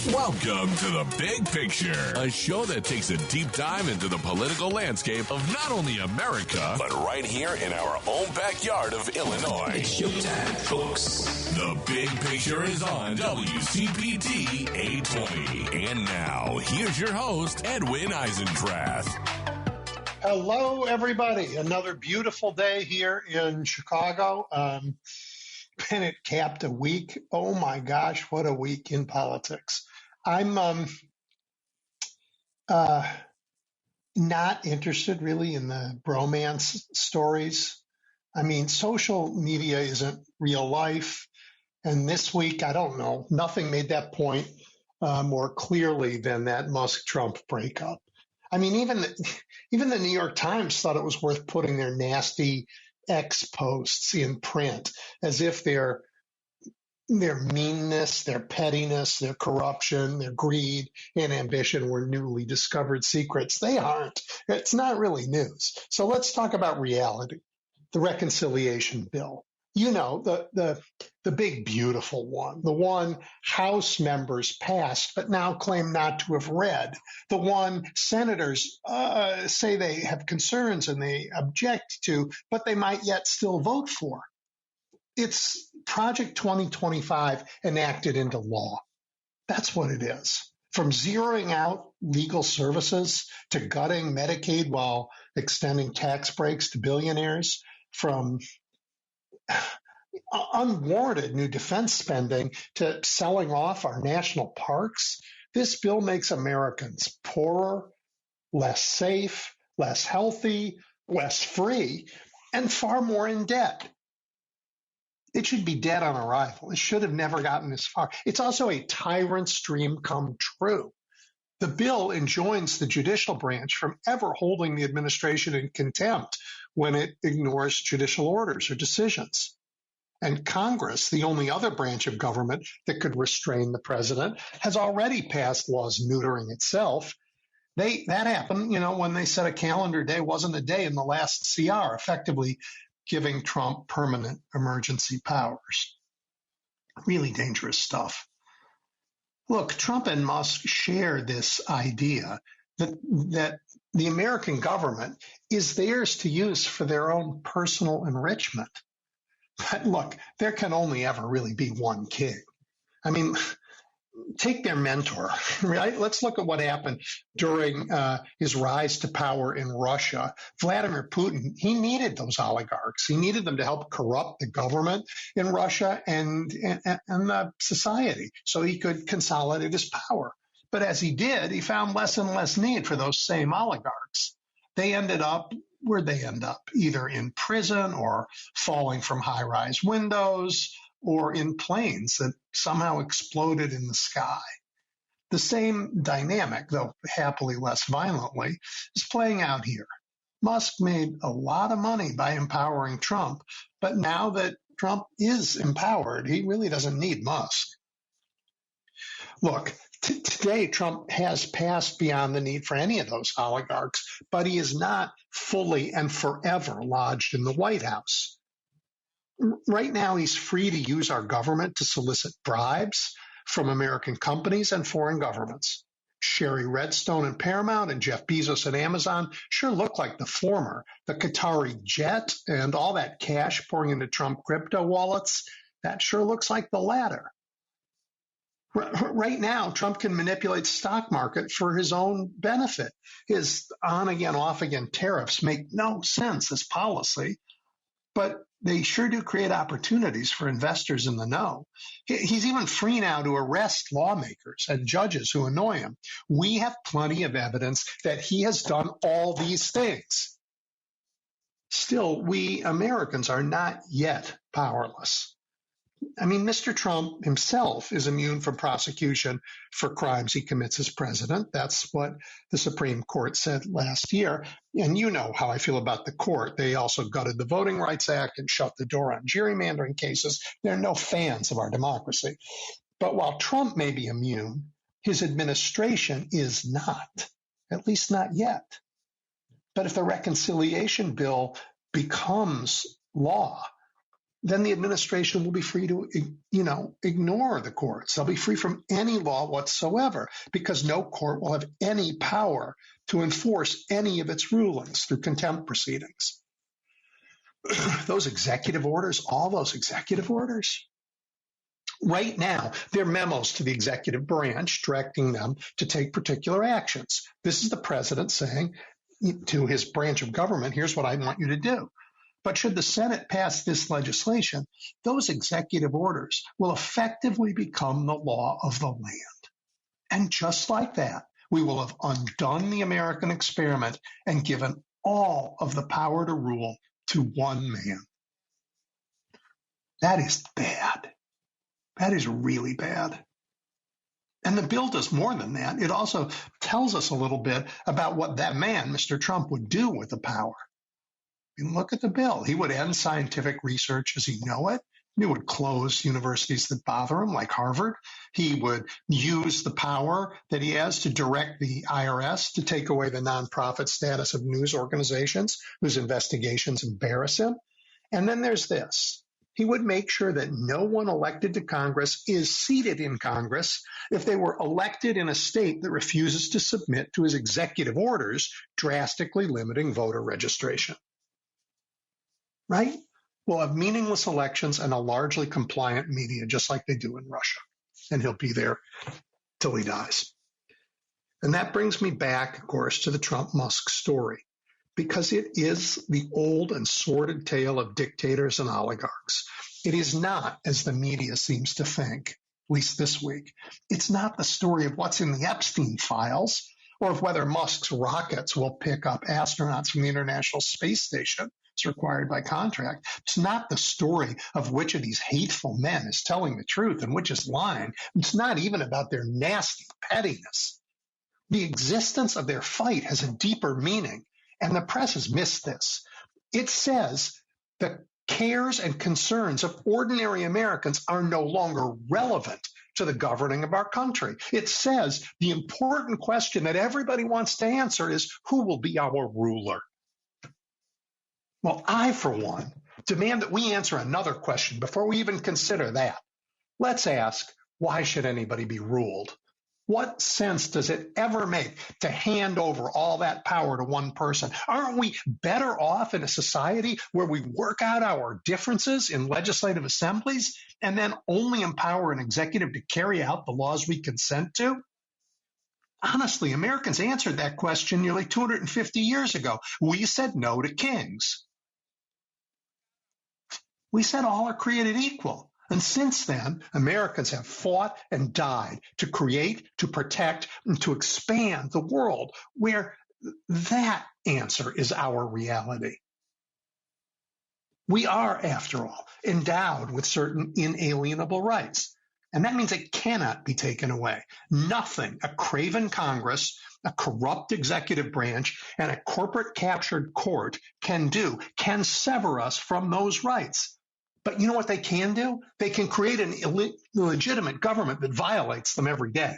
Welcome to The Big Picture, a show that takes a deep dive into the political landscape of not only America, but right here in our own backyard of Illinois. It's showtime, folks. The Big Picture is on WCPT 820. And now, here's your host, Edwin Eisendrath. Hello, everybody. Another beautiful day here in Chicago. Bennett capped a week. Oh my gosh, what a week in politics. I'm not interested really in the bromance stories. I mean, social media isn't real life. And this week, I don't know, nothing made that point more clearly than that Musk-Trump breakup. I mean, even the New York Times thought it was worth putting their nasty X posts in print as if their meanness, their pettiness, their corruption, their greed and ambition were newly discovered secrets. They aren't. It's not really news. So let's talk about reality, the reconciliation bill. You know, the big, beautiful one, the one House members passed but now claim not to have read, the one senators say they have concerns and they object to, but they might yet still vote for. It's Project 2025 enacted into law. That's what it is. From zeroing out legal services to gutting Medicaid while extending tax breaks to billionaires, from unwarranted new defense spending to selling off our national parks, this bill makes Americans poorer, less safe, less healthy, less free, and far more in debt. It should be dead on arrival. It should have never gotten this far. It's also a tyrant's dream come true. The bill enjoins the judicial branch from ever holding the administration in contempt when it ignores judicial orders or decisions. And Congress, the only other branch of government that could restrain the president, has already passed laws neutering itself. That happened, when they said a calendar day wasn't a day in the last CR, effectively giving Trump permanent emergency powers. Really dangerous stuff. Look, Trump and Musk share this idea that the American government is theirs to use for their own personal enrichment. But look, there can only ever really be one king. I mean, take their mentor, right? Let's look at what happened during his rise to power in Russia. Vladimir Putin, he needed those oligarchs. He needed them to help corrupt the government in Russia and the society so he could consolidate his power. But as he did, he found less and less need for those same oligarchs. They ended up where'd they end up? Either in prison or falling from high-rise windows or in planes that somehow exploded in the sky. The same dynamic, though happily less violently, is playing out here. Musk made a lot of money by empowering Trump, but now that Trump is empowered, he really doesn't need Musk. Look, today Trump has passed beyond the need for any of those oligarchs, but he is not fully and forever lodged in the White House. Right now, he's free to use our government to solicit bribes from American companies and foreign governments. Sherry Redstone and Paramount and Jeff Bezos and Amazon sure look like the former. The Qatari jet and all that cash pouring into Trump crypto wallets, that sure looks like the latter. Right now, Trump can manipulate the stock market for his own benefit. His on-again, off-again tariffs make no sense as policy, but they sure do create opportunities for investors in the know. He's even free now to arrest lawmakers and judges who annoy him. We have plenty of evidence that he has done all these things. Still, we Americans are not yet powerless. I mean, Mr. Trump himself is immune from prosecution for crimes he commits as president. That's what the Supreme Court said last year. And you know how I feel about the court. They also gutted the Voting Rights Act and shut the door on gerrymandering cases. They're no fans of our democracy. But while Trump may be immune, his administration is not, at least not yet. But if the reconciliation bill becomes law, then the administration will be free to, ignore the courts. They'll be free from any law whatsoever because no court will have any power to enforce any of its rulings through contempt proceedings. Those executive orders, all those executive orders, right now, they're memos to the executive branch directing them to take particular actions. This is the president saying to his branch of government, here's what I want you to do. But should the Senate pass this legislation, those executive orders will effectively become the law of the land. And just like that, we will have undone the American experiment and given all of the power to rule to one man. That is bad. That is really bad. And the bill does more than that. It also tells us a little bit about what that man, Mr. Trump, would do with the power. And look at the bill. He would end scientific research as he know it. He would close universities that bother him, like Harvard. He would use the power that he has to direct the IRS to take away the nonprofit status of news organizations whose investigations embarrass him. And then there's this. He would make sure that no one elected to Congress is seated in Congress if they were elected in a state that refuses to submit to his executive orders, drastically limiting voter registration. Right? We'll have meaningless elections and a largely compliant media, just like they do in Russia. And he'll be there till he dies. And that brings me back, of course, to the Trump-Musk story, because it is the old and sordid tale of dictators and oligarchs. It is not, as the media seems to think, at least this week, it's not the story of what's in the Epstein files or of whether Musk's rockets will pick up astronauts from the International Space Station. It's required by contract. It's not the story of which of these hateful men is telling the truth and which is lying. It's not even about their nasty pettiness. The existence of their fight has a deeper meaning, and the press has missed this. It says the cares and concerns of ordinary Americans are no longer relevant to the governing of our country. It says the important question that everybody wants to answer is, who will be our ruler? Well, I, for one, demand that we answer another question before we even consider that. Let's ask, why should anybody be ruled? What sense does it ever make to hand over all that power to one person? Aren't we better off in a society where we work out our differences in legislative assemblies and then only empower an executive to carry out the laws we consent to? Honestly, Americans answered that question nearly 250 years ago. We said no to kings. We said all are created equal. And since then, Americans have fought and died to create, to protect, and to expand the world where that answer is our reality. We are, after all, endowed with certain inalienable rights. And that means it cannot be taken away. Nothing a craven Congress, a corrupt executive branch, and a corporate captured court can do can sever us from those rights. But you know what they can do? They can create an illegitimate government that violates them every day.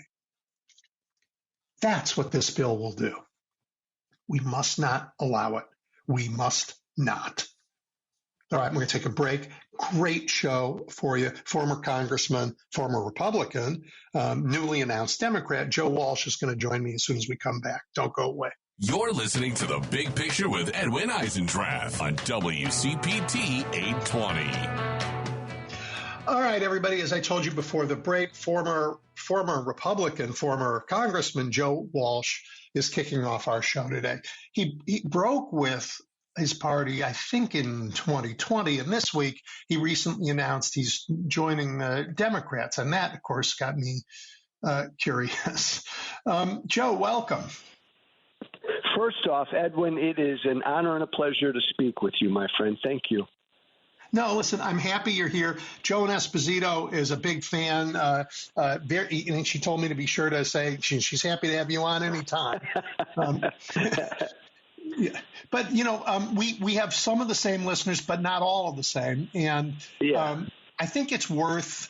That's what this bill will do. We must not allow it. We must not. All right, I'm going to take a break. Great show for you. Former Congressman, former Republican, newly announced Democrat, Joe Walsh is going to join me as soon as we come back. Don't go away. You're listening to The Big Picture with Edwin Eisendrath on WCPT 820. All right, everybody, as I told you before the break, former Republican, former Congressman Joe Walsh is kicking off our show today. He broke with his party, I think, in 2020, and this week he recently announced he's joining the Democrats, and that, of course, got me curious. Joe, welcome. First off, Edwin, it is an honor and a pleasure to speak with you, my friend. Thank you. No, listen, I'm happy you're here. Joan Esposito is a big fan. And she told me to be sure to say she's happy to have you on anytime. Yeah. But, we have some of the same listeners, but not all of the same. And I think it's worth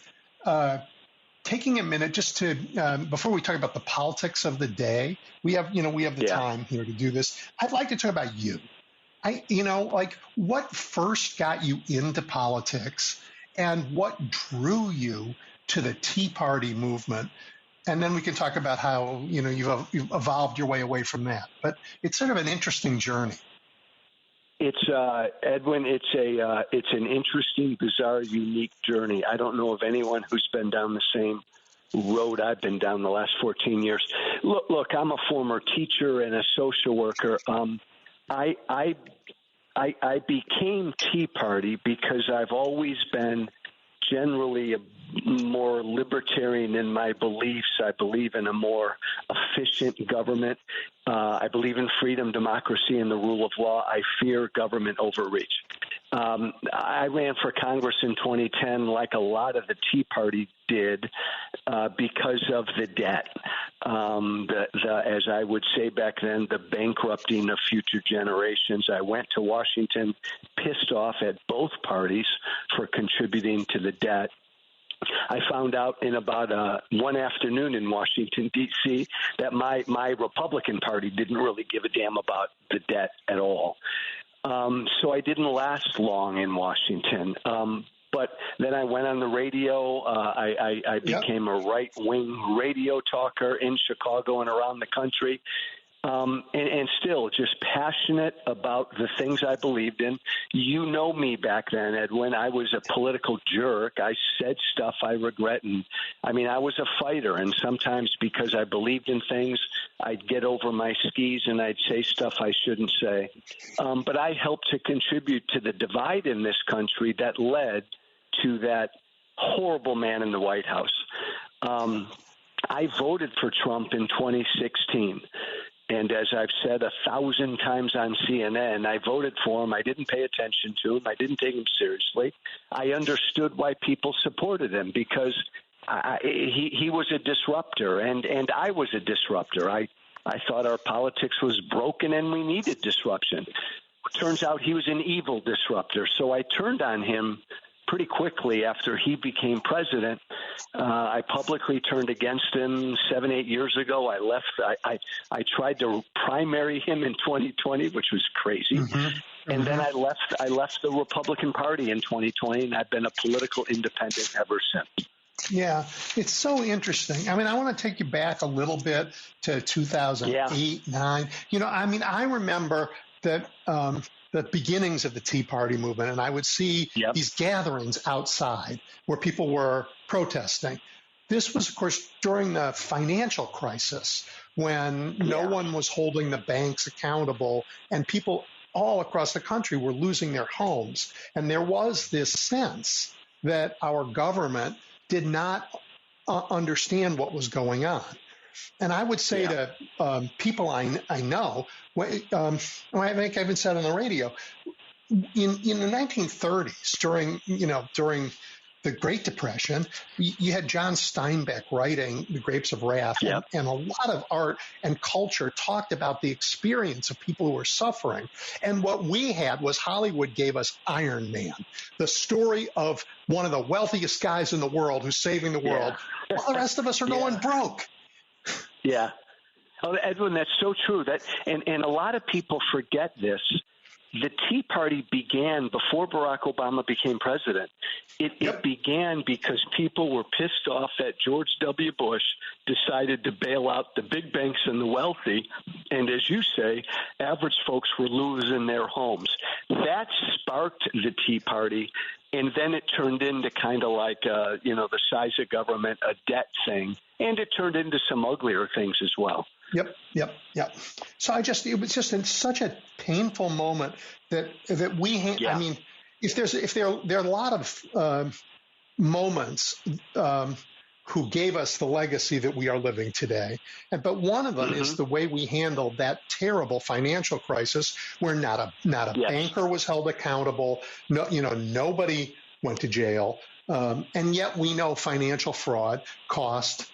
taking a minute just to, before we talk about the politics of the day, we have the time here to do this. I'd like to talk about you. what first got you into politics and what drew you to the Tea Party movement? And then we can talk about how, you've evolved your way away from that. But it's sort of an interesting journey. It's Edwin. It's an interesting, bizarre, unique journey. I don't know of anyone who's been down the same road I've been down the last 14 years. Look, I'm a former teacher and a social worker. I became Tea Party because I've always been generally more libertarian in my beliefs. I believe in a more efficient government. I believe in freedom, democracy, and the rule of law. I fear government overreach. I ran for Congress in 2010 like a lot of the Tea Party did because of the debt. As I would say back then, the bankrupting of future generations. I went to Washington pissed off at both parties for contributing to the debt. I found out in about one afternoon in Washington, D.C., that my Republican Party didn't really give a damn about the debt at all. So I didn't last long in Washington. But then I went on the radio. I became a right-wing radio talker in Chicago and around the country. And still just passionate about the things I believed in. You know me back then, Edwin. I was a political jerk. I said stuff I regret. And I was a fighter. And sometimes because I believed in things, I'd get over my skis and I'd say stuff I shouldn't say. But I helped to contribute to the divide in this country that led to that horrible man in the White House. I voted for Trump in 2016. And as I've said 1,000 times on CNN, I voted for him. I didn't pay attention to him. I didn't take him seriously. I understood why people supported him because he was a disruptor, and I was a disruptor. I thought our politics was broken and we needed disruption. Turns out he was an evil disruptor, so I turned on him pretty quickly after he became president. I publicly turned against him 7-8 years ago. I left. I tried to primary him in 2020, which was crazy. And then I left the Republican Party in 2020, and I've been a political independent ever since. Yeah, it's so interesting. I want to take you back a little bit to 2008, 9. I remember that the beginnings of the Tea Party movement, and I would see these gatherings outside where people were protesting. This was, of course, during the financial crisis when no one was holding the banks accountable and people all across the country were losing their homes. And there was this sense that our government did not understand what was going on. And I would say to people I know, I think I even said on the radio, in the 1930s, during the Great Depression, you had John Steinbeck writing The Grapes of Wrath, and a lot of art and culture talked about the experience of people who were suffering. And what we had was Hollywood gave us Iron Man, the story of one of the wealthiest guys in the world who's saving the world, while the rest of us are going broke. Yeah. Oh, Edwin, that's so true. And a lot of people forget this. The Tea Party began before Barack Obama became president. It began because people were pissed off that George W. Bush decided to bail out the big banks and the wealthy. And as you say, average folks were losing their homes. That sparked the Tea Party. And then it turned into kind of like, the size of government, a debt thing. And it turned into some uglier things as well. Yep. So it was just in such a painful moment that we had. I mean, if there are a lot of moments who gave us the legacy that we are living today, but one of them is the way we handled that terrible financial crisis, where not a banker was held accountable. No, nobody went to jail, and yet we know financial fraud cost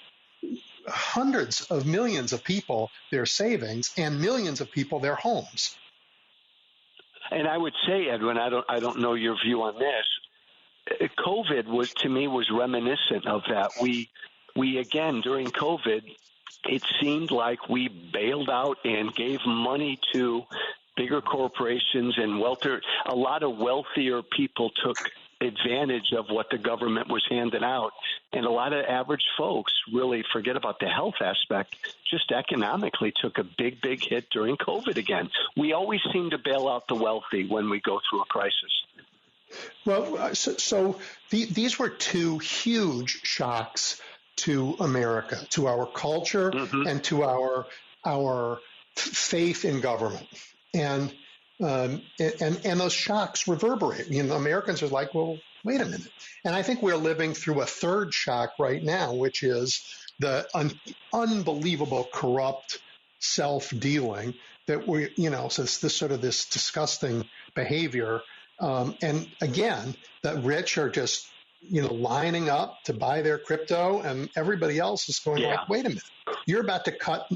hundreds of millions of people their savings and millions of people their homes. And I would say, Edwin, I don't know your view on this. COVID was reminiscent of that. We again during COVID, it seemed like we bailed out and gave money to bigger corporations and a lot of wealthier people took advantage of what the government was handing out. And a lot of average folks, really forget about the health aspect, just economically took a big, big hit during COVID again. We always seem to bail out the wealthy when we go through a crisis. Well, these were two huge shocks to America, to our culture, and to our faith in government. And those shocks reverberate. Americans are like, well, wait a minute. And I think we're living through a third shock right now, which is the unbelievable corrupt self-dealing that so it's this disgusting behavior. And again, the rich are just, lining up to buy their crypto, and everybody else is going like, wait a minute, you're about to cut.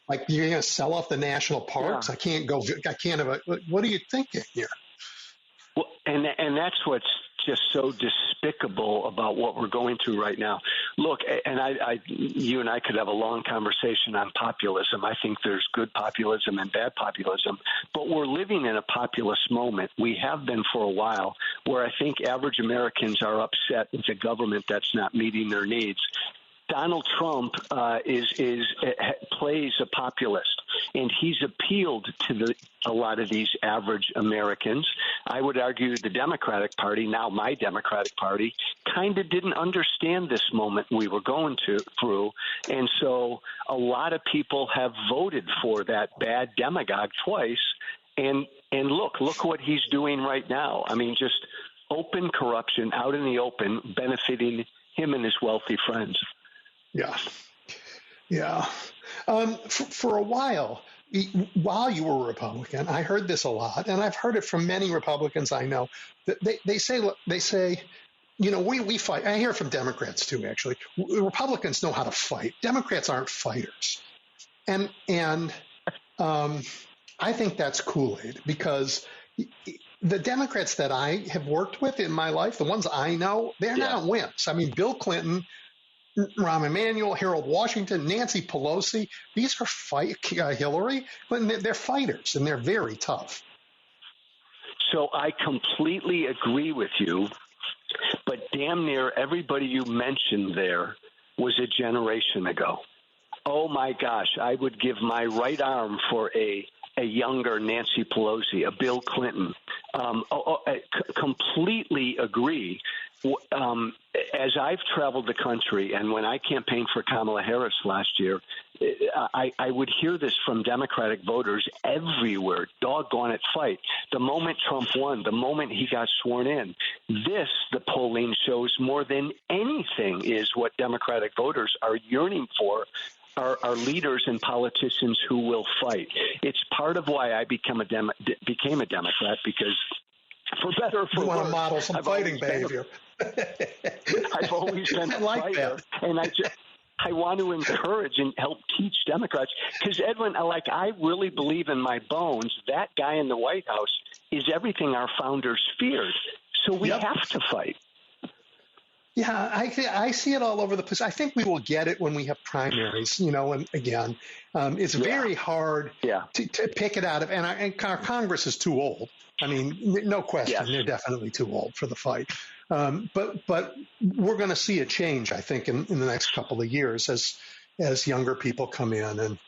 Like, you're going to sell off the national parks? Yeah. What are you thinking here? Well, and that's what's just so despicable about what we're going through right now. Look, and you and I could have a long conversation on populism. I think there's good populism and bad populism, but we're living in a populist moment. We have been for a while, where I think average Americans are upset with a government that's not meeting their needs. Donald Trump plays a populist, and he's appealed to a lot of these average Americans. I would argue the Democratic Party, now my Democratic Party, kind of didn't understand this moment we were going through, and so a lot of people have voted for that bad demagogue twice. And look what he's doing right now. I mean, just open corruption out in the open, benefiting him and his wealthy friends. Yeah. For a while you were a Republican, I heard this a lot, and I've heard it from many Republicans I know. That they say, we fight. I hear it from Democrats too. Actually, Republicans know how to fight. Democrats aren't fighters, and I think that's Kool-Aid, because the Democrats that I have worked with in my life, the ones I know, they're not wimps. I mean, Bill Clinton, Rahm Emanuel, Harold Washington, Nancy Pelosi, these are Hillary, they're fighters, and they're very tough. So I completely agree with you, but damn near everybody you mentioned there was a generation ago. Oh my gosh, I would give my right arm for a younger Nancy Pelosi, a Bill Clinton. I completely agree. As I've traveled the country, and when I campaigned for Kamala Harris last year, I would hear this from Democratic voters everywhere. Doggone it, fight. The moment Trump won, the moment he got sworn in, the polling shows more than anything is what Democratic voters are yearning for. Are leaders and politicians who will fight. It's part of why I became a Democrat, because for better or for worse, you want to model some fighting behavior. I've always been a fighter, and I want to encourage and help teach Democrats, because Edwin, I really believe in my bones that guy in the White House is everything our founders feared. So we have to fight. Yeah, I see it all over the place. I think we will get it when we have primaries, and again, it's very hard to pick it out of, and our Congress is too old. I mean, no question, they're definitely too old for the fight. But we're going to see a change, I think, in the next couple of years as younger people come in. And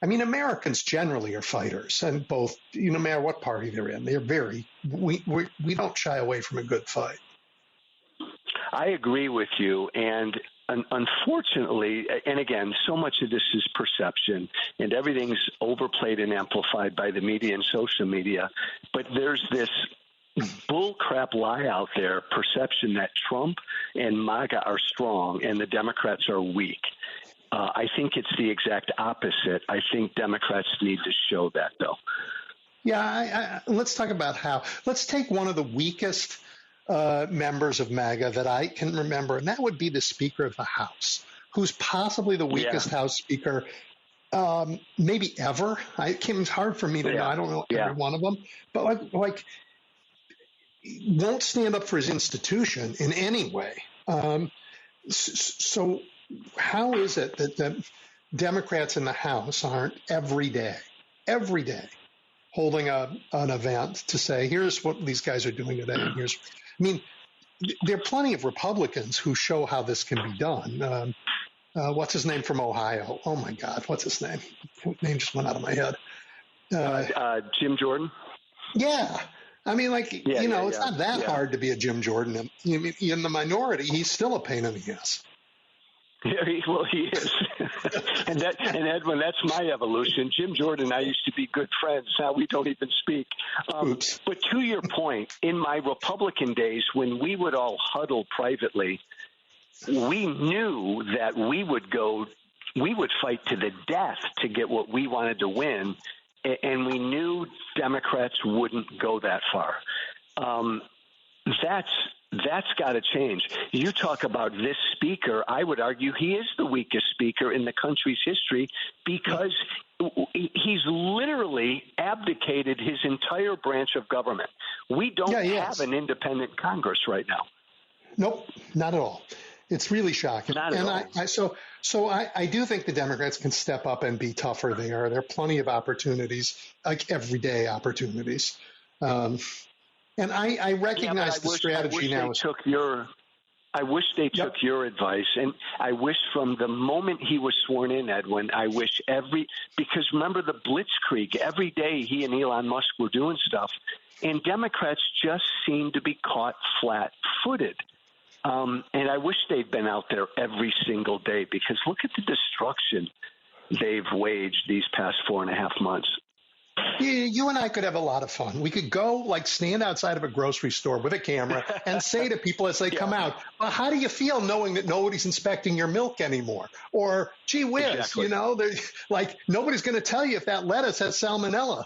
I mean, Americans generally are fighters, and both, no matter what party they're in, we don't shy away from a good fight. I agree with you, and unfortunately, and again, so much of this is perception, and everything's overplayed and amplified by the media and social media, but there's this bullcrap lie out there, perception that Trump and MAGA are strong and the Democrats are weak. I think it's the exact opposite. I think Democrats need to show that, though. Yeah, let's talk about how. Let's take one of the weakest members of MAGA that I can remember, and that would be the Speaker of the House, who's possibly the weakest House Speaker maybe ever. It's hard for me to know. I don't know every one of them, but like won't stand up for his institution in any way. So how is it that the Democrats in the House aren't every day holding an event to say, here's what these guys are doing today. There are plenty of Republicans who show how this can be done. What's his name from Ohio? Oh, my God. What's his name? Name just went out of my head. Jim Jordan? Yeah. It's not that hard to be a Jim Jordan. In the minority, he's still a pain in the ass. Yeah, he is. and Edwin, that's my evolution. Jim Jordan and I used to be good friends. Now we don't even speak. But to your point, in my Republican days, when we would all huddle privately, we knew that we would fight to the death to get what we wanted to win. And we knew Democrats wouldn't go that far. That's got to change. You talk about this speaker. I would argue he is the weakest speaker in the country's history because he's literally abdicated his entire branch of government. We don't have an independent Congress right now. Nope, not at all. It's really shocking. Not at all. So I do think the Democrats can step up and be tougher there. There are plenty of opportunities, like everyday opportunities. And I recognize the strategy now. I wish they took your advice, and I wish from the moment he was sworn in, Edwin, because remember the blitzkrieg, every day he and Elon Musk were doing stuff, and Democrats just seemed to be caught flat-footed. And I wish they'd been out there every single day, because look at the destruction they've waged these past 4.5 months. You and I could have a lot of fun. We could go stand outside of a grocery store with a camera and say to people as they come out, well, how do you feel knowing that nobody's inspecting your milk anymore? Or, gee whiz, exactly. Nobody's going to tell you if that lettuce has salmonella.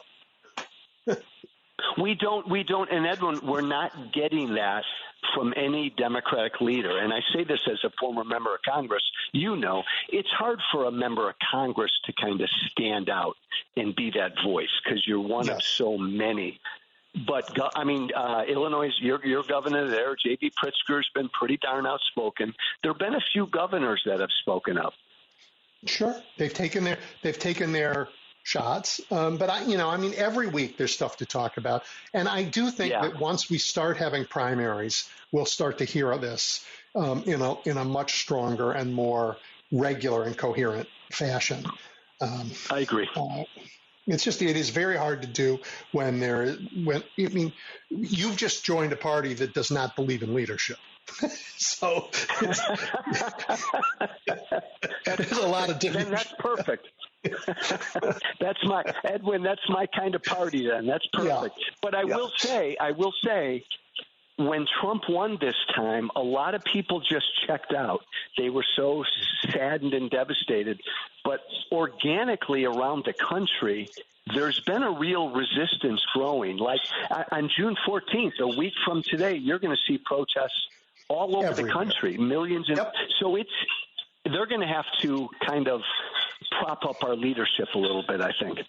We don't. And Edwin, we're not getting that from any Democratic leader. And I say this as a former member of Congress. It's hard for a member of Congress to kind of stand out and be that voice because you're one of so many. But, Illinois, your governor there, J.B. Pritzker's been pretty darn outspoken. There have been a few governors that have spoken up. Sure. They've taken their shots. But every week there's stuff to talk about. And I do think that once we start having primaries, we'll start to hear this in a much stronger and more regular and coherent fashion. I agree. It is very hard to do you've just joined a party that does not believe in leadership. So there's a lot of different. Then that's perfect. That's my kind of party then. That's perfect. Yeah. But I will say, when Trump won this time, a lot of people just checked out. They were so saddened and devastated. But organically around the country, there's been a real resistance growing. Like on June 14th, a week from today, you're going to see protests all over the country, millions. So they're going to have to kind of prop up our leadership a little bit, I think.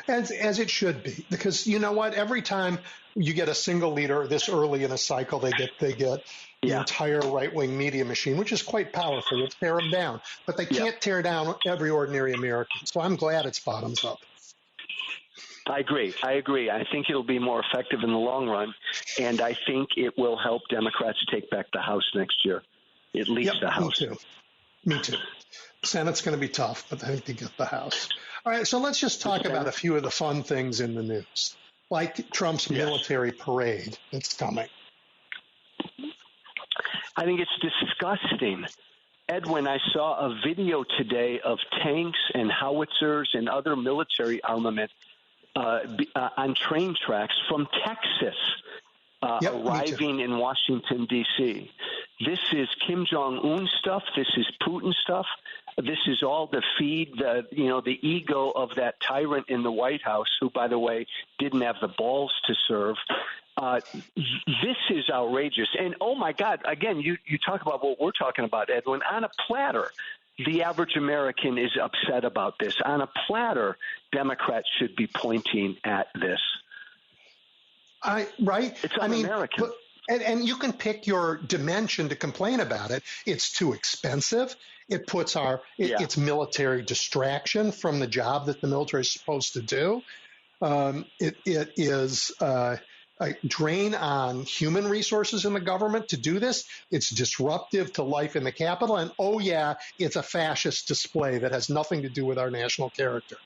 As it should be, because you know what? Every time you get a single leader this early in a cycle, they get the entire right-wing media machine, which is quite powerful. It'll tear them down, but they can't tear down every ordinary American. So I'm glad it's bottoms up. I agree. I think it'll be more effective in the long run, and I think it will help Democrats take back the House next year, at least the House. Me too. Senate's going to be tough, but I think they get the House. All right, so let's just talk about a few of the fun things in the news, like Trump's military parade that's coming. I think it's disgusting. Edwin, I saw a video today of tanks and howitzers and other military armament on train tracks from Texas arriving in Washington, D.C. This is Kim Jong-un stuff. This is Putin stuff. This is all to feed the ego of that tyrant in the White House, who, by the way, didn't have the balls to serve. This is outrageous. And, oh, my God, again, you talk about what we're talking about, Edwin, on a platter. The average American is upset about this. On a platter, Democrats should be pointing at this. Right? It's un-American. Look, and you can pick your dimension to complain about it. It's too expensive. It puts it's military distraction from the job that the military is supposed to do. It is a drain on human resources in the government to do this. It's disruptive to life in the Capitol. And, oh, yeah, it's a fascist display that has nothing to do with our national character.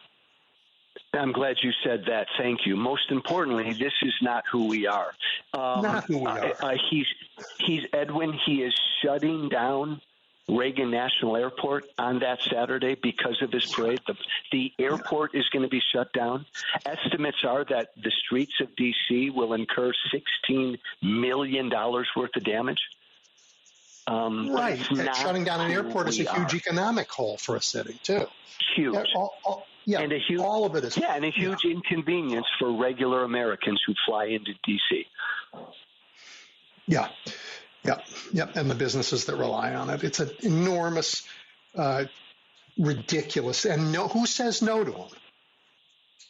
I'm glad you said that. Thank you. Most importantly, this is not who we are. Not who we are. He's Edwin. He is shutting down Reagan National Airport on that Saturday because of his parade. The airport is going to be shut down. Estimates are that the streets of D.C. will incur $16 million worth of damage. Right. Shutting down an airport is a huge economic hole for a city, too. Huge. And all of it is. Yeah, and a huge inconvenience for regular Americans who fly into D.C. Yeah. And the businesses that rely on it. It's an enormous, ridiculous. And who says no to them?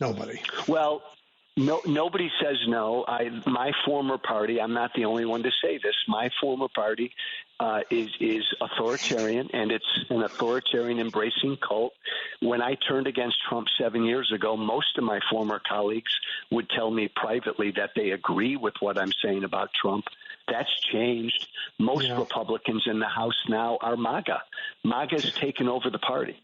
Nobody. Well, nobody says no. My former party, I'm not the only one to say this, my former party is authoritarian, and it's an authoritarian embracing cult. When I turned against Trump 7 years ago, most of my former colleagues would tell me privately that they agree with what I'm saying about Trump. That's changed. Most Republicans in the House now are MAGA. MAGA's taken over the party.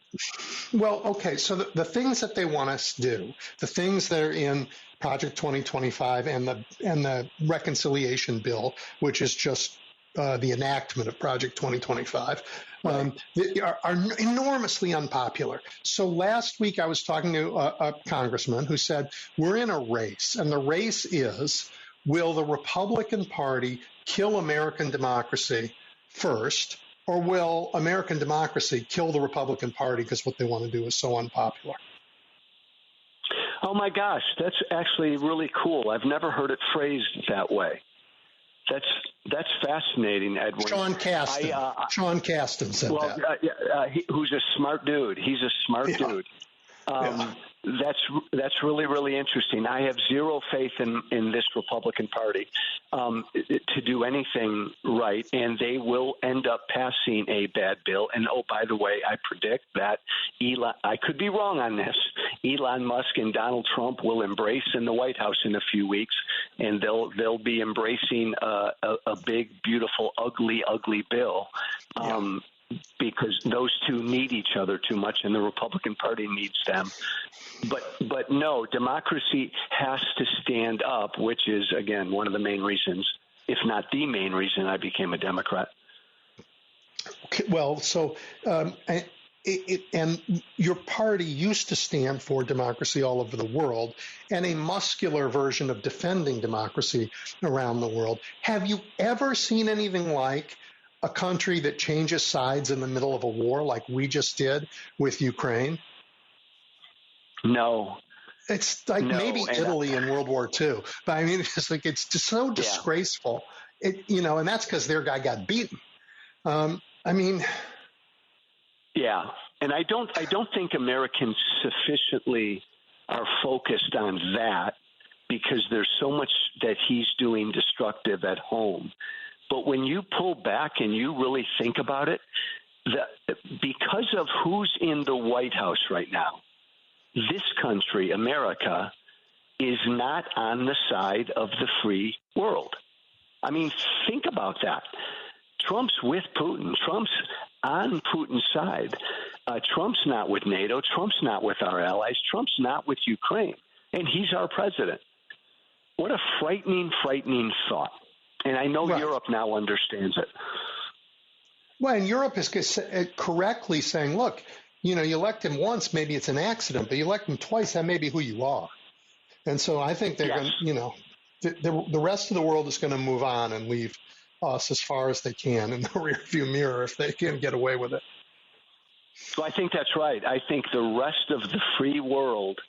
Well, okay, so the things that they want us to do, the things that are in Project 2025 and the reconciliation bill, which is just the enactment of Project 2025, are enormously unpopular. So last week I was talking to a congressman who said, we're in a race, and the race is, will the Republican Party kill American democracy first, or will American democracy kill the Republican Party because what they want to do is so unpopular? Oh, my gosh, that's actually really cool. I've never heard it phrased that way. That's fascinating, Edwin. Sean Casten said that. Who's a smart dude. He's a smart dude. That's really, really interesting. I have zero faith in this Republican Party to do anything right, and they will end up passing a bad bill. And, oh, by the way, I predict that I could be wrong on this, Elon Musk and Donald Trump will embrace in the White House in a few weeks, and they'll be embracing a big, beautiful, ugly, ugly bill. Because those two need each other too much, and the Republican Party needs them. But no, democracy has to stand up, which is, again, one of the main reasons, if not the main reason, I became a Democrat. Okay, well, so and your party used to stand for democracy all over the world and a muscular version of defending democracy around the world. Have you ever seen anything like a country that changes sides in the middle of a war like we just did with Ukraine? No. It's like maybe Italy in World War II. But I mean, it's like it's just so disgraceful. And that's because their guy got beaten. Yeah. And I don't think Americans sufficiently are focused on that because there's so much that he's doing destructive at home. But when you pull back and you really think about it, because of who's in the White House right now, this country, America, is not on the side of the free world. I mean, think about that. Trump's with Putin. Trump's on Putin's side. Trump's not with NATO. Trump's not with our allies. Trump's not with Ukraine. And he's our president. What a frightening, frightening thought. And I know Europe now understands it. Well, and Europe is correctly saying, look, you elect him once, maybe it's an accident, but you elect him twice, that may be who you are. And so I think they're going to, the rest of the world is going to move on and leave us as far as they can in the rearview mirror if they can get away with it. Well, I think that's right. I think the rest of the free world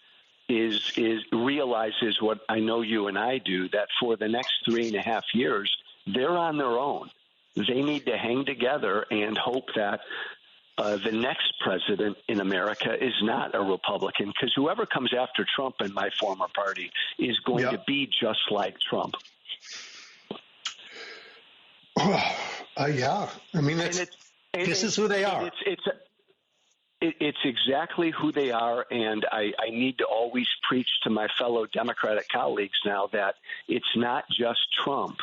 realizes what I know you and I do, that for the next 3.5 years, they're on their own. They need to hang together and hope that the next president in America is not a Republican, because whoever comes after Trump in my former party is going to be just like Trump. I mean, this is who they are. It's exactly who they are, and I need to always preach to my fellow Democratic colleagues now that it's not just Trump.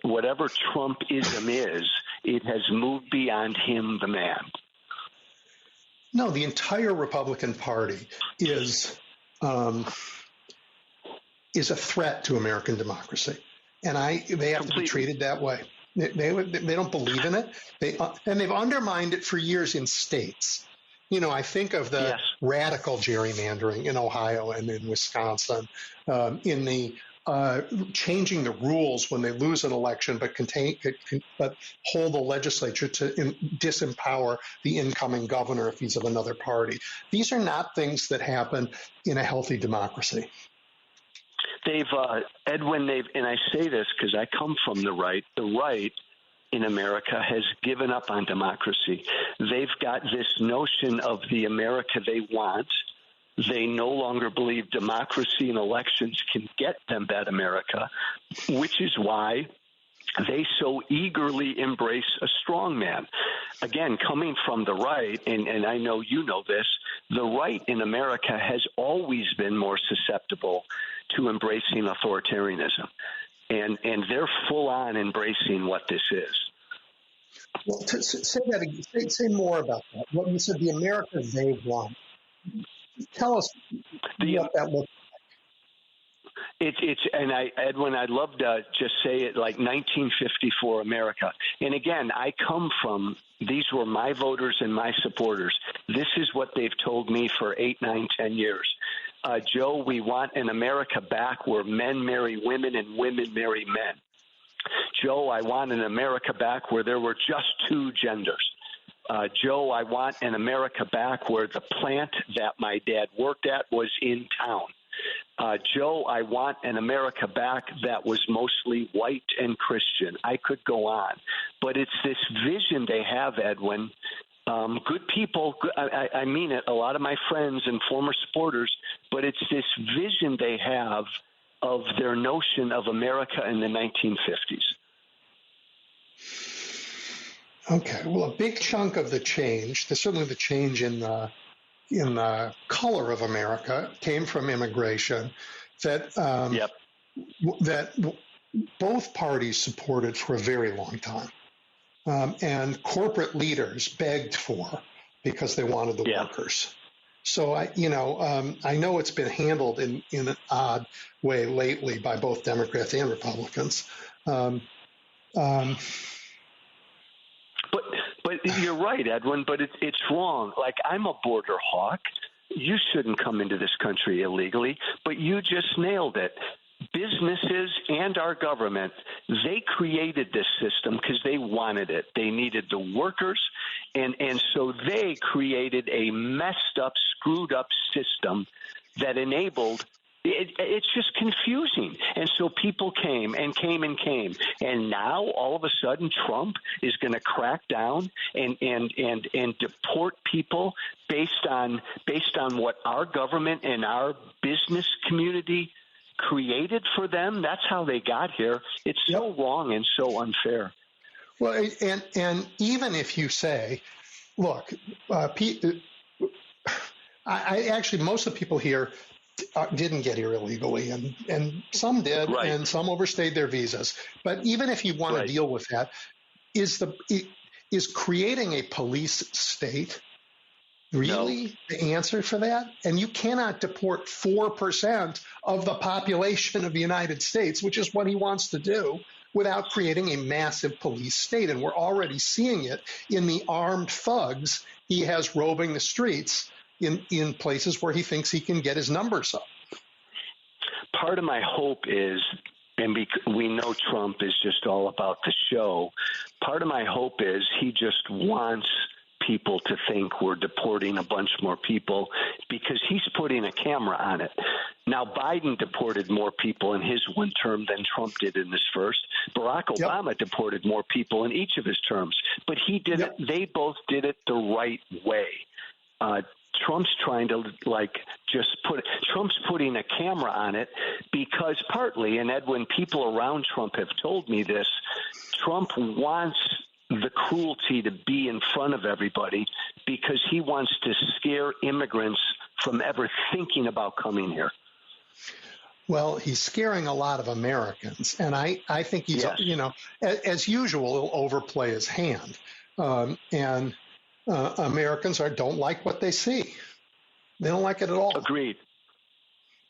Whatever Trumpism is, it has moved beyond him, the man. No, the entire Republican Party is a threat to American democracy, and they have to be treated that way. They don't believe in it. And they've undermined it for years in states. I think of the radical gerrymandering in Ohio and in Wisconsin, in the changing the rules when they lose an election, but hold the legislature to disempower the incoming governor if he's of another party. These are not things that happen in a healthy democracy. Edwin, and I say this because I come from the right in America has given up on democracy. They've got this notion of the America they want. They no longer believe democracy and elections can get them that America, which is why they so eagerly embrace a strongman. Again, coming from the right, and I know you know this, the right in America has always been more susceptible to embracing authoritarianism. And they're full on embracing what this is. Well, say that again. Say more about that. What you said, the America they want. Tell us what that looks like. Edwin, I'd love to just say it like 1954 America. And again, I come from, these were my voters and my supporters. This is what they've told me for 8, 9, 10 years. Joe, we want an America back where men marry women and women marry men. Joe, I want an America back where there were just 2 genders. Joe, I want an America back where the plant that my dad worked at was in town. Joe, I want an America back that was mostly white and Christian. I could go on. But it's this vision they have, Edwin. Good people, I mean it, a lot of my friends and former supporters, but it's this vision they have of their notion of America in the 1950s. Okay, well, a big chunk of the change, certainly the change in the color of America, came from immigration that that both parties supported for a very long time, and corporate leaders begged for because they wanted the workers. So I know it's been handled in an odd way lately by both Democrats and Republicans. But you're right, Edwin, but it's wrong. Like, I'm a border hawk. You shouldn't come into this country illegally, but you just nailed it. Businesses and our government, they created this system because they wanted it. They needed the workers, and so they created a messed up, screwed up system that enabled it's just confusing. And so people came and came and came. And now all of a sudden Trump is going to crack down and deport people based on what our government and our business community created for them. That's how they got here. It's so wrong and so unfair. Well, and even if you say, look, I actually, most of the people here didn't get here illegally, and some did, and some overstayed their visas. But even if you want to deal with that, is creating a police state really the answer for that? And you cannot deport 4% of the population of the United States, which is what he wants to do, without creating a massive police state. And we're already seeing it in the armed thugs he has roving the streets in places where he thinks he can get his numbers up. Part of my hope is, and we know Trump is just all about the show, part of my hope is he just wants people to think we're deporting a bunch more people because he's putting a camera on it. Now, Biden deported more people in his one term than Trump did in his first. Barack Obama deported more people in each of his terms, but he did it. They both did it the right way. Trump's trying to Trump's putting a camera on it because partly, and Edwin, people around Trump have told me this, Trump wants the cruelty to be in front of everybody because he wants to scare immigrants from ever thinking about coming here. Well, he's scaring a lot of Americans, and I think he's, as usual, he'll overplay his hand. And Americans don't like what they see. They don't like it at all. Agreed.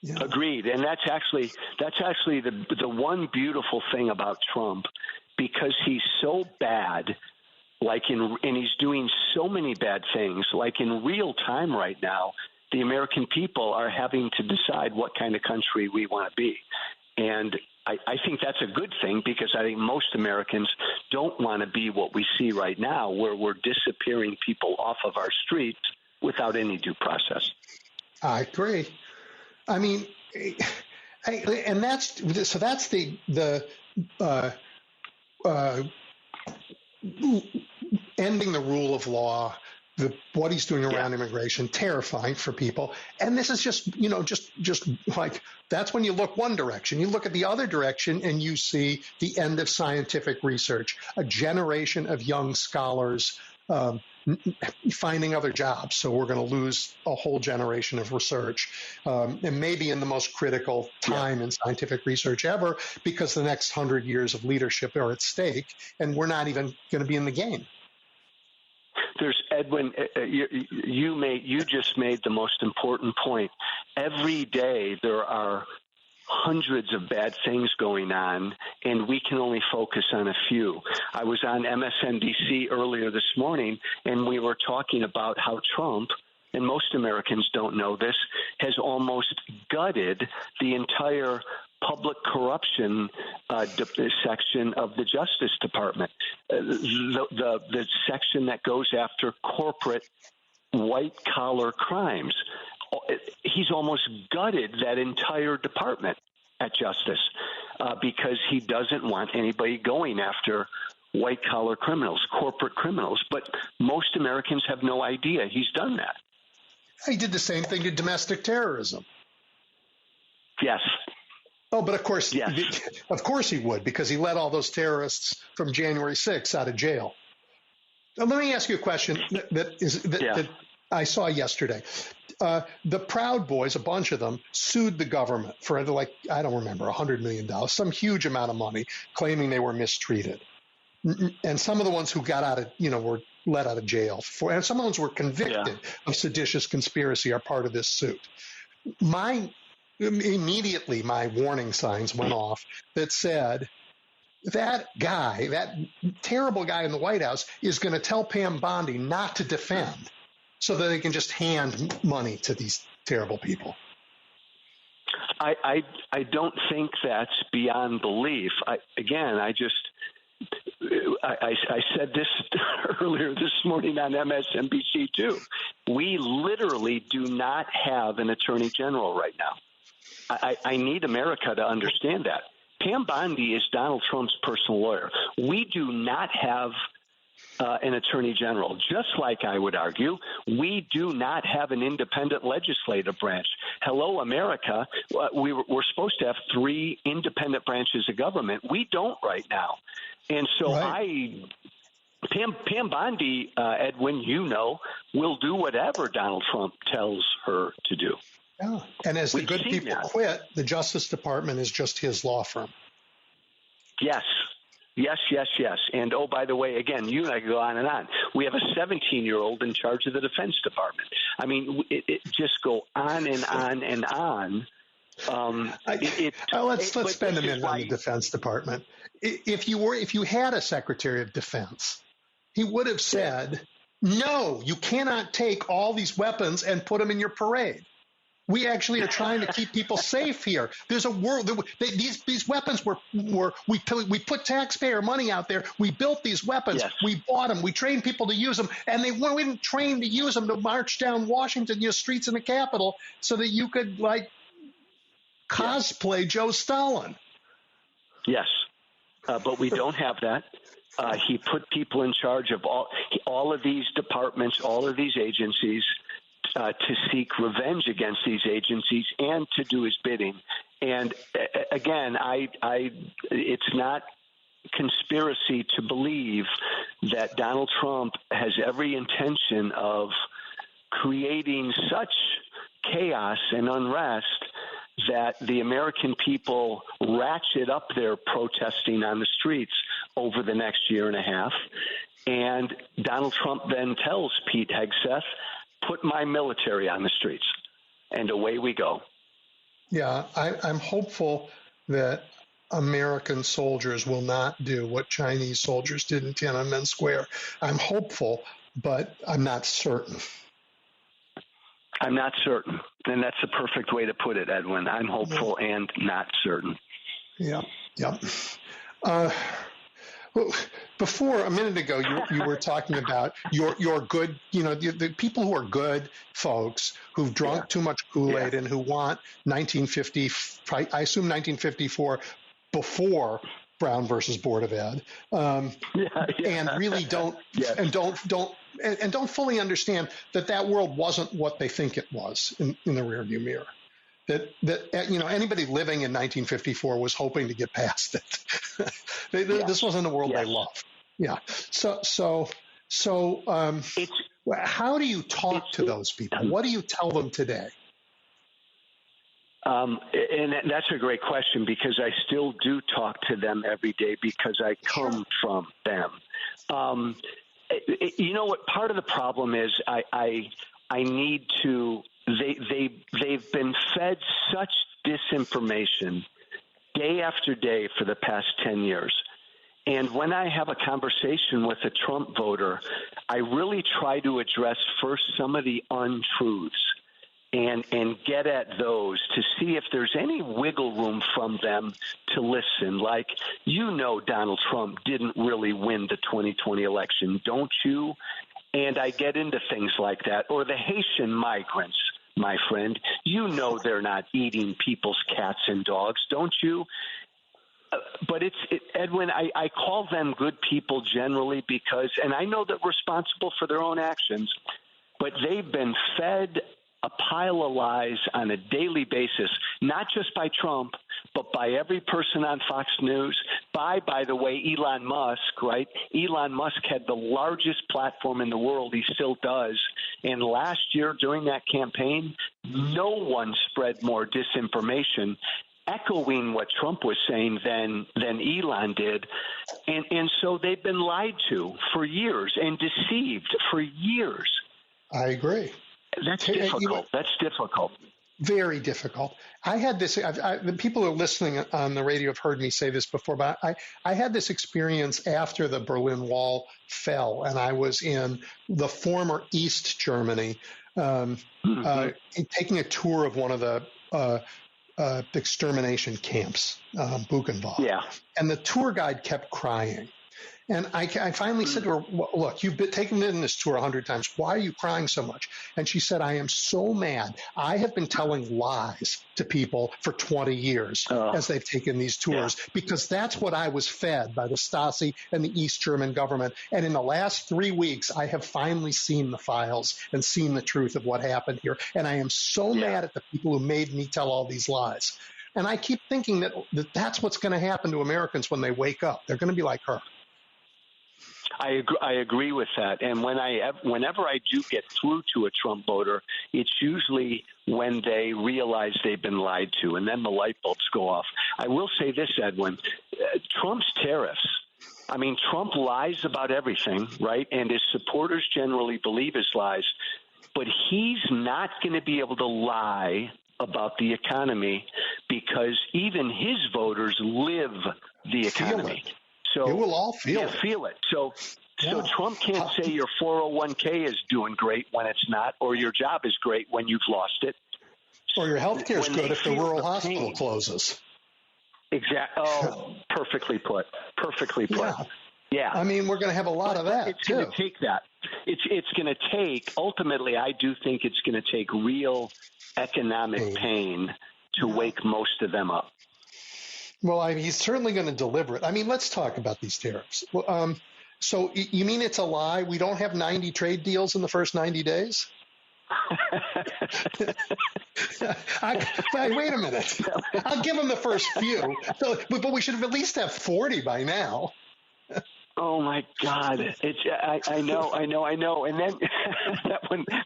Yeah. Agreed. And that's actually the one beautiful thing about Trump, because he's so bad, and he's doing so many bad things, like in real time right now, the American people are having to decide what kind of country we want to be. And I think that's a good thing, because I think most Americans don't want to be what we see right now, where we're disappearing people off of our streets without any due process. I agree. I mean, and that's the ending the rule of law, what he's doing around immigration, terrifying for people. And this is just like, that's when you look one direction. You look at the other direction and you see the end of scientific research, a generation of young scholars finding other jobs. So we're going to lose a whole generation of research, and maybe in the most critical time in scientific research ever, because the next 100 years of leadership are at stake, and we're not even going to be in the game. There's Edwin. You just made the most important point. Every day there are hundreds of bad things going on, and we can only focus on a few. I was on MSNBC earlier this morning, and we were talking about how Trump, and most Americans don't know this, has almost gutted the entire public corruption section of the Justice Department, the section that goes after corporate white-collar crimes. He's almost gutted that entire department at Justice because he doesn't want anybody going after white-collar criminals, corporate criminals. But most Americans have no idea he's done that. He did the same thing to domestic terrorism. Yes. Oh, but of course, yes. Of course he would, because he let all those terrorists from January 6th out of jail. Now, let me ask you a question that I saw yesterday. The Proud Boys, a bunch of them, sued the government for, I don't remember, $100 million, some huge amount of money, claiming they were mistreated. And some of the ones who got out of, were let out of jail, and some of the ones were convicted of seditious conspiracy are part of this suit. Immediately, my warning signs went off that said, that guy, that terrible guy in the White House, is going to tell Pam Bondi not to defend, so that they can just hand money to these terrible people. I don't think that's beyond belief. I said this earlier this morning on MSNBC too. We literally do not have an attorney general right now. I need America to understand that. Pam Bondi is Donald Trump's personal lawyer. We do not have an attorney general. Just like I would argue, we do not have an independent legislative branch. Hello, America. We're supposed to have 3 independent branches of government. We don't right now. And so Pam Bondi, Edwin, will do whatever Donald Trump tells her to do. Yeah. And as the good people quit, the Justice Department is just his law firm. Yes. And, oh, by the way, again, you and I go on and on. We have a 17-year-old in charge of the Defense Department. I mean, it just go on and on and on. Let's spend a minute on the Defense Department. If you had a Secretary of Defense, he would have said, no, you cannot take all these weapons and put them in your parade. We actually are trying to keep people safe here. There's a world. These weapons we put taxpayer money out there. We built these weapons. Yes. We bought them. We trained people to use them, and we didn't train to use them to march down Washington streets in the Capitol so that you could cosplay Joe Stalin. Yes, but we don't have that. He put people in charge of all of these departments, all of these agencies. To seek revenge against these agencies and to do his bidding. And again, it's not conspiracy to believe that Donald Trump has every intention of creating such chaos and unrest that the American people ratchet up their protesting on the streets over the next year and a half. And Donald Trump then tells Pete Hegseth, put my military on the streets. And away we go. Yeah, I'm hopeful that American soldiers will not do what Chinese soldiers did in Tiananmen Square. I'm hopeful, but I'm not certain. I'm not certain. And that's the perfect way to put it, Edwin. I'm hopeful and not certain. Yeah. Before, a minute ago, you were talking about your good, the people who are good folks who've drunk too much Kool-Aid and who want 1950, I assume 1954 before Brown versus Board of Ed, and really don't fully understand that world wasn't what they think it was in the rearview mirror. That anybody living in 1954 was hoping to get past it. This wasn't a world they loved. Yeah. So how do you talk to those people? What do you tell them today? And that's a great question, because I still do talk to them every day because I come from them. You know what? Part of the problem is I need to. They've been fed such disinformation day after day for the past 10 years. And when I have a conversation with a Trump voter, I really try to address first some of the untruths and get at those to see if there's any wiggle room from them to listen. Like, Donald Trump didn't really win the 2020 election, don't you? And I get into things like that. Or the Haitian migrants, my friend, they're not eating people's cats and dogs, don't you? But Edwin, I call them good people generally because, and I know they're responsible for their own actions, but they've been fed a pile of lies on a daily basis, not just by Trump, but by every person on Fox News, by the way, Elon Musk, right? Elon Musk had the largest platform in the world. He still does. And last year during that campaign, no one spread more disinformation, echoing what Trump was saying than Elon did. And so they've been lied to for years and deceived for years. I agree. That's difficult. That's difficult. Very difficult. I had this, the people who are listening on the radio have heard me say this before, but I had this experience after the Berlin Wall fell, and I was in the former East Germany, taking a tour of one of the extermination camps, Buchenwald. Yeah. And the tour guide kept crying. And I finally said to her, look, you've been taken in this tour 100 times. Why are you crying so much? And she said, I am so mad. I have been telling lies to people for 20 years as they've taken these tours, because that's what I was fed by the Stasi and the East German government. And in the last 3 weeks, I have finally seen the files and seen the truth of what happened here. And I am so mad at the people who made me tell all these lies. And I keep thinking that's what's going to happen to Americans when they wake up. They're going to be like her. I agree with that. And whenever I do get through to a Trump voter, it's usually when they realize they've been lied to, and then the light bulbs go off. I will say this, Edwin, Trump's tariffs. I mean, Trump lies about everything, right? And his supporters generally believe his lies. But he's not going to be able to lie about the economy because even his voters live the economy. So you will all feel it. So Trump can't say your 401k is doing great when it's not, or your job is great when you've lost it. Or your health care is good if the rural hospital closes. Exactly. Oh, perfectly put. Perfectly put. Yeah. I mean, we're going to have a lot of that, It's going to take that. It's going to take, ultimately, I do think it's going to take real economic pain to wake most of them up. Well, he's certainly going to deliver it. I mean, let's talk about these tariffs. So you mean it's a lie? We don't have 90 trade deals in the first 90 days? Wait a minute. I'll give him the first few. So, but we should at least have 40 by now. Oh my God! I know. And then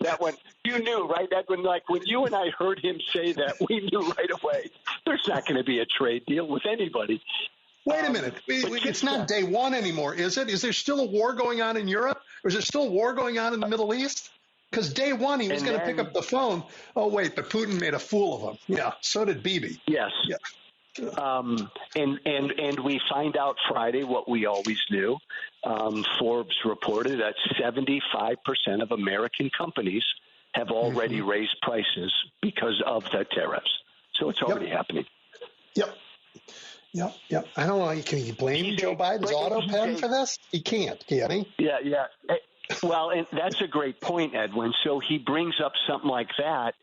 that one, you knew, right? Edwin, like when you and I heard him say that, we knew right away there's not going to be a trade deal with anybody. Wait a minute. It's not day one anymore, is it? Is there still a war going on in Europe? Or is there still a war going on in the Middle East? Because day one, he was going to pick up the phone. Oh, wait, but Putin made a fool of him. Yeah, so did Bibi. Yes. Yeah. And we find out Friday what we always knew. Forbes reported that 75% of American companies have already raised prices because of the tariffs. So it's already happening. Yep. I don't know. Can you blame Joe Biden's auto pen for this? He can't, can he? Yeah. Well, and that's a great point, Edwin. So he brings up something like that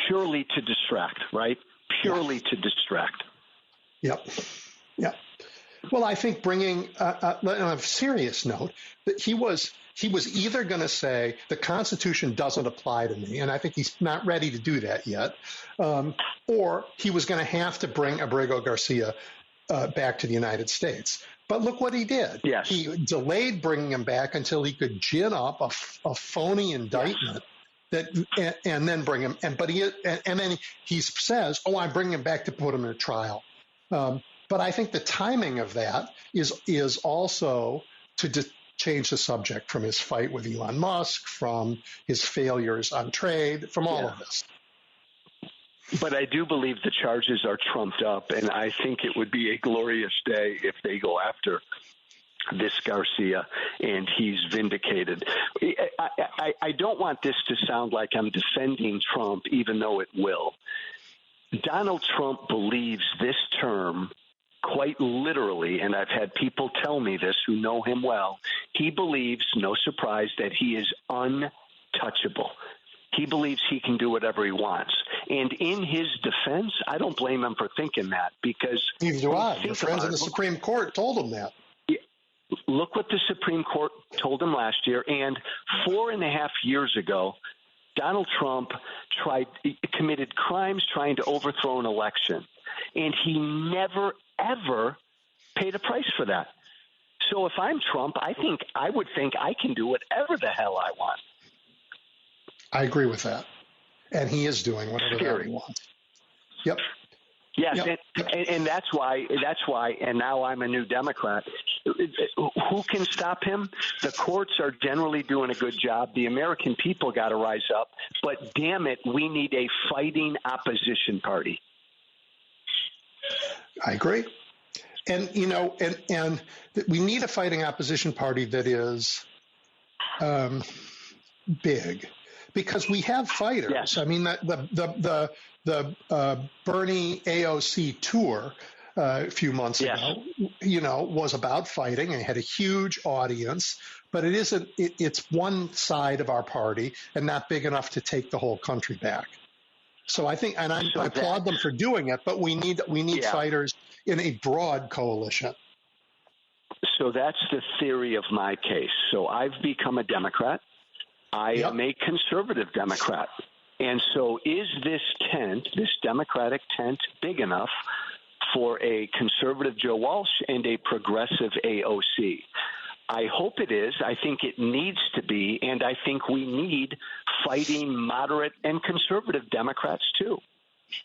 purely to distract, right? Purely to distract. Yep. Well, I think bringing on a serious note, that he was either going to say the Constitution doesn't apply to me, and I think he's not ready to do that yet, or he was going to have to bring Abrego Garcia back to the United States. But look what he did. Yes. He delayed bringing him back until he could gin up a phony indictment. And then bring him. And then he says, "Oh, I'm bringing him back to put him in a trial." But I think the timing of that is also to change the subject from his fight with Elon Musk, from his failures on trade, from all of this. But I do believe the charges are trumped up, and I think it would be a glorious day if they go after this Garcia and he's vindicated. I don't want this to sound like I'm defending Trump, even though it will. Donald Trump believes this term quite literally, and I've had people tell me this who know him well. He believes, no surprise, that he is untouchable. He believes he can do whatever he wants. And in his defense, I don't blame him for thinking that, because neither do I. Your friends in the Supreme Court told him that. Look what the Supreme Court told him last year. And 4.5 years ago, Donald Trump committed crimes trying to overthrow an election. And he never, ever paid a price for that. So if I'm Trump, I would think I can do whatever the hell I want. I agree with that. And he is doing whatever he wants. Yep. Yes, yep. And that's why, and now I'm a new Democrat. Who can stop him? The courts are generally doing a good job. The American people got to rise up. But damn it, we need a fighting opposition party. I agree. And, and we need a fighting opposition party that is big. Because we have fighters. Yes. I mean, the Bernie AOC tour a few months ago, was about fighting and had a huge audience. But it isn't. It's one side of our party and not big enough to take the whole country back. So I think, and I applaud them for doing it. But we need fighters in a broad coalition. So that's the theory of my case. So I've become a Democrat. I am a conservative Democrat. And so is this Democratic tent, big enough for a conservative Joe Walsh and a progressive AOC? I hope it is. I think it needs to be. And I think we need fighting moderate and conservative Democrats, too.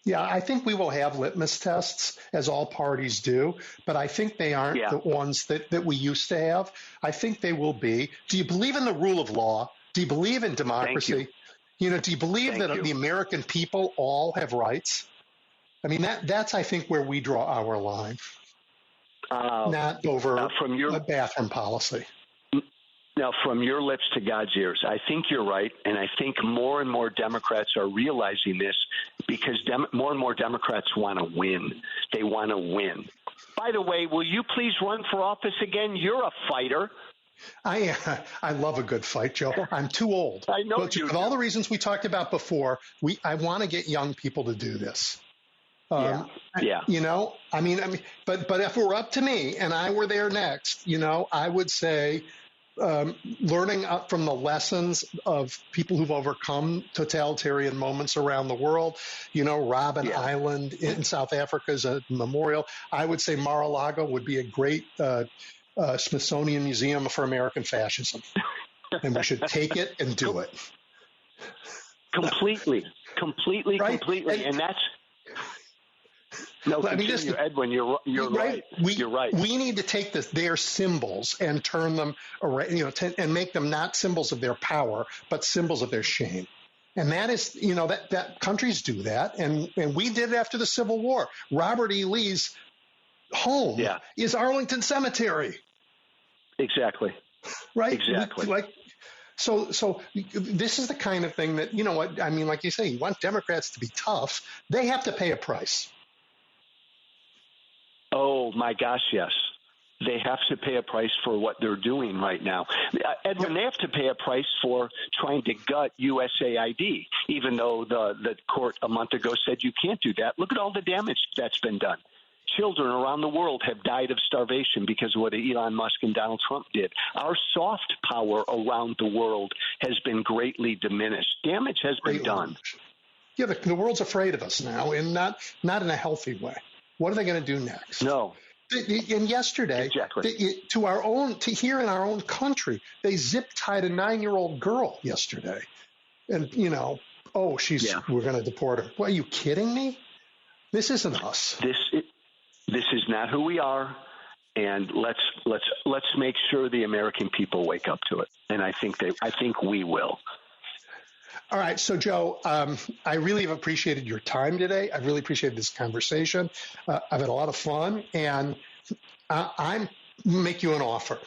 Yeah, I think we will have litmus tests, as all parties do, but I think they aren't the ones that we used to have. I think they will be. Do you believe in the rule of law? Do you believe in democracy? Do you believe that the American people all have rights? I mean, that's, I think, where we draw our line, not over from your bathroom policy. Now, from your lips to God's ears, I think you're right, and I think more and more Democrats are realizing this because more and more Democrats want to win. They want to win. By the way, will you please run for office again? You're a fighter. I love a good fight, Joe. I'm too old. I know but you. For all the reasons we talked about before, I want to get young people to do this. I mean, but if it were up to me and I were there next, I would say learning from the lessons of people who've overcome totalitarian moments around the world. Robben Island in South Africa is a memorial. I would say Mar-a-Lago would be a great Smithsonian Museum for American fascism. And we should take it and do it. Completely. Right? Completely. And that's... No, Edwin, you're right. You're right. We need to take their symbols and turn them around, and make them not symbols of their power, but symbols of their shame. And that is, that countries do that, and we did it after the Civil War. Robert E. Lee's home is Arlington Cemetery. Exactly. Right. Exactly. So this is the kind of thing that, like you say, you want Democrats to be tough. They have to pay a price. Oh, my gosh, yes. They have to pay a price for what they're doing right now. Edwin, they have to pay a price for trying to gut USAID, even though the court a month ago said you can't do that. Look at all the damage that's been done. Children around the world have died of starvation because of what Elon Musk and Donald Trump did. Our soft power around the world has been greatly diminished. Damage has been done. Yeah, the world's afraid of us now, and not in a healthy way. What are they going to do next? No. And yesterday, here in our own country, they zip-tied a 9-year-old girl yesterday. And, we're going to deport her. Well, are you kidding me? This isn't us. This is not who we are, and let's make sure the American people wake up to it. And I think we will. All right. So, Joe, I really have appreciated your time today. I really appreciated this conversation. I've had a lot of fun, and I make you an offer.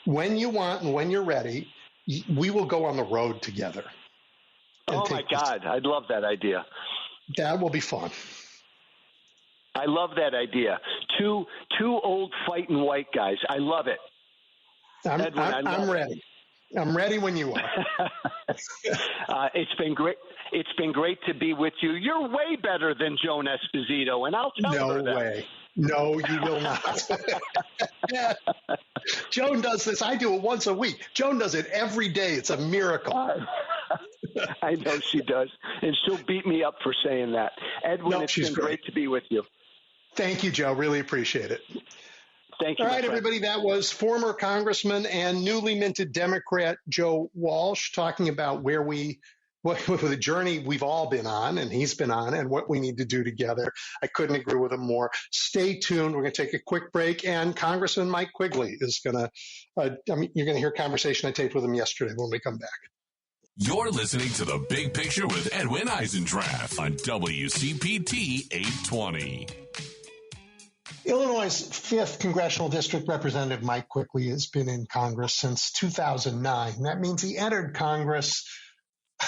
When you want and when you're ready, we will go on the road together. Oh, my God. I'd love that idea. That will be fun. I love that idea. Two old fighting white guys. I love it. I'm ready. I'm ready when you are. It's been great. It's been great to be with you. You're way better than Joan Esposito, and I'll tell her that. No way. No, you will not. Joan does this. I do it once a week. Joan does it every day. It's a miracle. I know she does, and she'll beat me up for saying that. Edwin, it's been great to be with you. Thank you, Joe. Really appreciate it. Thank you. All right, everybody. That was former Congressman and newly minted Democrat Joe Walsh talking about what the journey we've all been on and he's been on and what we need to do together. I couldn't agree with him more. Stay tuned. We're going to take a quick break, and Congressman Mike Quigley is going to, you're going to hear a conversation I taped with him yesterday when we come back. You're listening to The Big Picture with Edwin Eisendrath on WCPT 820. Illinois' 5th Congressional District Representative Mike Quigley has been in Congress since 2009. That means he entered Congress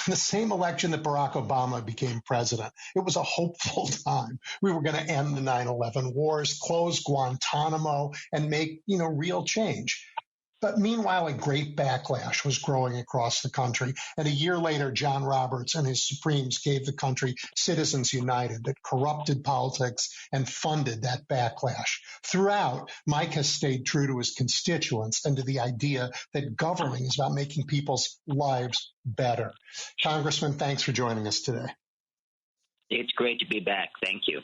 the same election that Barack Obama became president. It was a hopeful time. We were going to end the 9/11 wars, close Guantanamo, and make, real change. But meanwhile, a great backlash was growing across the country. And a year later, John Roberts and his Supremes gave the country Citizens United that corrupted politics and funded that backlash. Throughout, Mike has stayed true to his constituents and to the idea that governing is about making people's lives better. Congressman, thanks for joining us today. It's great to be back. Thank you.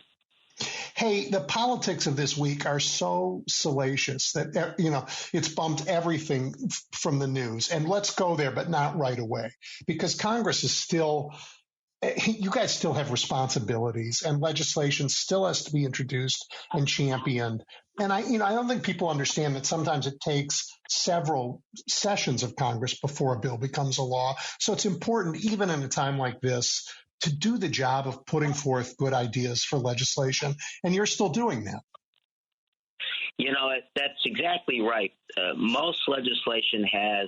Hey, the politics of this week are so salacious that, it's bumped everything from the news. And let's go there, but not right away, because Congress is still, you guys still have responsibilities, and legislation still has to be introduced and championed. And I don't think people understand that sometimes it takes several sessions of Congress before a bill becomes a law. So it's important, even in a time like this, to do the job of putting forth good ideas for legislation, and you're still doing that. That's exactly right. Most legislation has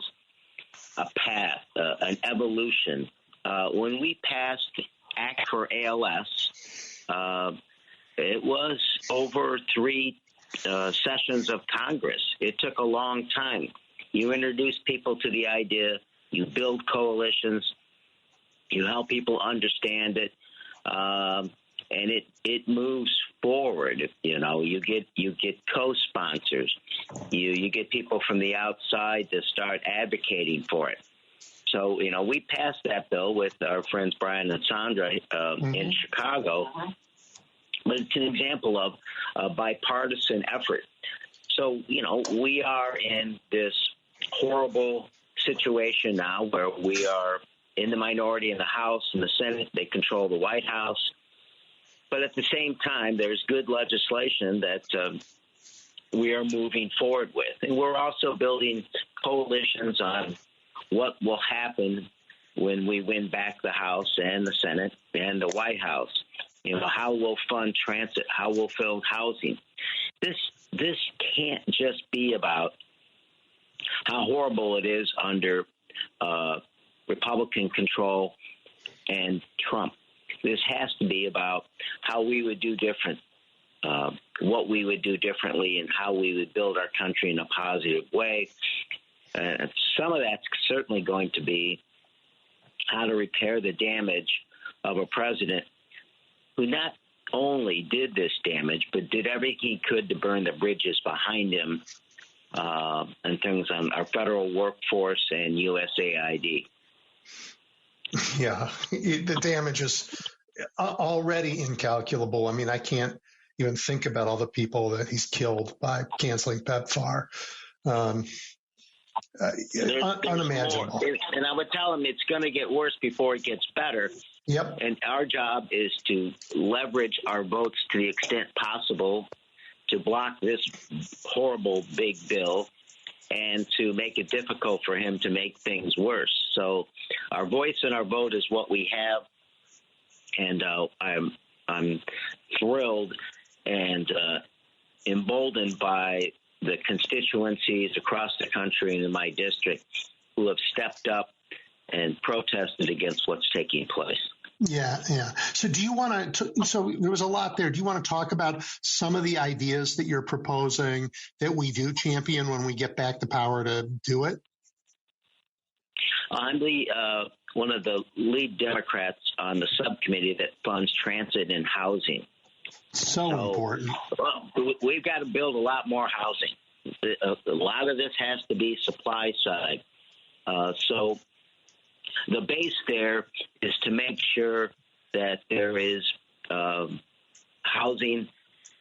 a path, an evolution. When we passed Act for ALS, it was over 3 sessions of Congress. It took a long time. You introduce people to the idea, you build coalitions, you help people understand it, and it moves forward. You get co-sponsors. You get people from the outside to start advocating for it. So, we passed that bill with our friends Brian and Sandra in Chicago. But it's an example of a bipartisan effort. So, we are in this horrible situation now where we are in the minority in the House and the Senate. They control the White House. But at the same time, there's good legislation that we are moving forward with. And we're also building coalitions on what will happen when we win back the House and the Senate and the White House. How we'll fund transit, how we'll build housing. This can't just be about how horrible it is under Republican control and Trump. This has to be about how we would do different, what we would do differently, and how we would build our country in a positive way. Some of that's certainly going to be how to repair the damage of a president who not only did this damage, but did everything he could to burn the bridges behind him and things on our federal workforce and USAID. Yeah, the damage is already incalculable. I mean, I can't even think about all the people that he's killed by canceling PEPFAR. Unimaginable. And I would tell him it's going to get worse before it gets better. Yep. And our job is to leverage our votes to the extent possible to block this horrible big bill and to make it difficult for him to make things worse. So our voice and our vote is what we have. And I'm thrilled and emboldened by the constituencies across the country and in my district who have stepped up and protested against what's taking place. Yeah. So do you want to, so there was a lot there. Do you want to talk about some of the ideas that you're proposing that we do champion when we get back the power to do it? I'm one of the lead Democrats on the subcommittee that funds transit and housing. So important. Well, we've got to build a lot more housing. A lot of this has to be supply side. So the base there is to make sure that there is housing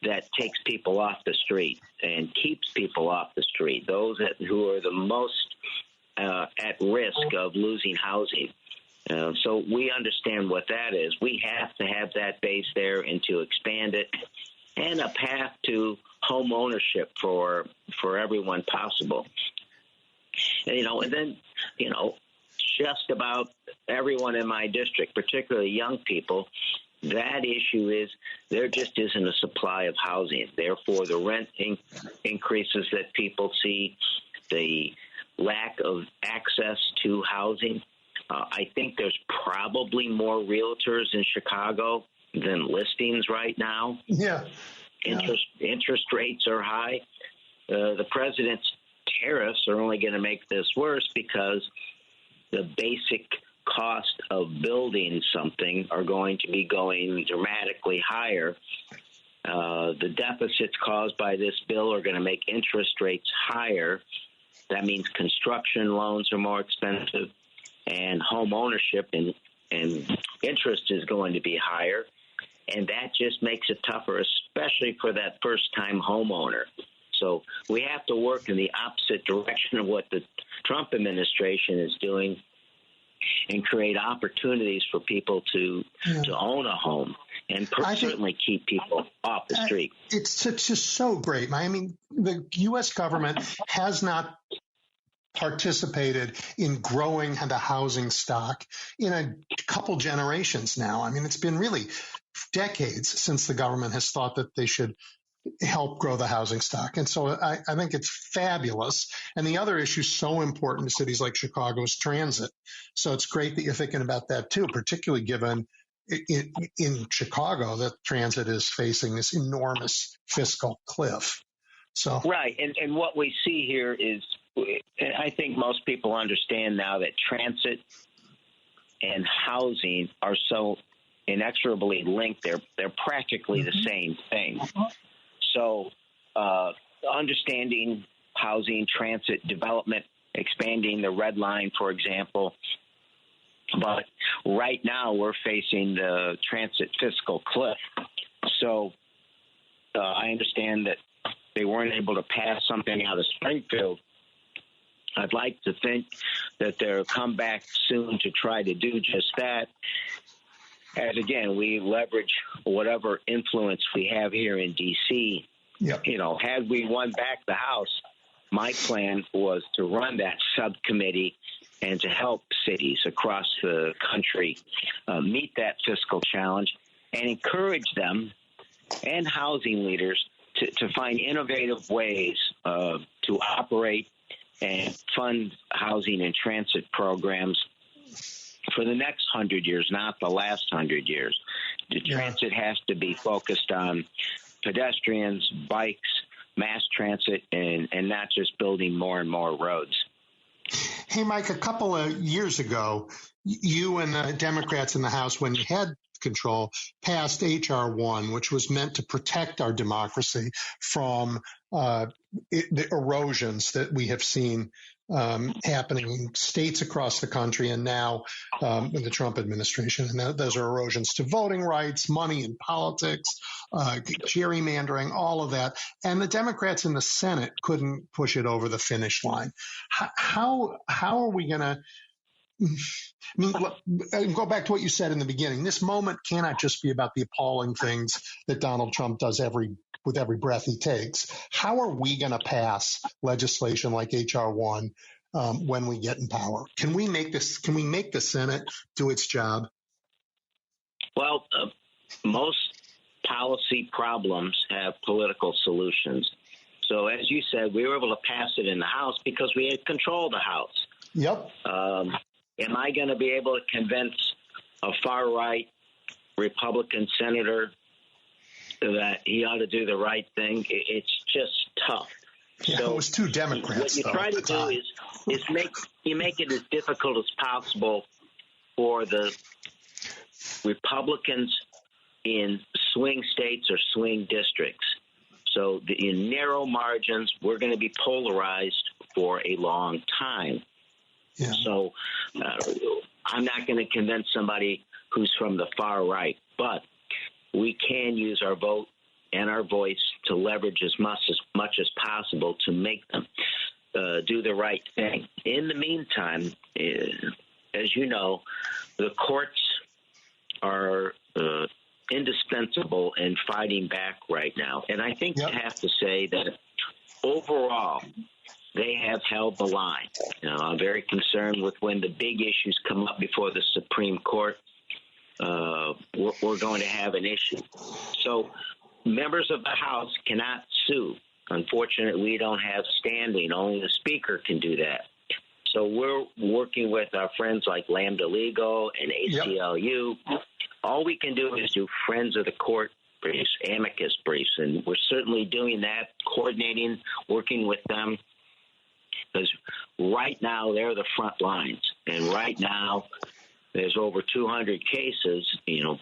that takes people off the street and keeps people off the street, those who are the most at risk of losing housing. So we understand what that is. We have to have that base there and to expand it, and a path to home ownership for everyone possible. And then, just about everyone in my district, particularly young people, that issue is there just isn't a supply of housing. Therefore, the rent increases that people see, the lack of access to housing. I think there's probably more realtors in Chicago than listings right now. Yeah. Interest rates are high. The president's tariffs are only going to make this worse because the basic cost of building something are going to be going dramatically higher. The deficits caused by this bill are going to make interest rates higher. That means construction loans are more expensive, and home ownership and interest is going to be higher. And that just makes it tougher, especially for that first-time homeowner. So we have to work in the opposite direction of what the Trump administration is doing and create opportunities for people to own a home and certainly keep people off the street. It's just so great. I mean, the U.S. government has not participated in growing the housing stock in a couple generations now. I mean, it's been really decades since the government has thought that they should help grow the housing stock. And so I think it's fabulous. And the other issue so important to cities like Chicago is transit. So it's great that you're thinking about that too, particularly given in Chicago that transit is facing this enormous fiscal cliff. So right. And what we see here is, I think most people understand now that transit and housing are so inexorably linked. They're practically the same thing. So understanding housing, transit, development, expanding the Red Line, for example. But right now we're facing the transit fiscal cliff. So I understand that they weren't able to pass something out of Springfield. I'd like to think that they'll come back soon to try to do just that. As again, we leverage whatever influence we have here in D.C. Yep. You know, had we won back the House, my plan was to run that subcommittee and to help cities across the country meet that fiscal challenge and encourage them and housing leaders to find innovative ways to operate and fund housing and transit programs for the next 100 years, not the last 100 years. The transit has to be focused on pedestrians, bikes, mass transit, and not just building more and more roads. Hey, Mike, a couple of years ago, you and the Democrats in the House, when you had control, passed H.R. 1, which was meant to protect our democracy from the erosions that we have seen happening in states across the country and now in the Trump administration. And those are erosions to voting rights, money in politics, gerrymandering, all of that. And the Democrats in the Senate couldn't push it over the finish line. How are we going to go back to what you said in the beginning? This moment cannot just be about the appalling things that Donald Trump does with every breath he takes. How are we going to pass legislation like H.R. 1 when we get in power? Can we make this? Can we make the Senate do its job? Well, most policy problems have political solutions. So, as you said, we were able to pass it in the House because we had control of the House. Yep. Am I going to be able to convince a far-right Republican senator that he ought to do the right thing? It's just tough. Yeah, so it was two Democrats. What you try to do is make it as difficult as possible for the Republicans in swing states or swing districts. So in narrow margins, we're going to be polarized for a long time. Yeah. So I'm not going to convince somebody who's from the far right, but we can use our vote and our voice to leverage as much as possible to make them do the right thing. In the meantime, as you know, the courts are indispensable in fighting back right now. And I think I have to say that overall, they have held the line. You know, I'm very concerned with when the big issues come up before the Supreme Court. We're going to have an issue. So members of the House cannot sue. Unfortunately, we don't have standing. Only the Speaker can do that. So we're working with our friends like Lambda Legal and ACLU. Yep. All we can do is do Friends of the Court briefs, amicus briefs, and we're certainly doing that, coordinating, working with them. Because right now they're the front lines, and right now there's over 200 cases. You know,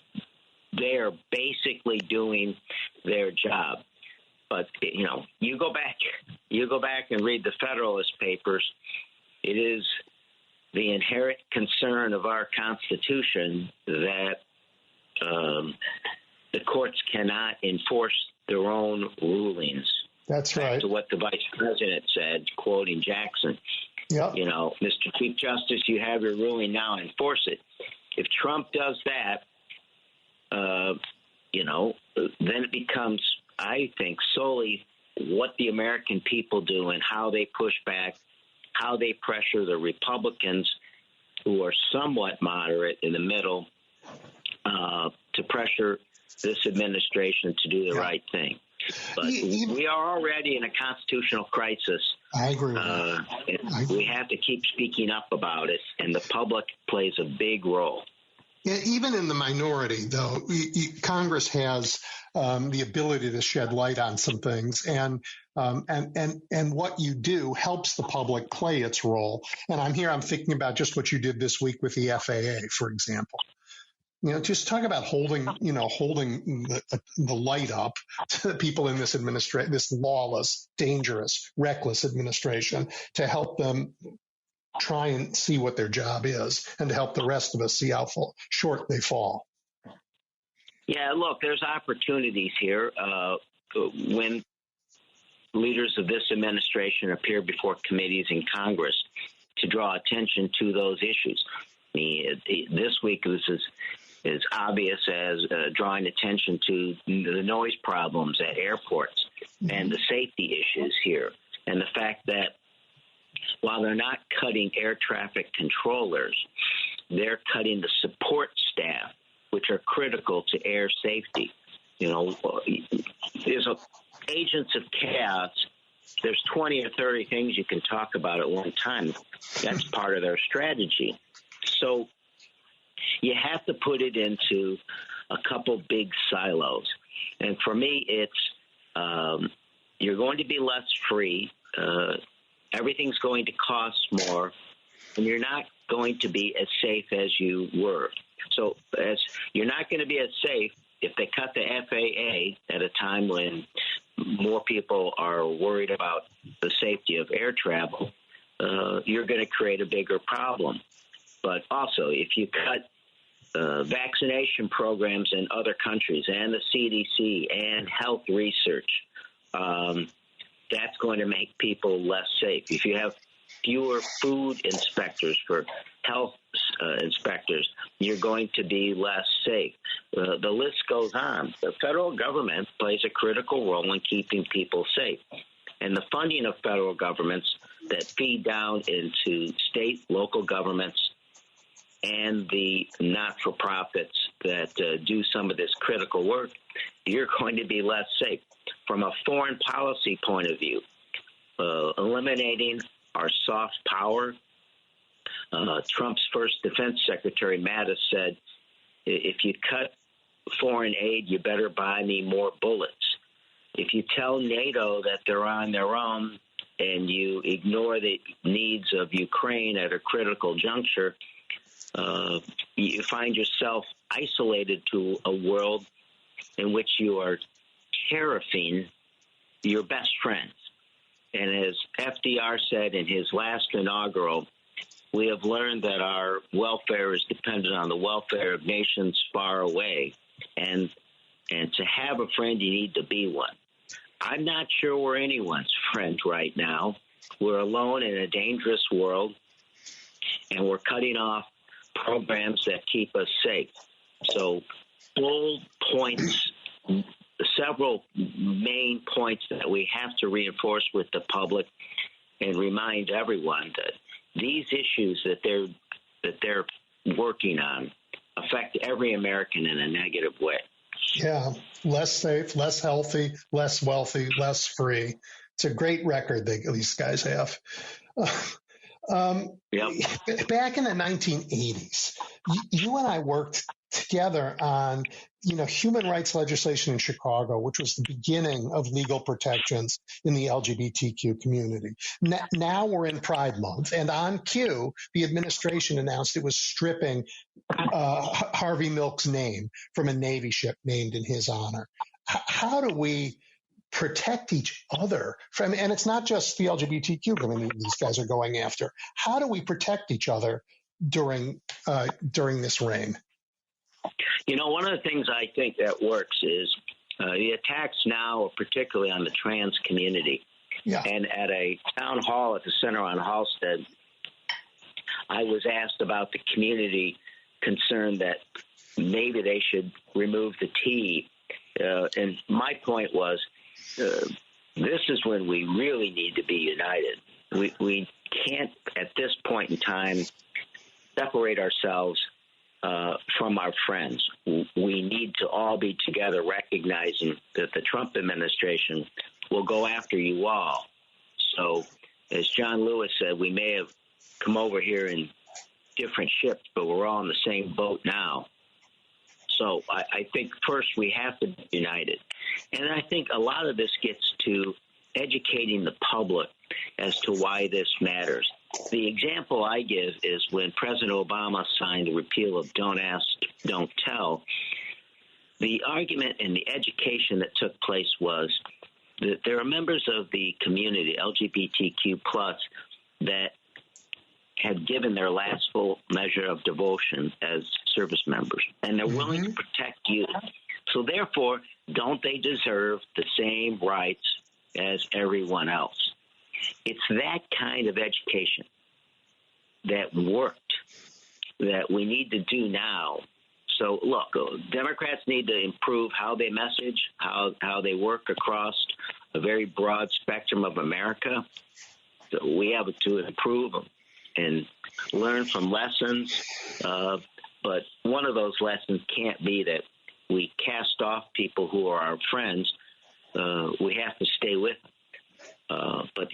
they are basically doing their job. But you know, you go back and read the Federalist Papers. It is the inherent concern of our Constitution that the courts cannot enforce their own rulings. That's right. Back to what the vice president said, quoting Jackson. Yep. You know, Mr. Chief Justice, you have your ruling now, enforce it. If Trump does that, you know, then it becomes, I think, solely what the American people do and how they push back, how they pressure the Republicans who are somewhat moderate in the middle to pressure this administration to do the right thing. But we are already in a constitutional crisis. I agree with that. We have to keep speaking up about it, and the public plays a big role. Yeah, even in the minority, though, Congress has the ability to shed light on some things, and what you do helps the public play its role. And I'm thinking about just what you did this week with the FAA, for example. Just talk about holding the light up to people in this this lawless, dangerous, reckless administration to help them try and see what their job is and to help the rest of us see how short they fall. Yeah, look, there's opportunities here when leaders of this administration appear before committees in Congress to draw attention to those issues. This week this is as obvious as drawing attention to the noise problems at airports and the safety issues here, and the fact that while they're not cutting air traffic controllers, they're cutting the support staff, which are critical to air safety. There's agents of chaos. There's 20 or 30 things you can talk about at one time. That's part of their strategy. So you have to put it into a couple big silos. And for me, it's you're going to be less free. Everything's going to cost more, and you're not going to be as safe as you were. So as you're not going to be as safe if they cut the FAA at a time when more people are worried about the safety of air travel, you're going to create a bigger problem. But also, if you cut vaccination programs in other countries and the CDC and health research, that's going to make people less safe. If you have fewer food inspectors for health inspectors, you're going to be less safe. The list goes on. The federal government plays a critical role in keeping people safe. And the funding of federal governments that feed down into state, local governments, and the not-for-profits that do some of this critical work, you're going to be less safe. From a foreign policy point of view, eliminating our soft power, Trump's first defense secretary, Mattis, said, if you cut foreign aid, you better buy me more bullets. If you tell NATO that they're on their own and you ignore the needs of Ukraine at a critical juncture, you find yourself isolated to a world in which you are tariffing your best friends. And as FDR said in his last inaugural, we have learned that our welfare is dependent on the welfare of nations far away. And to have a friend, you need to be one. I'm not sure we're anyone's friend right now. We're alone in a dangerous world, and we're cutting off programs that keep us safe. So bold points, several main points that we have to reinforce with the public and remind everyone that these issues that they're working on affect every American in a negative way. Yeah, less safe, less healthy, less wealthy, less free. It's a great record these guys have. Yep. Back in the 1980s, you and I worked together on, human rights legislation in Chicago, which was the beginning of legal protections in the LGBTQ community. Now we're in Pride Month, and on cue, the administration announced it was stripping Harvey Milk's name from a Navy ship named in his honor. How do we protect each other from, and it's not just the LGBTQ community these guys are going after. How do we protect each other during this reign? One of the things I think that works is the attacks now are particularly on the trans community. Yeah. And at a town hall at the Center on Halsted, I was asked about the community concern that maybe they should remove the T. And my point was, this is when we really need to be united. We can't, at this point in time, separate ourselves from our friends. We need to all be together, recognizing that the Trump administration will go after you all. So, as John Lewis said, we may have come over here in different ships, but we're all in the same boat now. So I think first we have to be united. And I think a lot of this gets to educating the public as to why this matters. the example I give is when President Obama signed the repeal of Don't Ask, Don't Tell. The argument and the education that took place was that there are members of the community, LGBTQ+, that had given their last full measure of devotion as service members, and they're willing to protect you. So therefore, don't they deserve the same rights as everyone else? It's that kind of education that worked that we need to do now. So, look, Democrats need to improve how they message, how they work across a very broad spectrum of America. So we have to improve and learn from lessons. But one of those lessons can't be that we cast off people who are our friends. We have to stay with them. But,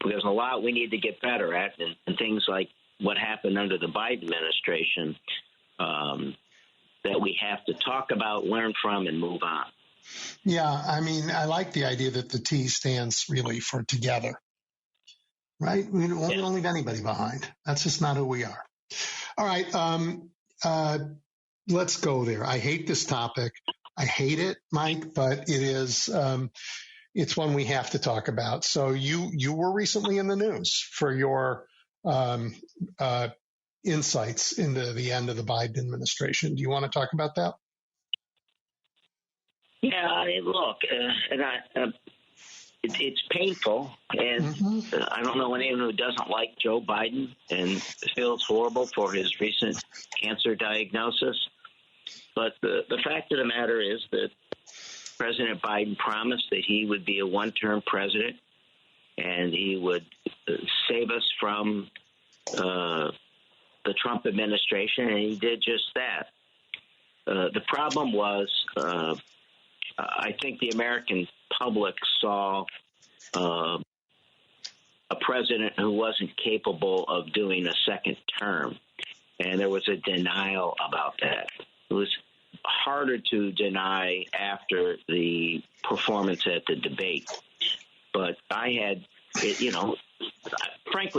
there's a lot we need to get better at, and things like what happened under the Biden administration that we have to talk about, learn from, and move on. Yeah, I like the idea that the T stands really for together, right? We won't leave anybody behind. That's just not who we are. All right, let's go there. I hate this topic. I hate it, Mike, but it is it's one we have to talk about. So you were recently in the news for your insights into the end of the Biden administration. Do you want to talk about that? Yeah, look, it's painful, and I don't know anyone who doesn't like Joe Biden and feels horrible for his recent cancer diagnosis. But the fact of the matter is that President Biden promised that he would be a one-term president, and he would save us from the Trump administration, and he did just that. The problem was, I think the American public saw a president who wasn't capable of doing a second term, and there was a denial about that. It was harder to deny after the performance at the debate. But frankly,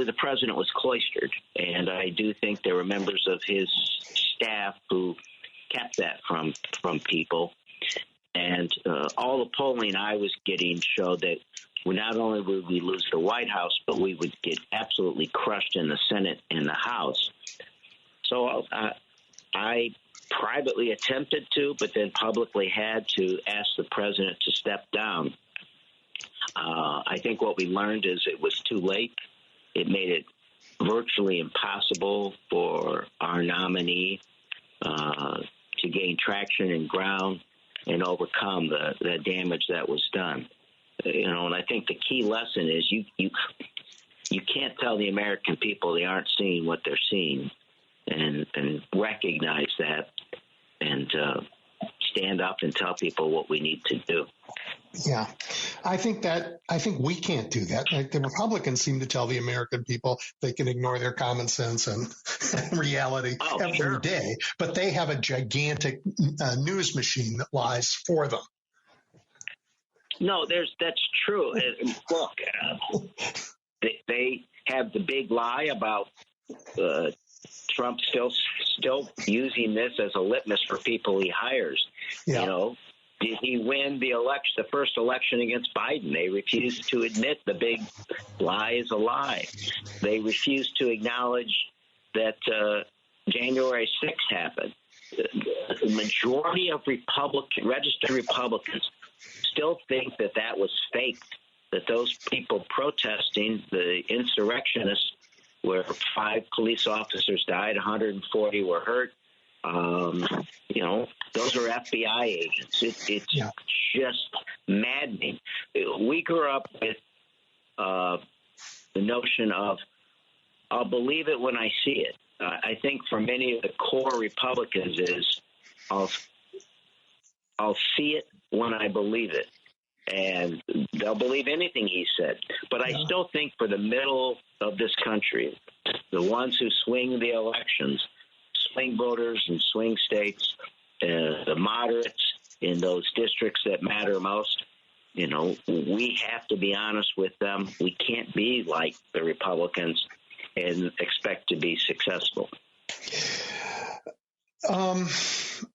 the president was cloistered, and I do think there were members of his staff who kept that from people. And all the polling I was getting showed that not only would we lose the White House, but we would get absolutely crushed in the Senate and the House. So I privately attempted to, but then publicly had to ask the president to step down. I think what we learned is it was too late. It made it virtually impossible for our nominee to gain traction and ground and overcome the damage that was done. And I think the key lesson is you can't tell the American people they aren't seeing what they're seeing, and recognize that and stand up and tell people what we need to do. Yeah, I think we can't do that. Like, the Republicans seem to tell the American people they can ignore their common sense and reality every day, but they have a gigantic news machine that lies for them. No, that's true. Look, they have the big lie about Trump still using this as a litmus for people he hires. Yeah. Did he win the first election against Biden? They refused to admit the big lie is a lie. They refused to acknowledge that January 6th happened. The majority of registered Republicans still think that was faked, that those people protesting, the insurrectionists, where 5 police officers died, 140 were hurt. Those are FBI agents. It's just maddening. We grew up with the notion of, I'll believe it when I see it. I think for many of the core Republicans is, I'll see it when I believe it. And they'll believe anything he said. But I still think for the middle of this country, the ones who swing the elections, swing voters in swing states, the moderates in those districts that matter most, we have to be honest with them. We can't be like the Republicans and expect to be successful?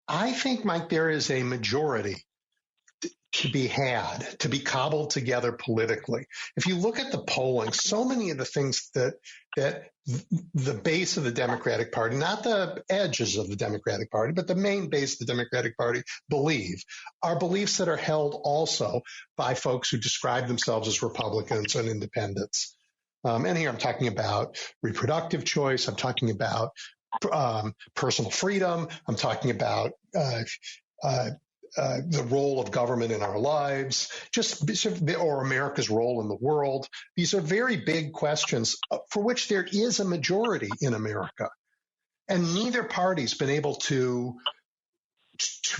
I think, Mike, there is a majority to be had, to be cobbled together politically. If you look at the polling, so many of the things that the base of the Democratic Party, not the edges of the Democratic Party, but the main base of the Democratic Party believe, are beliefs that are held also by folks who describe themselves as Republicans and independents. And here I'm talking about reproductive choice. I'm talking about personal freedom. I'm talking about the role of government in our lives, or America's role in the world. These are very big questions for which there is a majority in America. And neither party's been able to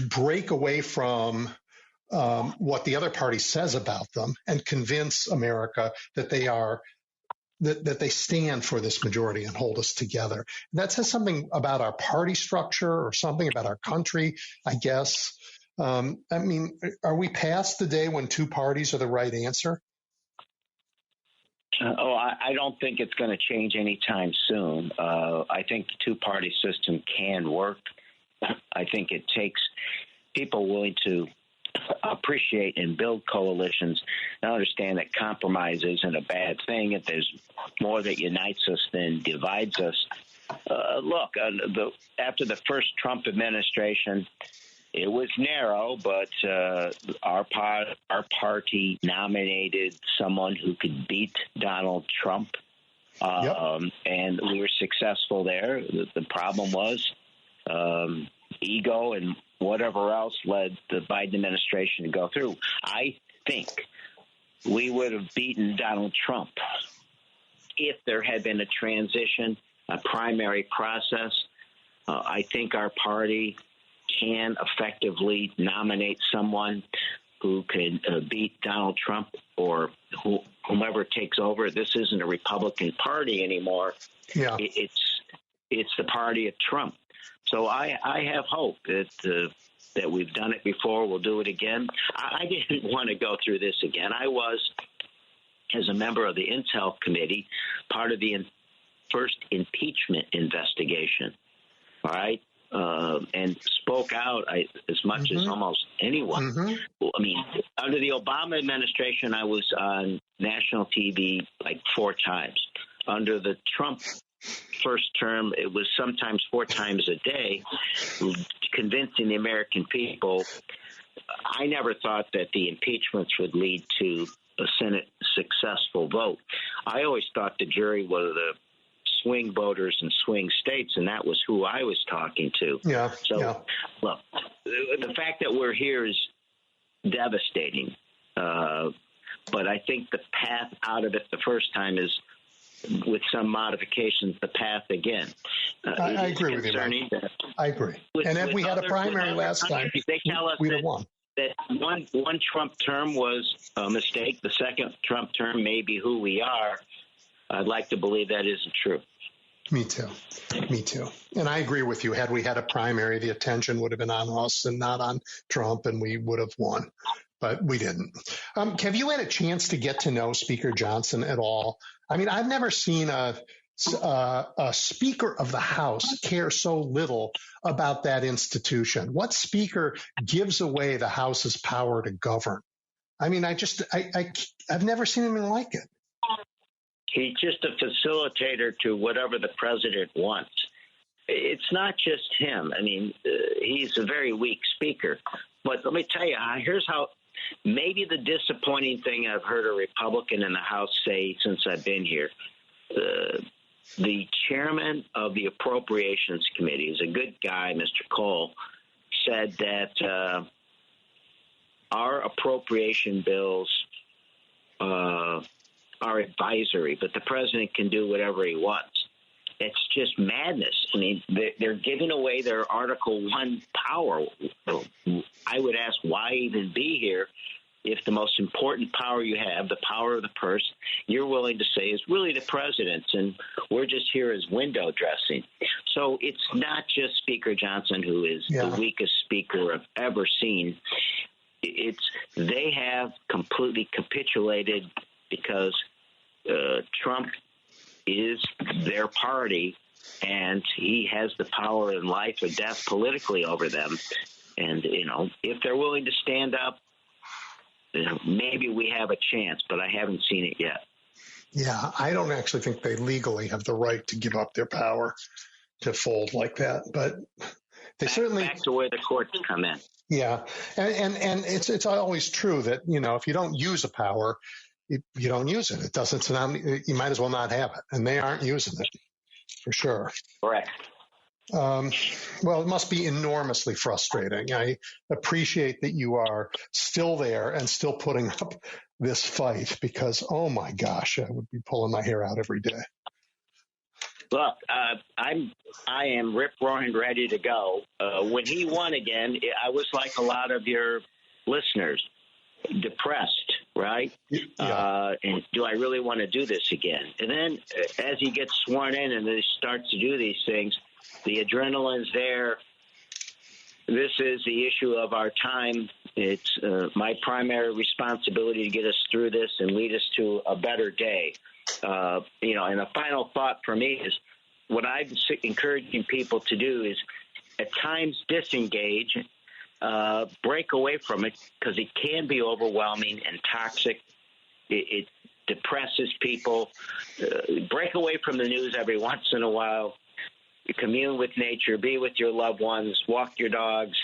break away from what the other party says about them and convince America that they stand for this majority and hold us together. And that says something about our party structure or something about our country, I guess. I mean, are we past the day when two parties are the right answer? I don't think it's going to change anytime soon. I think the two-party system can work. I think it takes people willing to appreciate and build coalitions and understand that compromise isn't a bad thing, that there's more that unites us than divides us. After the first Trump administration, it was narrow, but our party nominated someone who could beat Donald Trump, and we were successful there. The problem was ego and whatever else led the Biden administration to go through. I think we would have beaten Donald Trump if there had been a transition, a primary process. I think our party can effectively nominate someone who can beat Donald Trump or whomever takes over. This isn't a Republican Party anymore. Yeah. It's the party of Trump. So I have hope that we've done it before. We'll do it again. I didn't want to go through this again. I was, as a member of the Intel Committee, part of the first impeachment investigation. All right. And spoke out as much as almost anyone. I mean, under the Obama administration, I was on national TV like 4 times. Under the Trump first term, it was sometimes 4 times a day, convincing the American people. I never thought that the impeachments would lead to a Senate successful vote. I always thought the jury was the swing voters in swing states, and that was who I was talking to. Look, the fact that we're here is devastating, but I think the path out of it the first time is, with some modifications, the path again. I agree with you, Mike. I agree. And if we had a primary last time, they tell us we'd have won. That one Trump term was a mistake. The second Trump term may be who we are. I'd like to believe that isn't true. Me too. And I agree with you. Had we had a primary, the attention would have been on us and not on Trump, and we would have won. But we didn't. Have you had a chance to get to know Speaker Johnson at all? I mean, I've never seen a Speaker of the House care so little about that institution. What speaker gives away the House's power to govern? I mean, I've never seen anything like it. He's just a facilitator to whatever the president wants. It's not just him. I mean, he's a very weak speaker. But let me tell you, here's how maybe the disappointing thing I've heard a Republican in the House say since I've been here. The chairman of the Appropriations Committee is a good guy, Mr. Cole, said that our appropriation bills are advisory, but the president can do whatever he wants. It's just madness. I mean, they're giving away their Article 1 power. I would ask, why even be here if the most important power you have, the power of the purse, you're willing to say is really the president's, and we're just here as window dressing. So it's not just Speaker Johnson who is the weakest speaker I've ever seen. They have completely capitulated because Trump is their party, and he has the power in life or death politically over them. And, if they're willing to stand up, maybe we have a chance, but I haven't seen it yet. Yeah, I don't actually think they legally have the right to give up their power to fold like that, but they certainly back to where the courts come in. Yeah, and it's always true that if you don't use a power, you don't use it. It doesn't. You might as well not have it, and they aren't using it for sure. Correct. Well, it must be enormously frustrating. I appreciate that you are still there and still putting up this fight because, oh my gosh, I would be pulling my hair out every day. Look, I am rip-roaring ready to go. When he won again, I was like a lot of your listeners, depressed, right? Yeah. And do I really want to do this again? And then as he gets sworn in and he starts to do these things, the adrenaline's there. This is the issue of our time. It's my primary responsibility to get us through this and lead us to a better day. And a final thought for me is what I'm encouraging people to do is at times disengage, break away from it because it can be overwhelming and toxic. It depresses people. Break away from the news every once in a while. Commune with nature, be with your loved ones, walk your dogs,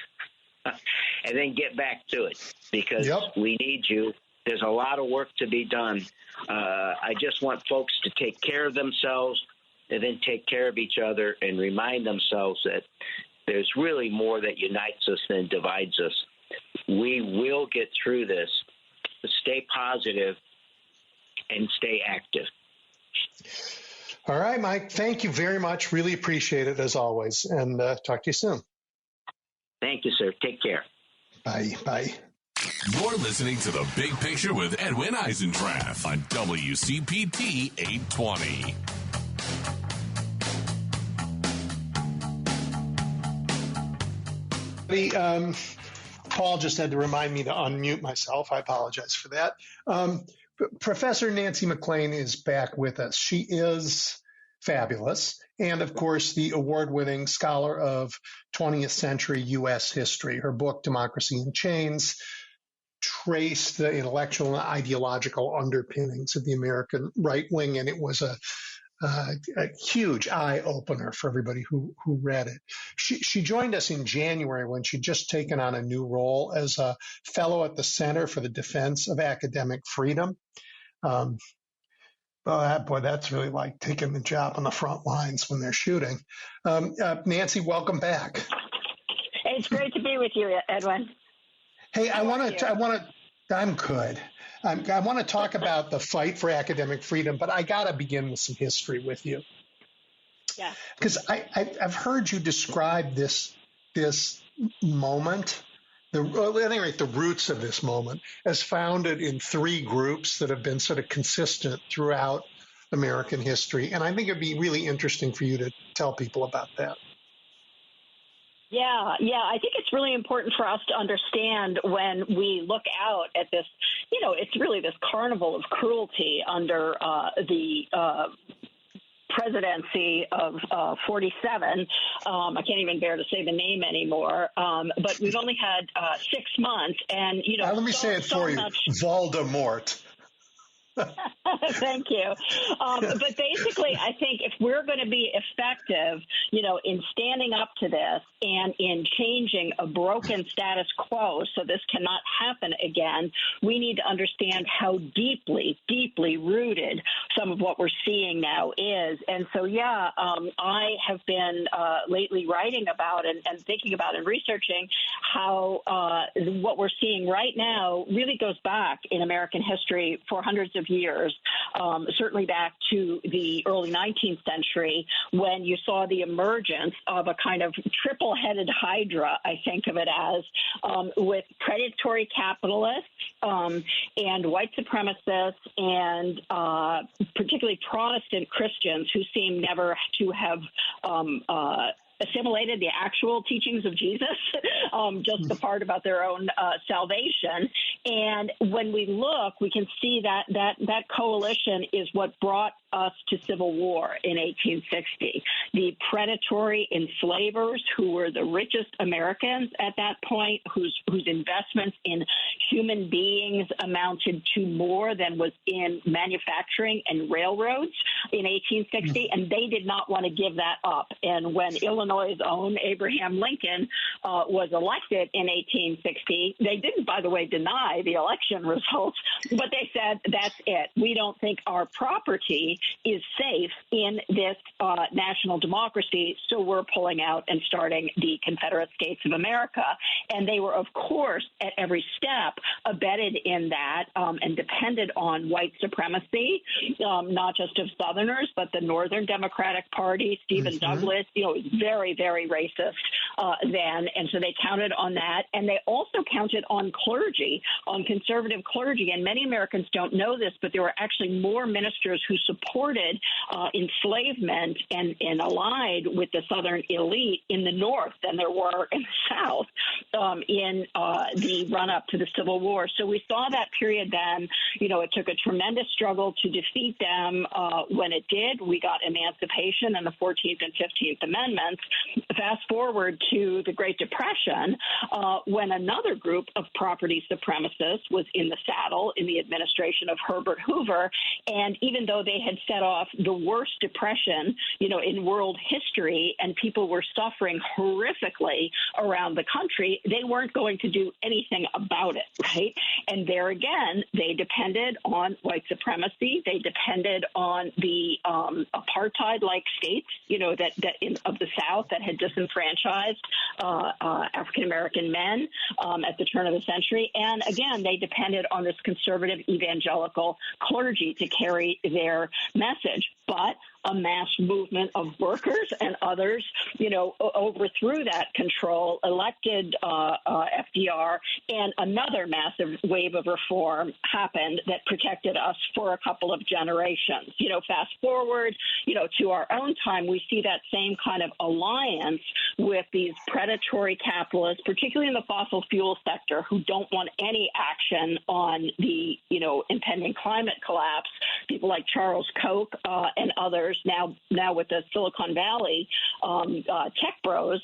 and then get back to it because we need you. There's a lot of work to be done. I just want folks to take care of themselves and then take care of each other and remind themselves that there's really more that unites us than divides us. We will get through this. Stay positive and stay active. All right, Mike. Thank you very much. Really appreciate it as always. And talk to you soon. Thank you, sir. Take care. Bye. Bye. You're listening to The Big Picture with Edwin Eisendrath on WCPT 820. Paul just had to remind me to unmute myself. I apologize for that. Professor Nancy McLean is back with us. She is fabulous. And, of course, the award-winning scholar of 20th century U.S. history. Her book, Democracy in Chains, traced the intellectual and ideological underpinnings of the American right wing, and it was a huge eye-opener for everybody who read it. She joined us in January when she'd just taken on a new role as a fellow at the Center for the Defense of Academic Freedom. Boy, that's really like taking the job on the front lines when they're shooting. Nancy, welcome back. It's great to be with you, Edwin. Hey, I'm good. I want to talk about the fight for academic freedom, but I got to begin with some history with you. Yeah. Because I've heard you describe this moment, the roots of this moment, as founded in three groups that have been sort of consistent throughout American history. And I think it'd be really interesting for you to tell people about that. Yeah. I think it's really important for us to understand when we look out at this, it's really this carnival of cruelty under the presidency of 47. I can't even bear to say the name anymore. But we've only had 6 months. And, let me say it for you. Voldemort. Thank you. But basically, I think if we're going to be effective, in standing up to this and in changing a broken status quo so this cannot happen again, we need to understand how deeply, deeply rooted some of what we're seeing now is. And so, I have been lately writing about and thinking about and researching how what we're seeing right now really goes back in American history for hundreds of years, certainly back to the early 19th century when you saw the emergence of a kind of triple-headed hydra, I think of it as, with predatory capitalists and white supremacists and particularly Protestant Christians who seem never to have assimilated the actual teachings of Jesus, just the part about their own salvation. And when we look, we can see that coalition is what brought us to civil war in 1860. The predatory enslavers, who were the richest Americans at that point, whose investments in human beings amounted to more than was in manufacturing and railroads in 1860, and they did not want to give that up. And when Illinois' own Abraham Lincoln was elected in 1860, they didn't, by the way, deny the election results, but they said, that's it. We don't think our property is safe in this national democracy, so we're pulling out and starting the Confederate States of America. And they were, of course, at every step abetted in that and depended on white supremacy, not just of Southerners, but the Northern Democratic Party. Stephen Douglas, was very, very racist then, and so they counted on that. And they also counted on clergy, on conservative clergy. And many Americans don't know this, but there were actually more ministers who supported enslavement and allied with the Southern elite in the North than there were in the South in the run-up to the Civil War. So we saw that period then. It took a tremendous struggle to defeat them. When it did, we got emancipation and the 14th and 15th Amendments. Fast forward to the Great Depression, when another group of property supremacists was in the saddle in the administration of Herbert Hoover. And even though they had set off the worst depression, in world history, and people were suffering horrifically around the country, they weren't going to do anything about it, right? And there again, they depended on white supremacy. They depended on the apartheid-like states, of the South that had disenfranchised African-American men at the turn of the century. And again, they depended on this conservative evangelical clergy to carry their message. But a mass movement of workers and others, overthrew that control, elected FDR, and another massive wave of reform happened that protected us for a couple of generations. Fast forward, to our own time, we see that same kind of alliance with these predatory capitalists, particularly in the fossil fuel sector, who don't want any action on the, impending climate collapse. People like Charles Koch and others, now with the Silicon Valley tech bros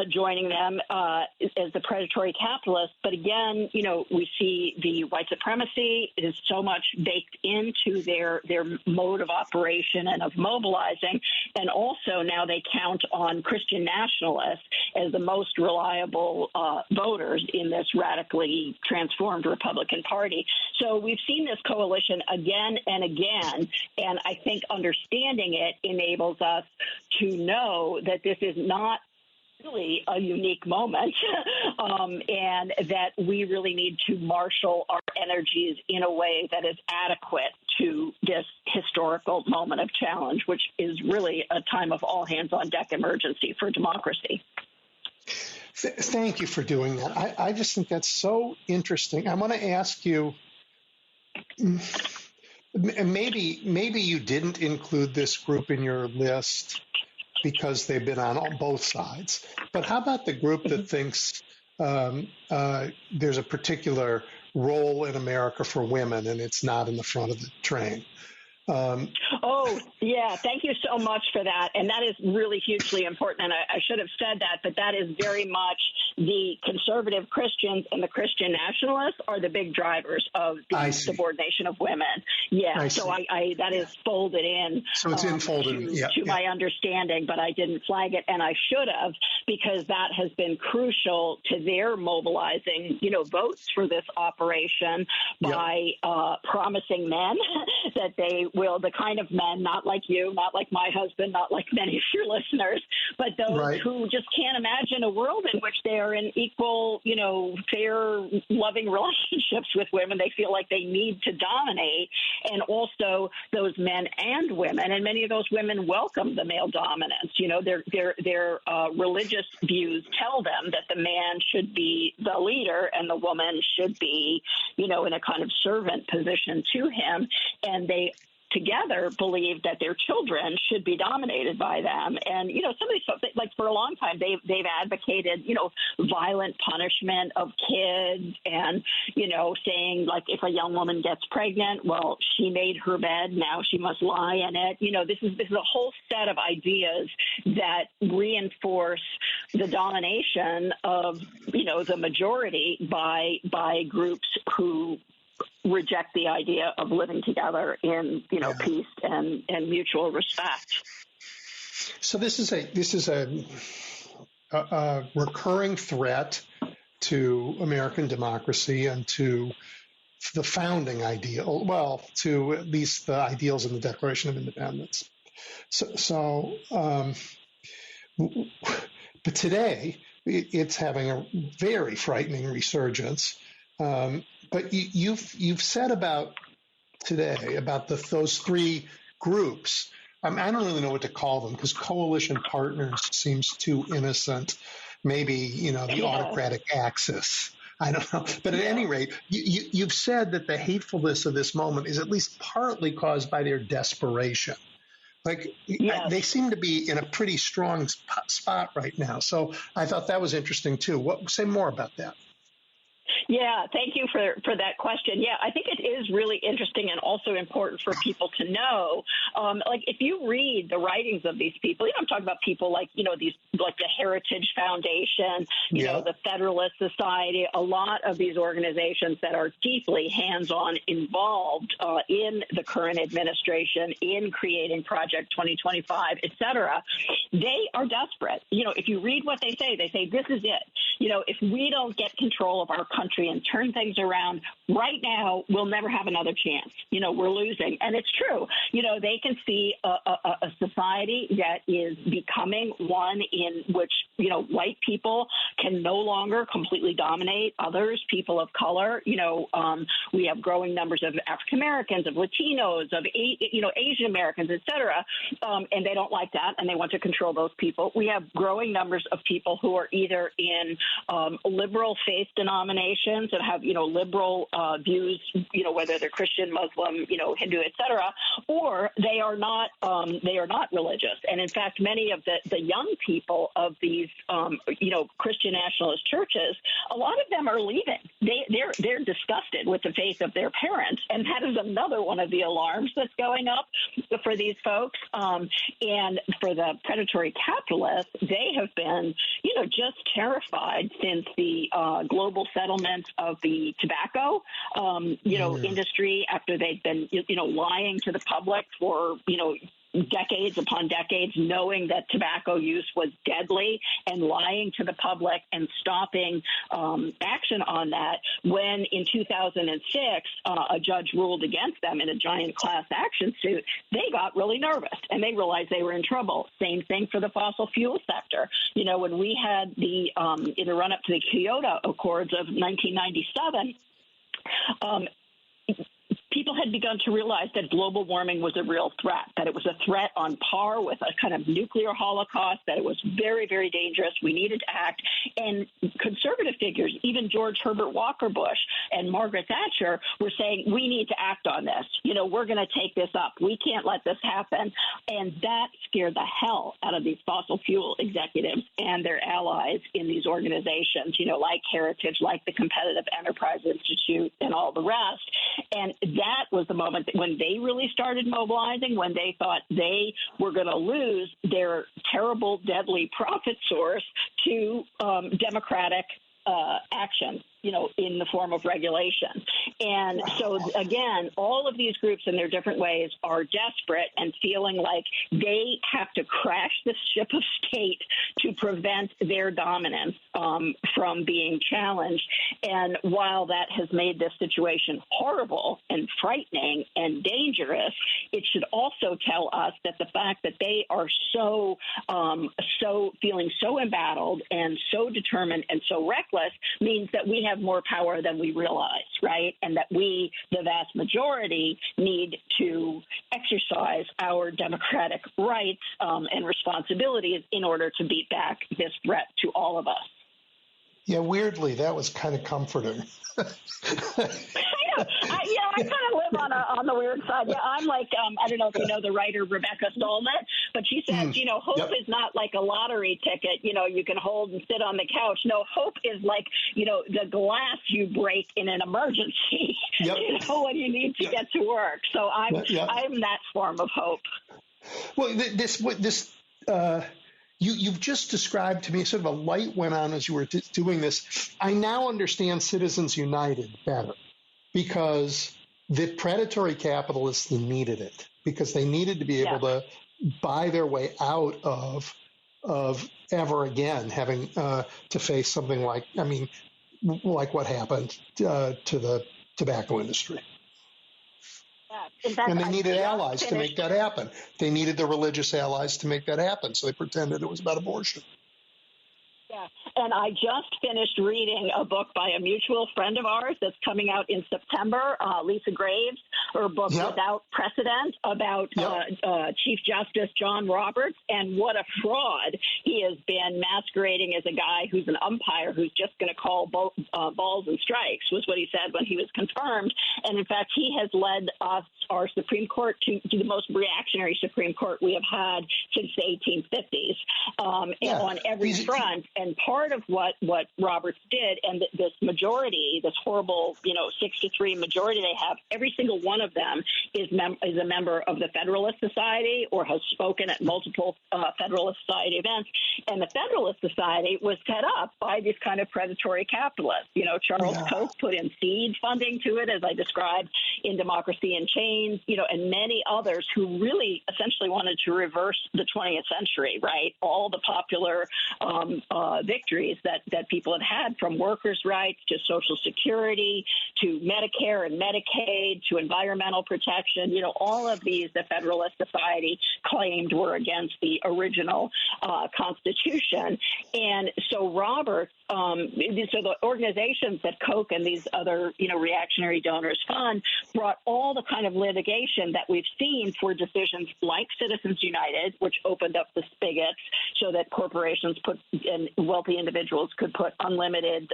joining them as the predatory capitalists. But again, we see the white supremacy is so much baked into their mode of operation and of mobilizing. And also now they count on Christian nationalists as the most reliable voters in this radically transformed Republican Party. So we've seen this coalition again and again, and I think understanding it enables us to know that this is not really a unique moment and that we really need to marshal our energies in a way that is adequate to this historical moment of challenge, which is really a time of all hands on deck emergency for democracy. Thank you for doing that. I just think that's so interesting. I want to ask you, maybe you didn't include this group in your list because they've been on both sides. But how about the group that thinks there's a particular role in America for women and it's not in the front of the train? Yeah. Thank you so much for that. And that is really hugely important. And I should have said that, but that is very much the conservative Christians and the Christian nationalists are the big drivers of the subordination of women. Yeah. So that is folded in. So it's folded to my understanding, but I didn't flag it. And I should have, because that has been crucial to their mobilizing, votes for this operation by promising men that they will, the kind of men, not like you, not like my husband, not like many of your listeners, but those who just can't imagine a world in which they are in equal, fair, loving relationships with women. They feel like they need to dominate. And also those men and women, and many of those women welcome the male dominance. Their religious views tell them that the man should be the leader and the woman should be, in a kind of servant position to him. And they together believe that their children should be dominated by them. And, some of these folks, like for a long time, they've advocated, violent punishment of kids and, saying like if a young woman gets pregnant, well, she made her bed, now she must lie in it. This is a whole set of ideas that reinforce the domination of, the majority by groups who reject the idea of living together in, peace and mutual respect. So this is a recurring threat to American democracy and to the founding ideal, well, to at least the ideals in the Declaration of Independence. But today it's having a very frightening resurgence. But you've said about today about those three groups. I don't really know what to call them because coalition partners seems too innocent. Maybe the autocratic axis. I don't know. But at any rate, you've said that the hatefulness of this moment is at least partly caused by their desperation. They seem to be in a pretty strong spot right now. So I thought that was interesting too. Say more about that. Yeah, thank you for that question. Yeah, I think it is really interesting and also important for people to know. If you read the writings of these people, I'm talking about people like, these like the Heritage Foundation, the Federalist Society, a lot of these organizations that are deeply hands-on involved in the current administration, in creating Project 2025, et cetera. They are desperate. If you read what they say this is it. If we don't get control of our country and turn things around right now, we'll never have another chance. We're losing. And it's true. They can see a society that is becoming one in which, white people can no longer completely dominate others, people of color. We have growing numbers of African Americans, of Latinos, of, Asian Americans, et cetera. And they don't like that, and they want to control those people. We have growing numbers of people who are either in liberal faith denominations that have, liberal views, whether they're Christian, Muslim, Hindu, et cetera, or they are not religious. And in fact, many of the young people of these, Christian nationalist churches, a lot of them are leaving. They're disgusted with the faith of their parents. And that is another one of the alarms that's going up for these folks. And for the predatory capitalists, they have been, just terrified since the global settlement of the tobacco, industry, after they've been, lying to the public for, decades upon decades, knowing that tobacco use was deadly and lying to the public and stopping action on that. When in 2006, a judge ruled against them in a giant class action suit, they got really nervous and they realized they were in trouble. Same thing for the fossil fuel sector. When we had the in the run up to the Kyoto Accords of 1997, people had begun to realize that global warming was a real threat, that it was a threat on par with a kind of nuclear holocaust, that it was very, very dangerous. We needed to act. And conservative figures, even George Herbert Walker Bush and Margaret Thatcher, were saying, we need to act on this. We're going to take this up. We can't let this happen. And that scared the hell out of these fossil fuel executives and their allies in these organizations, like Heritage, like the Competitive Enterprise Institute, and all the rest. And that was the moment that when they really started mobilizing, when they thought they were going to lose their terrible, deadly profit source to democratic action, in the form of regulation. And so, again, all of these groups in their different ways are desperate and feeling like they have to crash the ship of state to prevent their dominance from being challenged. And while that has made this situation horrible and frightening and dangerous, it should also tell us that the fact that they are so feeling so embattled and so determined and so reckless means that we have more power than we realize, right? And that we, the vast majority, need to exercise our democratic rights and responsibilities in order to beat back this threat to all of us. Yeah, weirdly, that was kind of comforting. I know. I kind of live on the weird side. Yeah, I'm like, I don't know if you know the writer Rebecca Solnit, but she says, hope is not like a lottery ticket, you can hold and sit on the couch. No, hope is like, the glass you break in an emergency, when you need to get to work. So I'm that form of hope. Well, you've just described to me sort of a light went on as you were doing this. I now understand Citizens United better because the predatory capitalists needed it because they needed to be able to buy their way out of ever again having to face something like what happened to the tobacco industry. Fact, and they needed allies to make that happen. They needed the religious allies to make that happen, so they pretended it was about abortion. Yeah, and I just finished reading a book by a mutual friend of ours that's coming out in September, Lisa Graves, her book Without Precedent, about Chief Justice John Roberts, and what a fraud he has been masquerading as a guy who's an umpire who's just going to call balls and strikes, was what he said when he was confirmed. And in fact, he has led our Supreme Court to the most reactionary Supreme Court we have had since the 1850s, on every front. And part of what Roberts did, and this majority, this horrible, 6-3 majority they have, every single one of them is a member of the Federalist Society or has spoken at multiple Federalist Society events. And the Federalist Society was set up by these kind of predatory capitalists. Charles Koch put in seed funding to it, as I described in Democracy in Chains, and many others who really essentially wanted to reverse the 20th century, right? All the popular victories that people had from workers' rights to Social Security to Medicare and Medicaid to environmental protection. All of these the Federalist Society claimed were against the original Constitution. And so Roberts, so the organizations that Koch and these other, reactionary donors fund brought all the kind of litigation that we've seen for decisions like Citizens United, which opened up the spigots so that corporations and wealthy individuals could put unlimited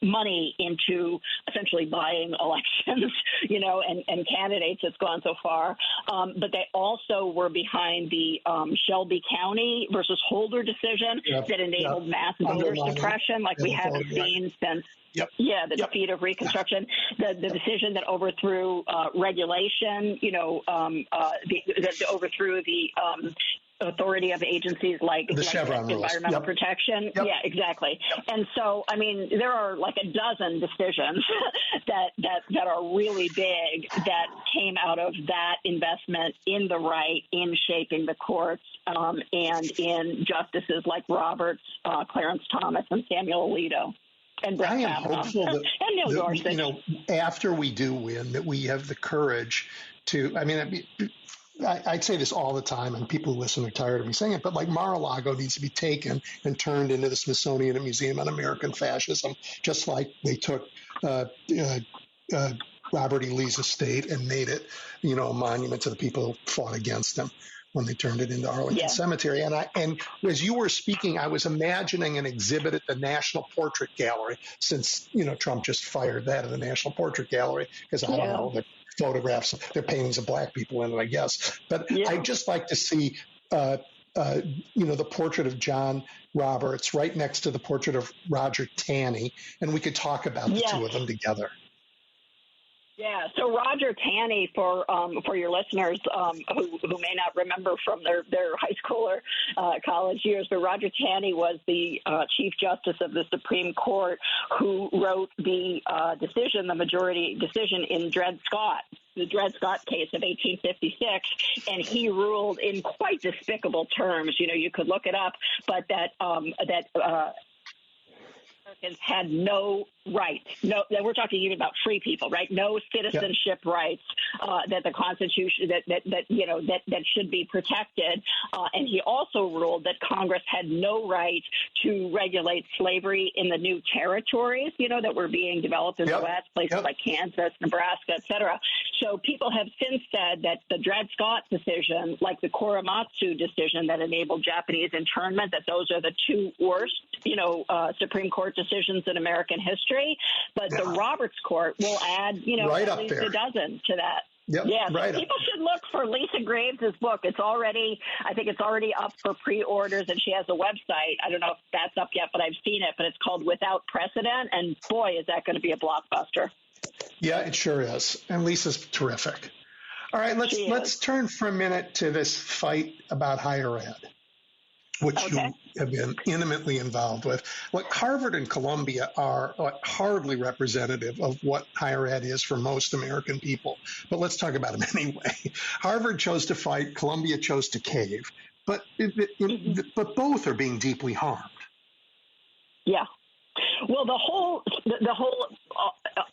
money into essentially buying elections, and candidates. It's gone so far. But they also were behind the Shelby County versus Holder decision that enabled mass voter suppression like we haven't seen since the defeat of Reconstruction, the decision that overthrew regulation, that overthrew the authority of agencies like environmental protection. Yeah, exactly. And so, there are like a dozen decisions that are really big that came out of that investment in the right, in shaping the courts, and in justices like Roberts, Clarence Thomas, and Samuel Alito. And Brett Kavanaugh. Hopeful that, and Neil Gorsuch. After we do win, that we have the courage to, I'd say this all the time, and people who listen are tired of me saying it, but like Mar-a-Lago needs to be taken and turned into the Smithsonian Museum on American Fascism, just like they took Robert E. Lee's estate and made it, a monument to the people who fought against him when they turned it into Arlington Cemetery. And as you were speaking, I was imagining an exhibit at the National Portrait Gallery, since, Trump just fired that at the National Portrait Gallery, because I don't know, the photographs, they're paintings of black people in it, I guess. But I'd just like to see, the portrait of John Roberts right next to the portrait of Roger Taney, and we could talk about the two of them together. Yeah, so Roger Taney, for your listeners who may not remember from their high school or college years, but Roger Taney was the Chief Justice of the Supreme Court who wrote the the majority decision in Dred Scott, the Dred Scott case of 1856, and he ruled in quite despicable terms. You could look it up, but that Americans had no right. No, we're talking even about free people, right? No citizenship rights that the Constitution that should be protected. And he also ruled that Congress had no right to regulate slavery in the new territories, that were being developed in the West, places like Kansas, Nebraska, et cetera. So people have since said that the Dred Scott decision, like the Korematsu decision that enabled Japanese internment, that those are the two worst, Supreme Court decisions in American history. But the Roberts Court will add, right at least a dozen to that. Yep, yeah, so right. People should look for Lisa Graves' book. I think it's already up for pre-orders, and she has a website. I don't know if that's up yet, but I've seen it. But it's called Without Precedent, and boy, is that going to be a blockbuster. Yeah, it sure is. And Lisa's terrific. All right, let's turn for a minute to this fight about higher ed, which you have been intimately involved with. Like Harvard and Columbia are hardly representative of what higher ed is for most American people. But let's talk about them anyway. Harvard chose to fight, Columbia chose to cave, but both are being deeply harmed. Yeah. Well,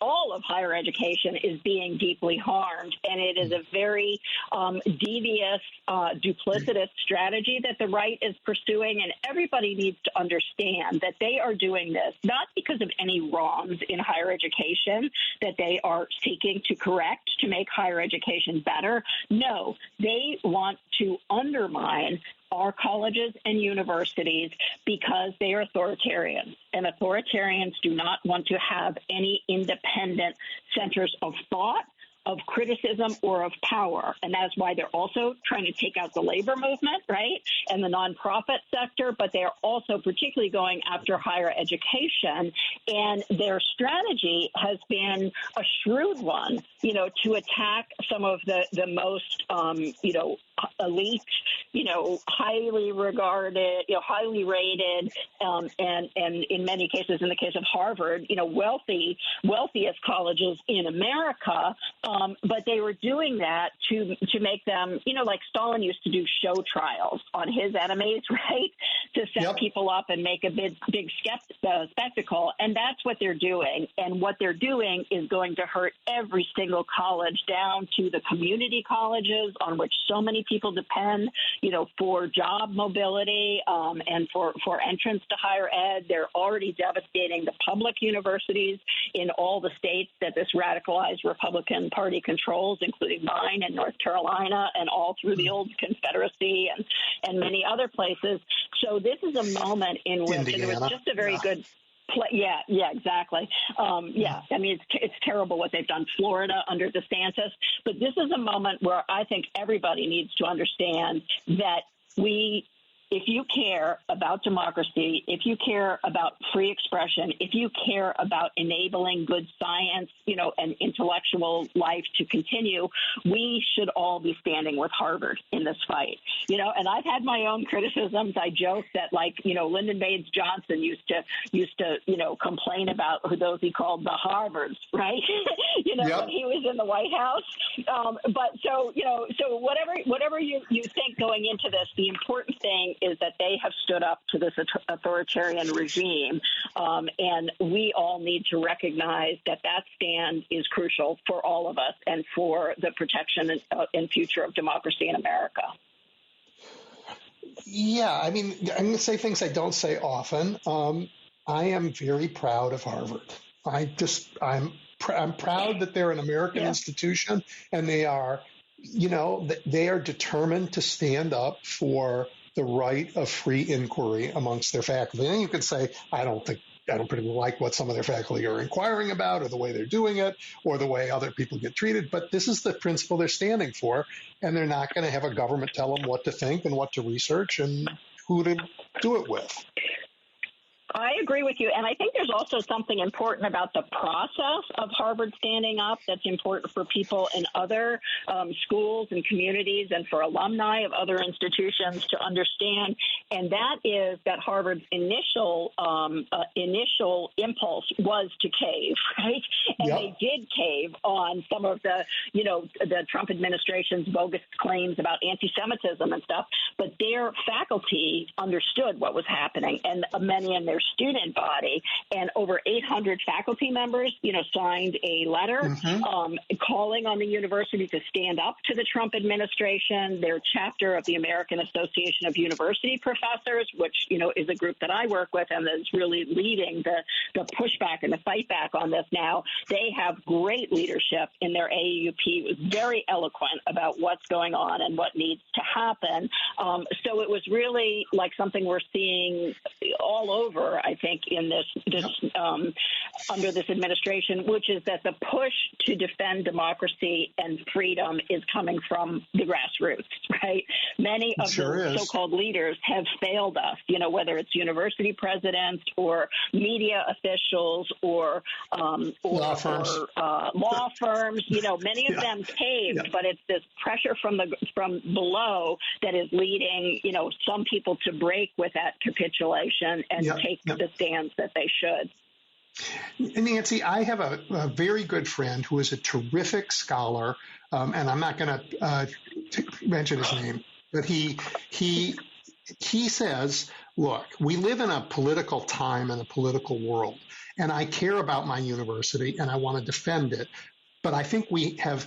all of higher education is being deeply harmed, and it is a very devious, duplicitous strategy that the right is pursuing, and everybody needs to understand that they are doing this not because of any wrongs in higher education that they are seeking to correct to make higher education better. No, they want to undermine our colleges and universities because they are authoritarians, and authoritarians do not want to have any independent centers of thought, of criticism, or of power. And that's why they're also trying to take out the labor movement, right, and the nonprofit sector, but they're also particularly going after higher education. And their strategy has been a shrewd one, to attack some of the most, elite, highly regarded, highly rated, and in many cases, in the case of Harvard, wealthiest colleges in America. But they were doing that to make them, like Stalin used to do show trials on his enemies, right? To set people up and make a big spectacle. And that's what they're doing. And what they're doing is going to hurt every single college down to the community colleges on which so many people depend, for job mobility and for entrance to higher ed. They're already devastating the public universities in all the states that this radicalized Republican Party controls, including mine and North Carolina and all through the old Confederacy and many other places. So this is a moment in which Indiana. It was just a very good Yeah, exactly. I mean, it's terrible what they've done. Florida under DeSantis. But this is a moment where I think everybody needs to understand that if you care about democracy, if you care about free expression, if you care about enabling good science, and intellectual life to continue, we should all be standing with Harvard in this fight. And I've had my own criticisms. I joke that, Lyndon Baines Johnson used to complain about those he called the Harvards, right? When he was in the White House. But so whatever you think going into this, the important thing is that they have stood up to this authoritarian regime, and we all need to recognize that stand is crucial for all of us and for the protection and future of democracy in America. Yeah, I mean, I'm going to say things I don't say often. I am very proud of Harvard. I'm proud that they're an American institution, and they are determined to stand up for the right of free inquiry amongst their faculty. And you can say, I don't particularly like what some of their faculty are inquiring about, or the way they're doing it, or the way other people get treated. But this is the principle they're standing for, and they're not going to have a government tell them what to think and what to research and who to do it with. I agree with you. And I think there's also something important about the process of Harvard standing up that's important for people in other schools and communities and for alumni of other institutions to understand. And that is that Harvard's initial impulse was to cave, right? And they did cave on some of the Trump administration's bogus claims about anti-Semitism and stuff. But their faculty understood what was happening, and many in their their student body, and over 800 faculty members, signed a letter calling on the university to stand up to the Trump administration. Their chapter of the American Association of University Professors, which, is a group that I work with and is really leading the pushback and the fight back on this now. They have great leadership in their AAUP. It was very eloquent about what's going on and what needs to happen. So it was really like something we're seeing all over, I think, in this under this administration, which is that the push to defend democracy and freedom is coming from the grassroots, right? Many of the so-called leaders have failed us, whether it's university presidents or media officials or law firms. Many of them caved, but it's this pressure from below that is leading, some people to break with that capitulation and take the stands that they should. Nancy, I have a very good friend who is a terrific scholar, and I'm not going to mention his name, but he says, look, we live in a political time and a political world, and I care about my university and I want to defend it, but I think we have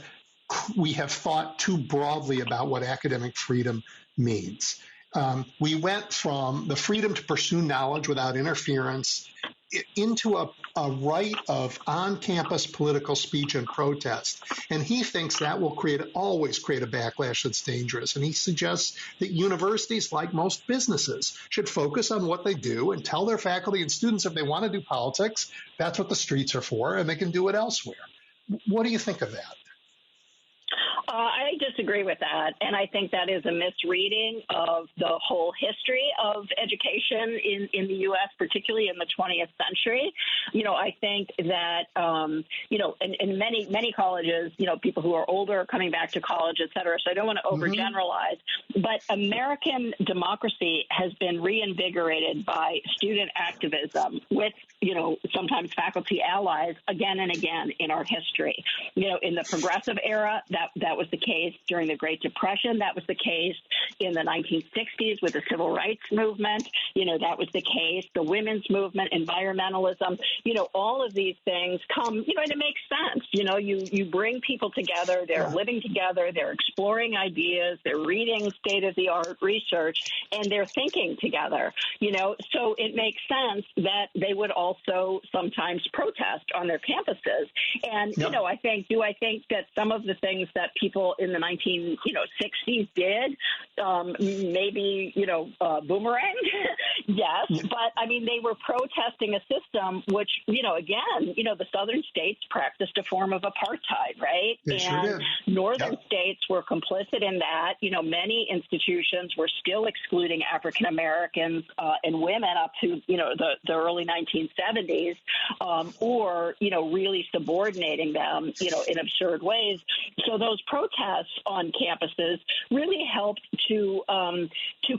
thought too broadly about what academic freedom means. We went from the freedom to pursue knowledge without interference into a right of on-campus political speech and protest. And he thinks that will always create a backlash that's dangerous. And he suggests that universities, like most businesses, should focus on what they do and tell their faculty and students if they want to do politics, that's what the streets are for, and they can do it elsewhere. What do you think of that? I disagree with that, and I think that is a misreading of the whole history of education in the U.S., particularly in the 20th century. I think that, in many colleges, people who are older are coming back to college, et cetera, so I don't want to overgeneralize, but American democracy has been reinvigorated by student activism with, sometimes faculty allies again and again in our history. In the progressive era, that was the case during the Great Depression. That was the case in the 1960s with the Civil Rights Movement. That was the case. The women's movement, environmentalism, all of these things come, and it makes sense. You bring people together. They're living together. They're exploring ideas. They're reading state-of-the-art research, and they're thinking together, So it makes sense that they would also sometimes protest on their campuses. And, I think that some of the things that people in the 1960s did, maybe, boomerang, yes. But, they were protesting a system which, again, the southern states practiced a form of apartheid, right? They sure did. Northern states were complicit in that. Many institutions were still excluding African Americans and women up to, the early 1970s, or, really subordinating them, in absurd ways. So those protests on campuses really helped to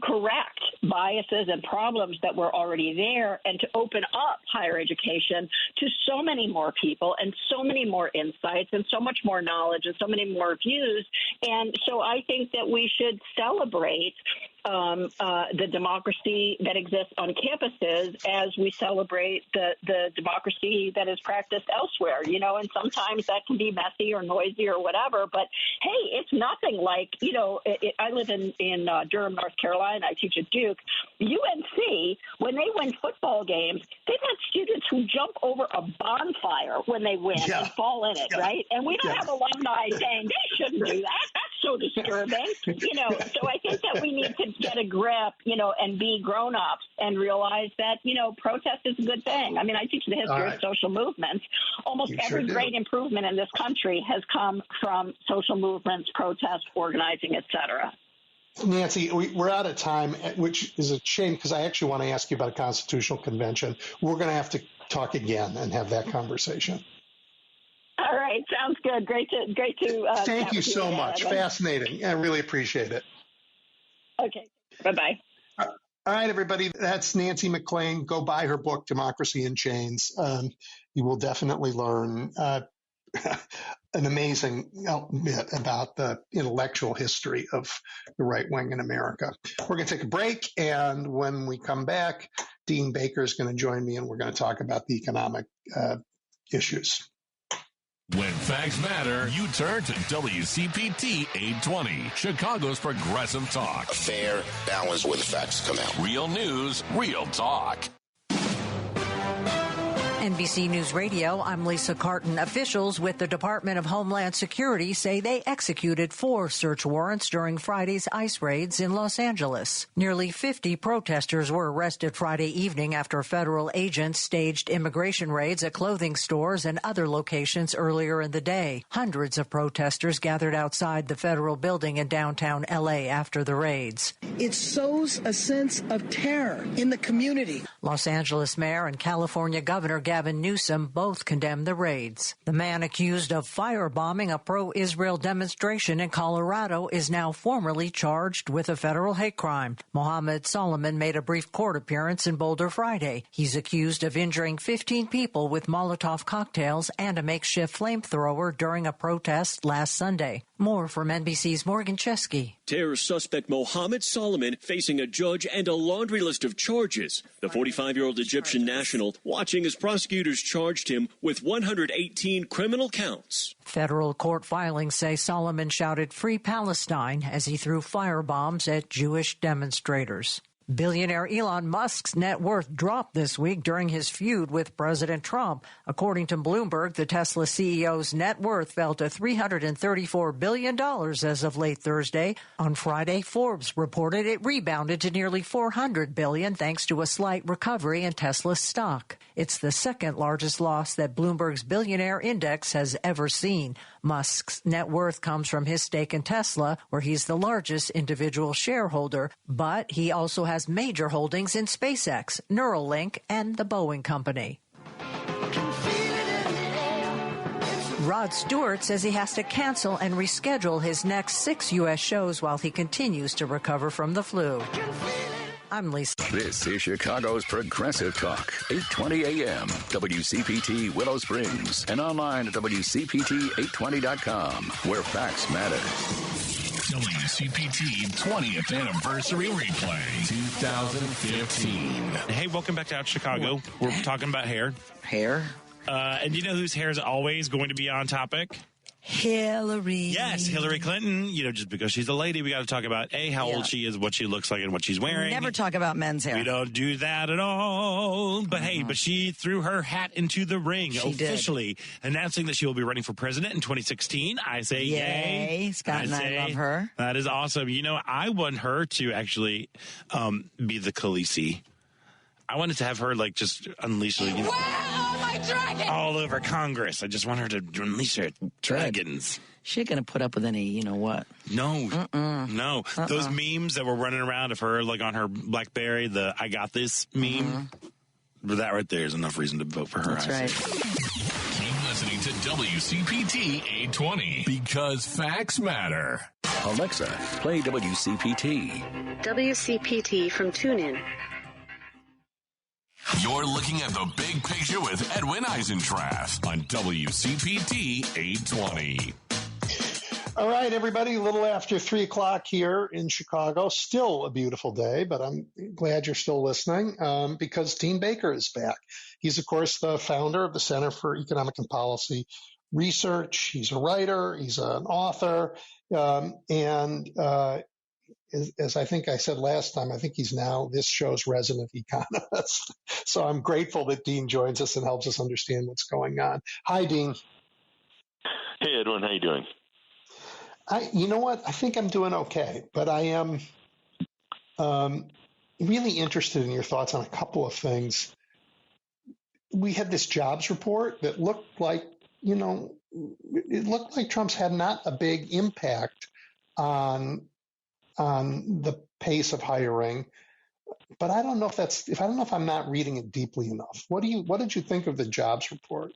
correct biases and problems that were already there and to open up higher education to so many more people and so many more insights and so much more knowledge and so many more views. And so I think that we should celebrate the democracy that exists on campuses as we celebrate the democracy that is practiced elsewhere, and sometimes that can be messy or noisy or whatever. But, hey, it's nothing like, I live in Durham, North Carolina. I teach at Duke. UNC, when they win football games, they've had students who jump over a bonfire when they win and fall in it, right? And we don't have alumni saying they shouldn't do that. That's so disturbing, So I think that we need to get a grip, and be grown-ups and realize that, protest is a good thing. I teach the history of social movements. Almost every great improvement in this country has come from social movements, protest, organizing, et cetera. Nancy, we're out of time, which is a shame because I actually want to ask you about a constitutional convention. We're going to have to talk again and have that conversation. All right. Sounds good. Great to thank you so much. Fascinating. I really appreciate it. Okay. Bye-bye. All right, everybody. That's Nancy McLean. Go buy her book, Democracy in Chains. You will definitely learn an amazing bit about the intellectual history of the right wing in America. We're going to take a break, and when we come back, Dean Baker is going to join me, and we're going to talk about the economic issues. When facts matter, you turn to WCPT 820, Chicago's progressive talk. A fair balance where the facts come out. Real news, real talk. NBC News Radio, I'm Lisa Carton. Officials with the Department of Homeland Security say they executed 4 search warrants during Friday's ICE raids in Los Angeles. Nearly 50 protesters were arrested Friday evening after federal agents staged immigration raids at clothing stores and other locations earlier in the day. Hundreds of protesters gathered outside the federal building in downtown L.A. after the raids. It sows a sense of terror in the community. Los Angeles Mayor and California Governor Gavin Newsom both condemned the raids. The man accused of firebombing a pro-Israel demonstration in Colorado is now formally charged with a federal hate crime. Mohammed Solomon made a brief court appearance in Boulder Friday. He's accused of injuring 15 people with Molotov cocktails and a makeshift flamethrower during a protest last Sunday. More from NBC's Morgan Chesky. Terror suspect Mohammed Solomon facing a judge and a laundry list of charges. The 45-year-old Egyptian national watching as prosecutors charged him with 118 criminal counts. Federal court filings say Solomon shouted "Free Palestine" as he threw firebombs at Jewish demonstrators. Billionaire Elon Musk's net worth dropped this week during his feud with President Trump. According to Bloomberg, the Tesla CEO's net worth fell to $334 billion as of late Thursday. On Friday, Forbes reported it rebounded to nearly $400 billion thanks to a slight recovery in Tesla's stock. It's the second largest loss that Bloomberg's billionaire index has ever seen. Musk's net worth comes from his stake in Tesla, where he's the largest individual shareholder, but he also has major holdings in SpaceX, Neuralink, and the Boeing Company. Rod Stewart says he has to cancel and reschedule his next 6 U.S. shows while he continues to recover from the flu. I'm Lisa. This is Chicago's Progressive Talk, 820 AM, WCPT Willow Springs, and online at WCPT820.com, where facts matter. WCPT 20th Anniversary Replay, 2015. Hey, welcome back to Out Chicago. We're talking about hair. Hair? And you know whose hair is always going to be on topic? Hillary. Yes, Hillary Clinton. You know, just because she's a lady, we got to talk about, how old she is, what she looks like, and what she's wearing. Never talk about men's hair. We don't do that at all. But hey, but she threw her hat into the ring, officially announcing that she will be running for president in 2016. I say yay. Scott and I love her. That is awesome. You know, I want her to actually be the Khaleesi. I wanted to have her, like, just unleash, like, you know, all over Congress. I just want her to unleash her dragons. She ain't going to put up with any, you know what? No. No. Those memes that were running around of her, like, on her BlackBerry, the I got this meme, that right there is enough reason to vote for her. That's right. Keep listening to WCPT 820, because facts matter. Alexa, play WCPT. WCPT from TuneIn. You're looking at the big picture with Edwin Eisendrath on WCPT 820. All right, everybody, a little after 3 o'clock here in Chicago. Still a beautiful day, but I'm glad you're still listening because Dean Baker is back. He's, of course, the founder of the Center for Economic and Policy Research. He's a writer. He's an author. As I think I said last time, I think he's now this show's resident economist. So I'm grateful that Dean joins us and helps us understand what's going on. Hi, Dean. Hey, Edwin. How you doing? You know what? I think I'm doing okay, but I am really interested in your thoughts on a couple of things. We had this jobs report that looked like, it looked like Trump's had not a big impact on the pace of hiring, but I don't know if I'm not reading it deeply enough. What did you think of the jobs report?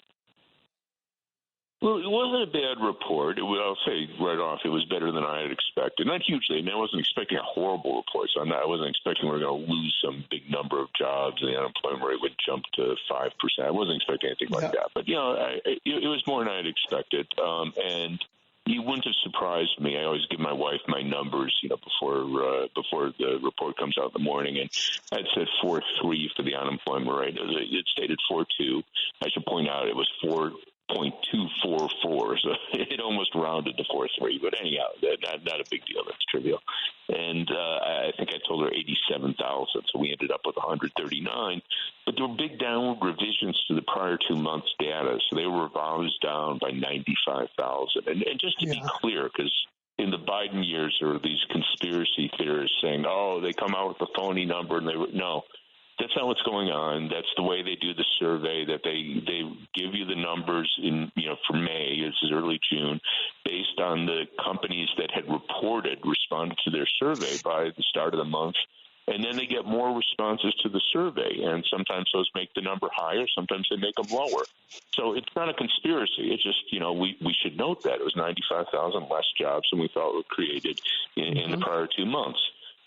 Well, it wasn't a bad report. I'll say right off, it was better than I had expected. Not hugely. I mean, I wasn't expecting a horrible report, so I wasn't expecting we were going to lose some big number of jobs and the unemployment rate would jump to 5%. I wasn't expecting anything like that. But, it was more than I had expected. And you wouldn't have surprised me. I always give my wife my numbers, before the report comes out in the morning, and I'd said 4.3 for the unemployment rate. It stated 4.2. I should point out it was 4.244, so it almost rounded to 4.3. But anyhow, not a big deal. That's trivial. And I think I told her 87,000, so we ended up with 139. But there were big downward revisions to the prior 2 months' data, so they were revised down by 95,000. And just to be clear, because in the Biden years there were these conspiracy theorists saying, they come out with a phony number, and no. That's not what's going on. That's the way they do the survey, that they give you the numbers for May, this is early June, based on the companies that had responded to their survey by the start of the month. And then they get more responses to the survey. And sometimes those make the number higher. Sometimes they make them lower. So it's not a conspiracy. It's just, we should note that it was 95,000 less jobs than we thought were created in the prior 2 months.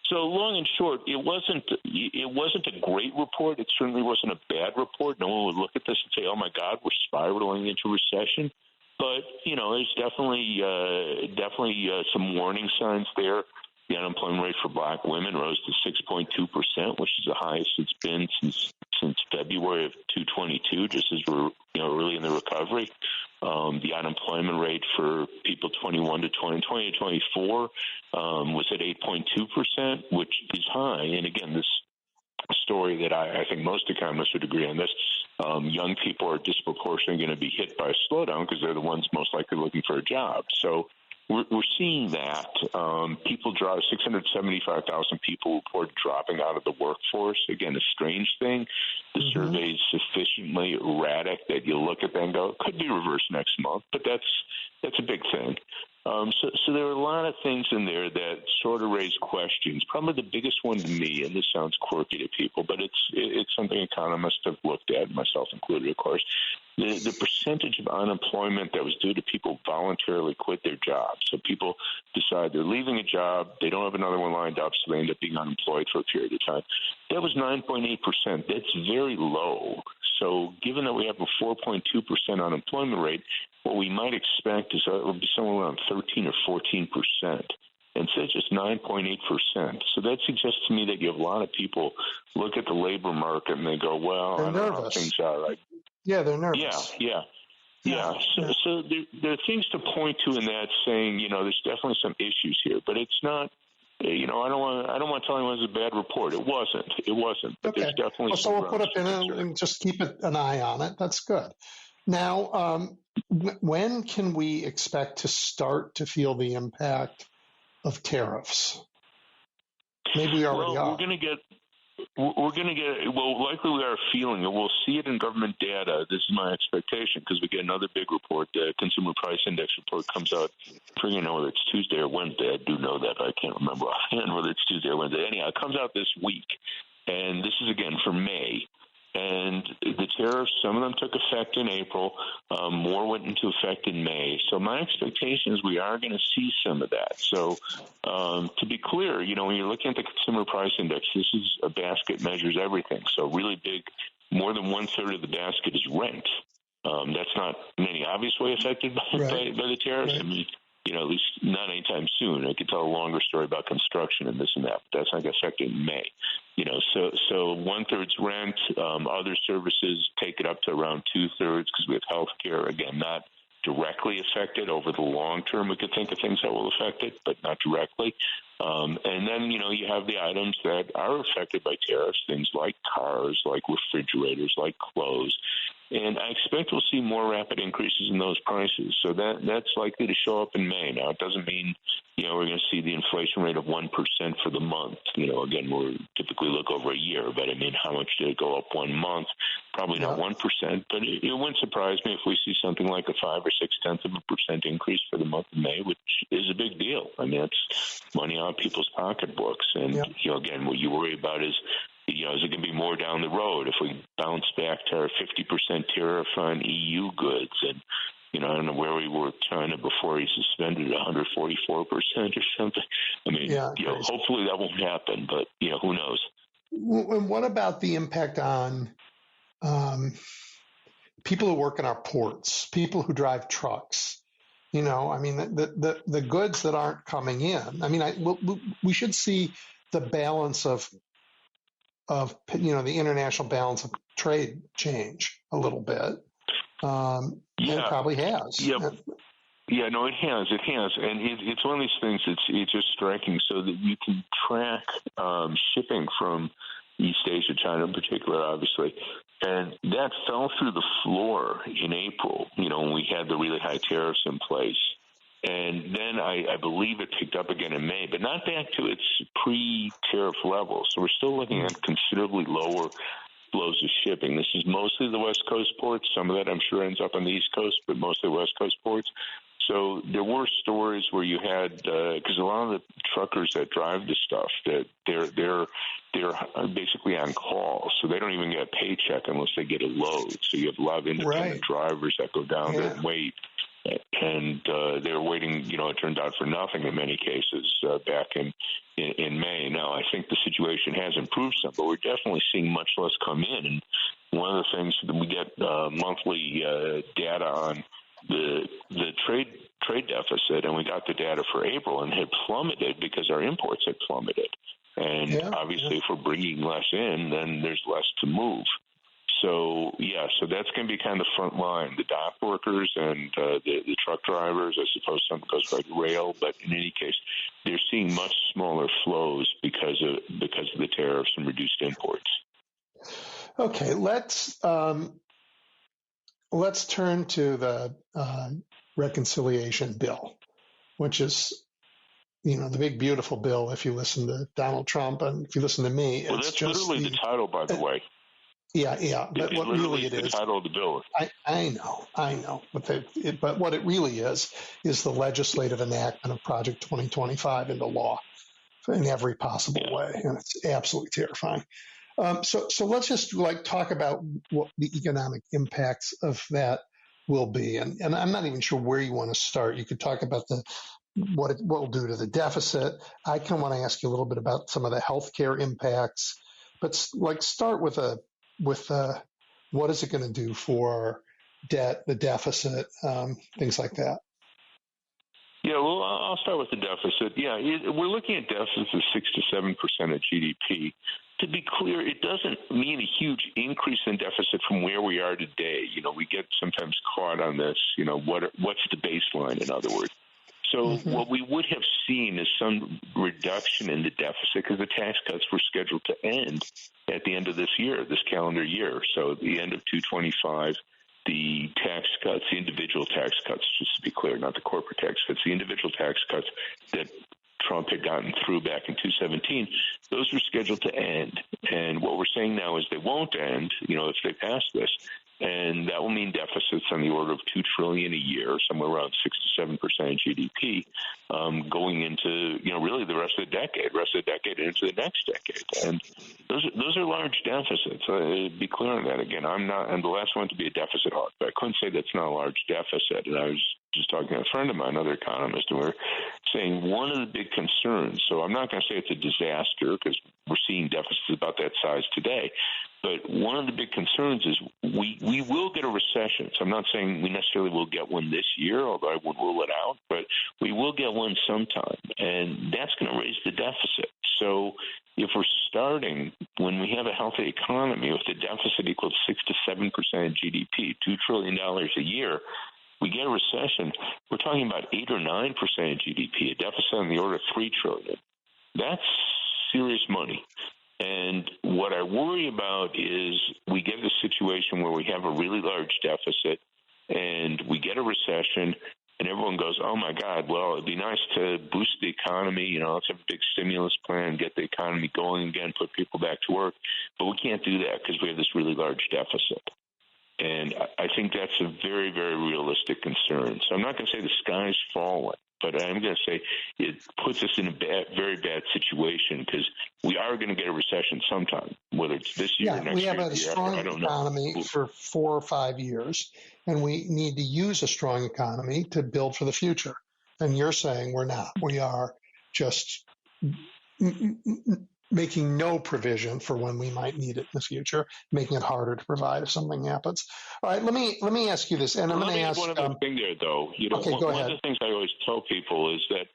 So long and short, it wasn't a great report. It certainly wasn't a bad report. No one would look at this and say, "Oh my God, we're spiraling into recession." But there's definitely some warning signs there. The unemployment rate for black women rose to 6.2%, which is the highest it's been since February of 2022, just as we're early in the recovery. The unemployment rate for people 21 to 24 was at 8.2%, which is high. And again, this story that I think most economists would agree on this. Young people are disproportionately going to be hit by a slowdown because they're the ones most likely looking for a job. So we're seeing that. 675,000 people reported dropping out of the workforce. Again, a strange thing. The survey is sufficiently erratic that you look at that and go, it could be reversed next month, but that's a big thing. So there are a lot of things in there that sort of raise questions. Probably the biggest one to me, and this sounds quirky to people, but it's something economists have looked at, myself included, of course, the percentage of unemployment that was due to people voluntarily quit their jobs. So people decide they're leaving a job, they don't have another one lined up, so they end up being unemployed for a period of time. That was 9.8%. That's very low. So given that we have a 4.2% unemployment rate, what we might expect is it'll be somewhere around 13 or 14%. And so it's just 9.8%. So that suggests to me that you have a lot of people look at the labor market and they go, well, I don't know how things are. Like, yeah, they're nervous. Yeah. So there are things to point to in that saying, there's definitely some issues here, but it's not. I don't want to tell anyone it's a bad report. It wasn't. But okay. There's definitely so we'll put a pin in and just keep an eye on it. That's good. Now, when can we expect to start to feel the impact of tariffs? Maybe we already are. We're going to get, likely we are feeling it. We'll see it in government data. This is my expectation because we get another big report. The Consumer Price Index report comes out. I forget whether it's Tuesday or Wednesday. I do know that. I can't remember offhand whether it's Tuesday or Wednesday. Anyhow, it comes out this week. And this is, again, for May. And the tariffs, some of them took effect in April. More went into effect in May. So my expectation is we are going to see some of that. So to be clear, when you're looking at the Consumer Price Index, this is a basket, measures everything. So really big, more than 1/3 of the basket is rent. That's not in any obvious way affected by the tariffs. Right. I mean, at least not anytime soon. I could tell a longer story about construction and this and that, but that's not going to affect it in May. So 1/3's rent. Other services take it up to around 2/3 because we have health care. Again, not directly affected. Over the long term, we could think of things that will affect it, but not directly. And then, you have the items that are affected by tariffs, things like cars, like refrigerators, like clothes. And I expect we'll see more rapid increases in those prices. So that's likely to show up in May. Now, it doesn't mean, we're going to see the inflation rate of 1% for the month. Again, we'll typically look over a year. But, I mean, how much did it go up 1 month? Probably not 1%. But it wouldn't surprise me if we see something like a 5 or 0.6% increase for the month of May, which is a big deal. I mean, it's money out of people's pocketbooks. And, again, what you worry about is, is it going to be more down the road if we bounce back to our 50% tariff on EU goods? And, I don't know where inventory suspended at 144% or something. I mean, hopefully that won't happen, but who knows? And what about the impact on people who work in our ports, people who drive trucks? The goods that aren't coming in. I mean, we should see the balance of the international balance of trade change a little bit. It probably has. Yep. Yeah, no, it has. It has. And it's one of these things it's just striking so that you can track shipping from East Asia, China in particular, obviously. And that fell through the floor in April, when we had the really high tariffs in place. And then I believe it picked up again in May, but not back to its pre-tariff level. So we're still looking at considerably lower flows of shipping. This is mostly the West Coast ports. Some of that I'm sure ends up on the East Coast, but mostly West Coast ports. So there were stories where you had, because a lot of the truckers that drive this stuff, that they're basically on call, so they don't even get a paycheck unless they get a load. So you have a lot of independent drivers that go down there and wait. And they're waiting, it turned out for nothing in many cases back in May. Now, I think the situation has improved some, but we're definitely seeing much less come in. And one of the things that we get monthly data on the trade deficit, and we got the data for April, and had plummeted because our imports had plummeted. And obviously, if we're bringing less in, then there's less to move. So that's going to be kind of the front line, the dock workers and the truck drivers. I suppose some goes by rail, but in any case, they're seeing much smaller flows because of the tariffs and reduced imports. Okay, let's turn to the reconciliation bill, which is the big beautiful bill. If you listen to Donald Trump and if you listen to me, well, that's just literally the title, by the way. Yeah. But what really it is, the title of the bill. I know. But what it really is the legislative enactment of Project 2025 into law in every possible way, and it's absolutely terrifying. So let's just talk about what the economic impacts of that will be, and I'm not even sure where you want to start. You could talk about what it will do to the deficit. I kind of want to ask you a little bit about some of the healthcare impacts, but start with what is it going to do for debt, the deficit, things like that? Yeah, well, I'll start with the deficit. Yeah, we're looking at deficits of 6 to 7% of GDP. To be clear, it doesn't mean a huge increase in deficit from where we are today. We get sometimes caught on this, what's the baseline, in other words. So what we would have seen is some reduction in the deficit because the tax cuts were scheduled to end at the end of this year, this calendar year. So at the end of 225, the tax cuts, the individual tax cuts, just to be clear, not the corporate tax cuts, the individual tax cuts that Trump had gotten through back in 2017, those were scheduled to end. And what we're saying now is they won't end, if they pass this. And that will mean deficits on the order of $2 trillion a year, somewhere around 6 to 7% of GDP, going into really the rest of the decade, into the next decade. And those are large deficits. Be clear on that. Again, I'm the last one to be a deficit hawk, but I couldn't say that's not a large deficit. And I was just talking to a friend of mine, another economist, and we're saying one of the big concerns. So I'm not going to say it's a disaster because we're seeing deficits about that size today. But one of the big concerns is we will get a recession. So I'm not saying we necessarily will get one this year, although I would rule it out, but we will get one sometime, and that's going to raise the deficit. So if we're starting when we have a healthy economy with a deficit equal to 6 to 7% of GDP, $2 trillion a year, we get a recession, we're talking about 8 or 9% of GDP, a deficit on the order of $3 trillion. That's serious money. And what I worry about is we get a situation where we have a really large deficit and we get a recession and everyone goes, oh, my God, well, it'd be nice to boost the economy. Let's have a big stimulus plan, get the economy going again, put people back to work. But we can't do that because we have this really large deficit. And I think that's a very, very realistic concern. So I'm not going to say the sky's falling, But I'm going to say it puts us in a very bad situation because we are going to get a recession sometime, whether it's this year or next year. We have a strong economy for 4 or 5 years, and we need to use a strong economy to build for the future. And you're saying we're not. We are just making no provision for when we might need it in the future, making it harder to provide if something happens. All right, let me ask you this, and I'm going to ask. One other thing there, though. One of the things I always tell people is that,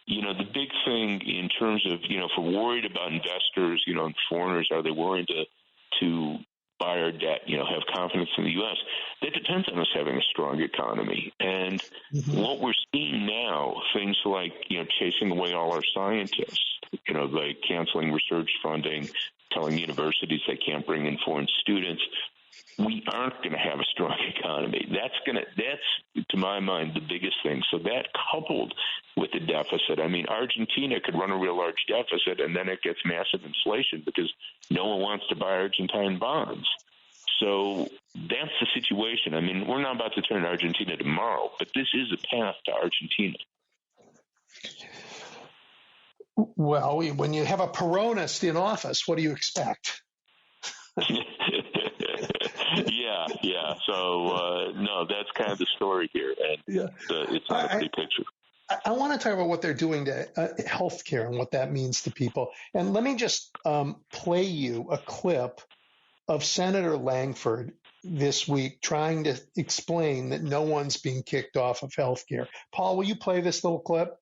the big thing in terms of, if we're worried about investors, and foreigners, are they willing to buy our debt, have confidence in the U.S., that depends on us having a strong economy. And what we're seeing now, things like, chasing away all our scientists, like canceling research funding, telling universities they can't bring in foreign students, we aren't going to have a strong economy. That's, to my mind, the biggest thing. So that coupled with the deficit, Argentina could run a real large deficit, and then it gets massive inflation because no one wants to buy Argentine bonds. So that's the situation. We're not about to turn Argentina tomorrow, but this is a path to Argentina. Well, when you have a Peronist in office, what do you expect? Yeah. So, no, that's kind of the story here. And it's not a pretty picture. I want to talk about what they're doing to healthcare and what that means to people. And let me just play you a clip of Senator Langford this week trying to explain that no one's being kicked off of healthcare. Paul, will you play this little clip?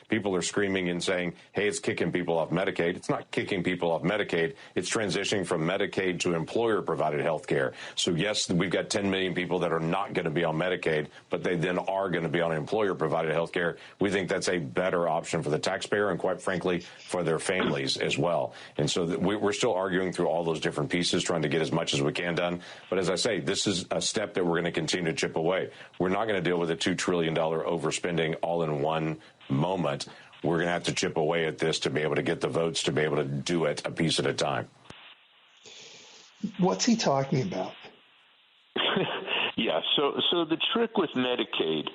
People are screaming and saying, hey, it's kicking people off Medicaid. It's not kicking people off Medicaid. It's transitioning from Medicaid to employer-provided health care. So, yes, we've got 10 million people that are not going to be on Medicaid, but they then are going to be on employer-provided health care. We think that's a better option for the taxpayer and, quite frankly, for their families as well. And so we're still arguing through all those different pieces, trying to get as much as we can done. But as I say, this is a step that we're going to continue to chip away. We're not going to deal with a $2 trillion overspending all in one moment. We're going to have to chip away at this to be able to get the votes to be able to do it a piece at a time. What's he talking about? So the trick with Medicaid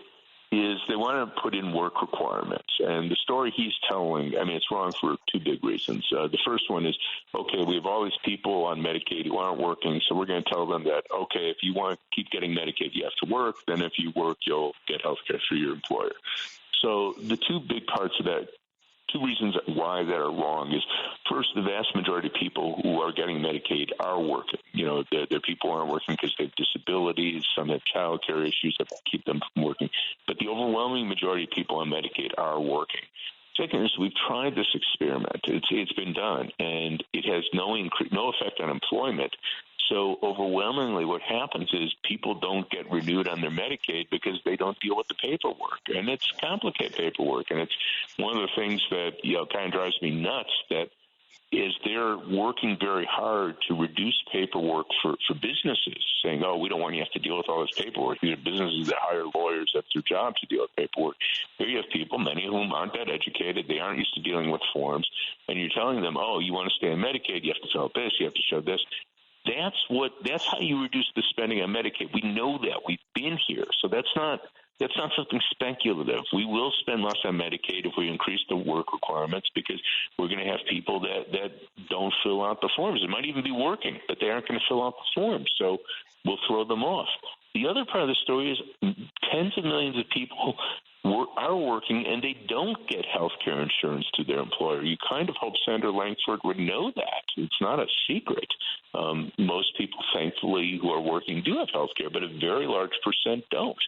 is they want to put in work requirements. And the story he's telling, it's wrong for two big reasons. The first one is, okay, we have all these people on Medicaid who aren't working, so we're going to tell them that, okay, if you want to keep getting Medicaid, you have to work. Then if you work, you'll get health care through your employer. So the two big parts of that, two reasons why that are wrong is, first, the vast majority of people who are getting Medicaid are working. Their people aren't working because they have disabilities, some have child care issues that keep them from working. But the overwhelming majority of people on Medicaid are working. Second is we've tried this experiment. It's been done, and it has no effect on employment. So overwhelmingly what happens is people don't get renewed on their Medicaid because they don't deal with the paperwork. And it's complicated paperwork. And it's one of the things that kind of drives me nuts, that is they're working very hard to reduce paperwork for businesses, saying, oh, we don't want you to have to deal with all this paperwork. These are businesses that hire lawyers. That's their job to deal with paperwork. Here you have people, many of whom aren't that educated. They aren't used to dealing with forms. And you're telling them, oh, you want to stay on Medicaid, you have to fill this, you have to show this. That's how you reduce the spending on Medicaid. We know that. We've been here. So that's not something speculative. We will spend less on Medicaid if we increase the work requirements, because we're going to have people that don't fill out the forms. They might even be working, but they aren't going to fill out the forms. So we'll throw them off. The other part of the story is tens of millions of people are working and they don't get health care insurance to their employer. You kind of hope Senator Langford would know that. It's not a secret. Most people, thankfully, who are working do have health care, but a very large percent don't.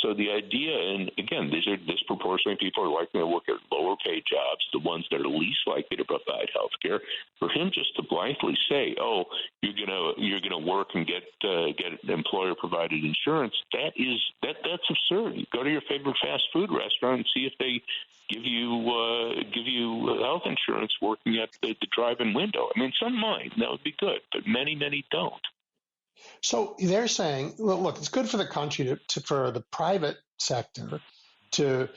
So the idea, and again, these are disproportionately people who are likely to work at lower paid jobs, the ones that are least likely to provide health care. For him just to blithely say, "Oh, you're gonna work and get employer provided insurance," that's absurd. You go to your favorite fast food restaurant and see if they give you health insurance working at the drive-in window. Some might, that would be good, but many don't. So they're saying, look, it's good for the country for the private sector to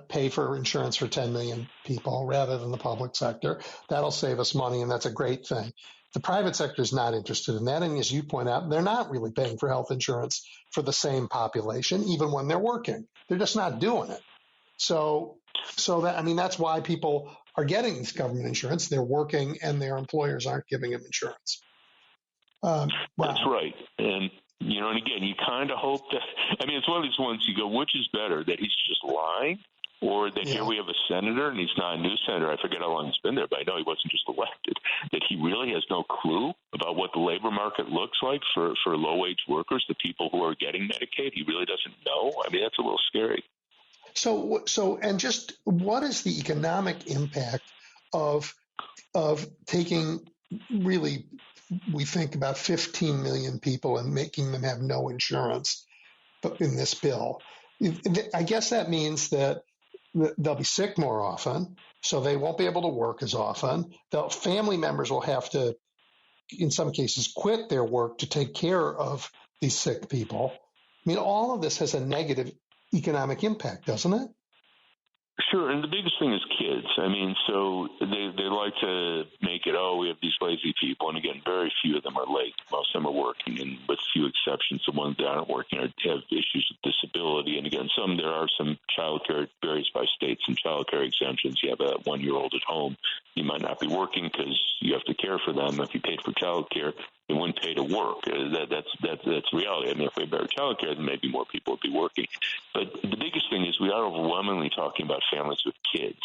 pay for insurance for 10 million people rather than the public sector. That'll save us money, and that's a great thing. The private sector is not interested in that. And as you point out, they're not really paying for health insurance for the same population, even when they're working. They're just not doing it. So that's why people are getting this government insurance. They're working and their employers aren't giving them insurance. Wow. That's right. And again, you kind of hope that, it's one of these ones you go, which is better, that he's just lying, or that here we have a senator, and he's not a new senator. I forget how long he's been there, but I know he wasn't just elected, that he really has no clue about what the labor market looks like for low-wage workers, the people who are getting Medicaid. He really doesn't know. That's a little scary. So, and just what is the economic impact of taking really, we think about 15 million people and making them have no insurance in this bill? I guess that means that they'll be sick more often, so they won't be able to work as often. Family members will have to, in some cases, quit their work to take care of these sick people. All of this has a negative economic impact, doesn't it? Sure, and the biggest thing is kids. So they like to make it, we have these lazy people, and again, very few of them are late. Most of them are working, and with few exceptions, the ones that aren't working have issues with disability. And again, there are some child care, varies by state, some child care exemptions. You have a 1-year-old at home, you might not be working because you have to care for them. If you paid for child care, they wouldn't pay to work. That's reality. If we had better child care, then maybe more people would be working. But the biggest thing is we are overwhelmingly talking about families with kids.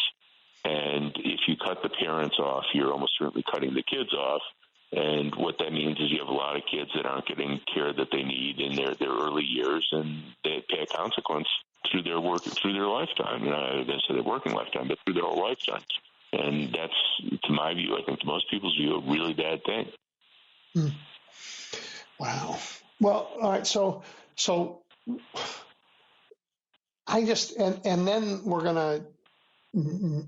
And if you cut the parents off, you're almost certainly cutting the kids off. And what that means is you have a lot of kids that aren't getting care that they need in their early years, and they pay a consequence through their lifetime. I didn't say their working lifetime, but through their whole lifetime. And that's, to my view, I think to most people's view, a really bad thing. Wow. Well, all right. So I just, and then we're going to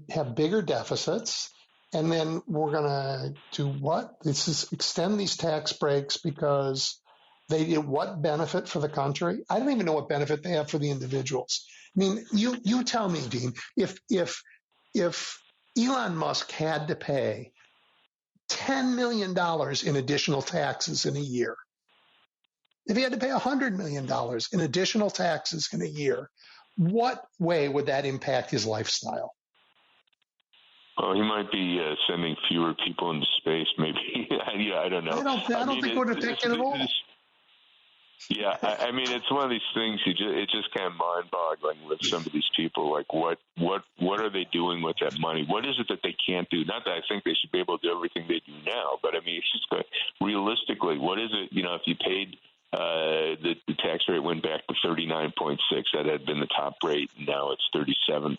have bigger deficits, and then we're going to do what? This is extend these tax breaks because they get what benefit for the country? I don't even know what benefit they have for the individuals. You tell me, Dean, if Elon Musk had to pay $10 million in additional taxes in a year, if he had to pay $100 million in additional taxes in a year, what way would that impact his lifestyle? Well, he might be sending fewer people into space, maybe. I don't know. I don't think we're thinking at all. Yeah, it's one of these things. It's just kind of mind-boggling with some of these people. Like, what are they doing with that money? What is it that they can't do? Not that I think they should be able to do everything they do now, but it's just realistically, what is it? If you paid the tax rate went back to 39.6. That had been the top rate. Now it's 37%.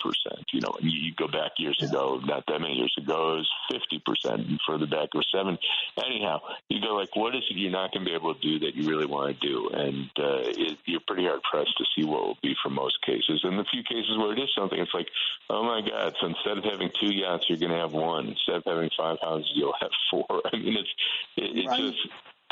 And you go back years ago, not that many years ago, it was 50%. And further back, it was 7. Anyhow, you go like, what is it you're not going to be able to do that you really want to do? And you're pretty hard pressed to see what will be for most cases. And the few cases where it is something, it's like, oh my God! So instead of having 2 yachts, you're going to have 1. Instead of having 5 houses, you'll have 4. It's right. Just.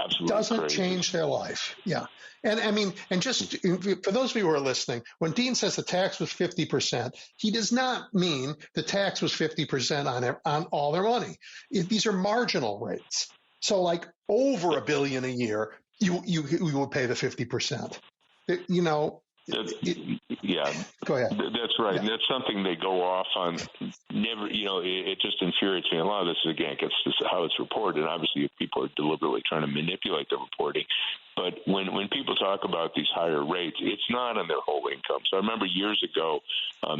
Absolutely doesn't crazy. Change their life. Yeah. And just for those of you who are listening, when Dean says the tax was 50%, he does not mean the tax was 50% on all their money. These are marginal rates. So like over $1 billion a year, you would pay the 50%. Yeah, go ahead. That's right. Yeah. And that's something they go off on. Never, it just infuriates me. A lot of this, again, gets to how it's reported. Obviously, if people are deliberately trying to manipulate the reporting. But when people talk about these higher rates, it's not on their whole income. So I remember years ago,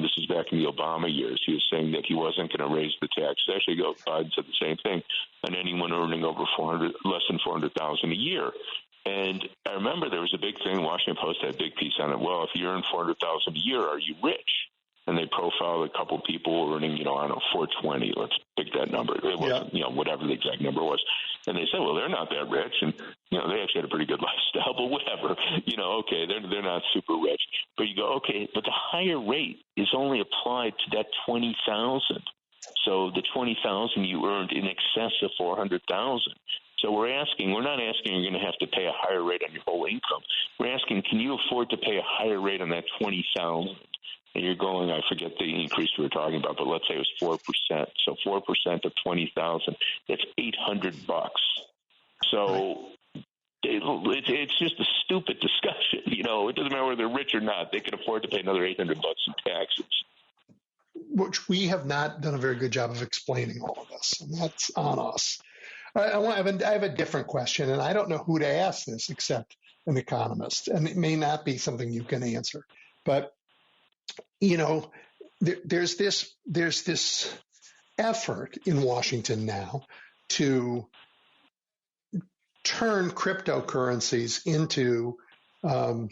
this is back in the Obama years, he was saying that he wasn't going to raise the tax. Actually, Biden said the same thing on anyone earning over less than $400,000 a year. And I remember there was a big thing. Washington Post had a big piece on it. Well, if you earn $400,000 a year, are you rich? And they profiled a couple people earning, $420. Let's pick that number. It wasn't, whatever the exact number was. And they said, well, they're not that rich, and they actually had a pretty good lifestyle. But whatever, okay, they're not super rich. But you go, okay, but the higher rate is only applied to that $20,000. So the $20,000 you earned in excess of $400,000. So we're not asking you're going to have to pay a higher rate on your whole income. We're asking, can you afford to pay a higher rate on that $20,000? and you're going, I forget the increase we were talking about, but let's say it was 4%. So 4% of 20,000, that's $800. So it's just a stupid discussion. You know, it doesn't matter whether they're rich or not. They can afford to pay another $800 in taxes. Which we have not done a very good job of explaining all of this, and that's on us. I have a different question, and I don't know who to ask this except an economist, and it may not be something you can answer. But you know, there's this effort in Washington now to turn cryptocurrencies into and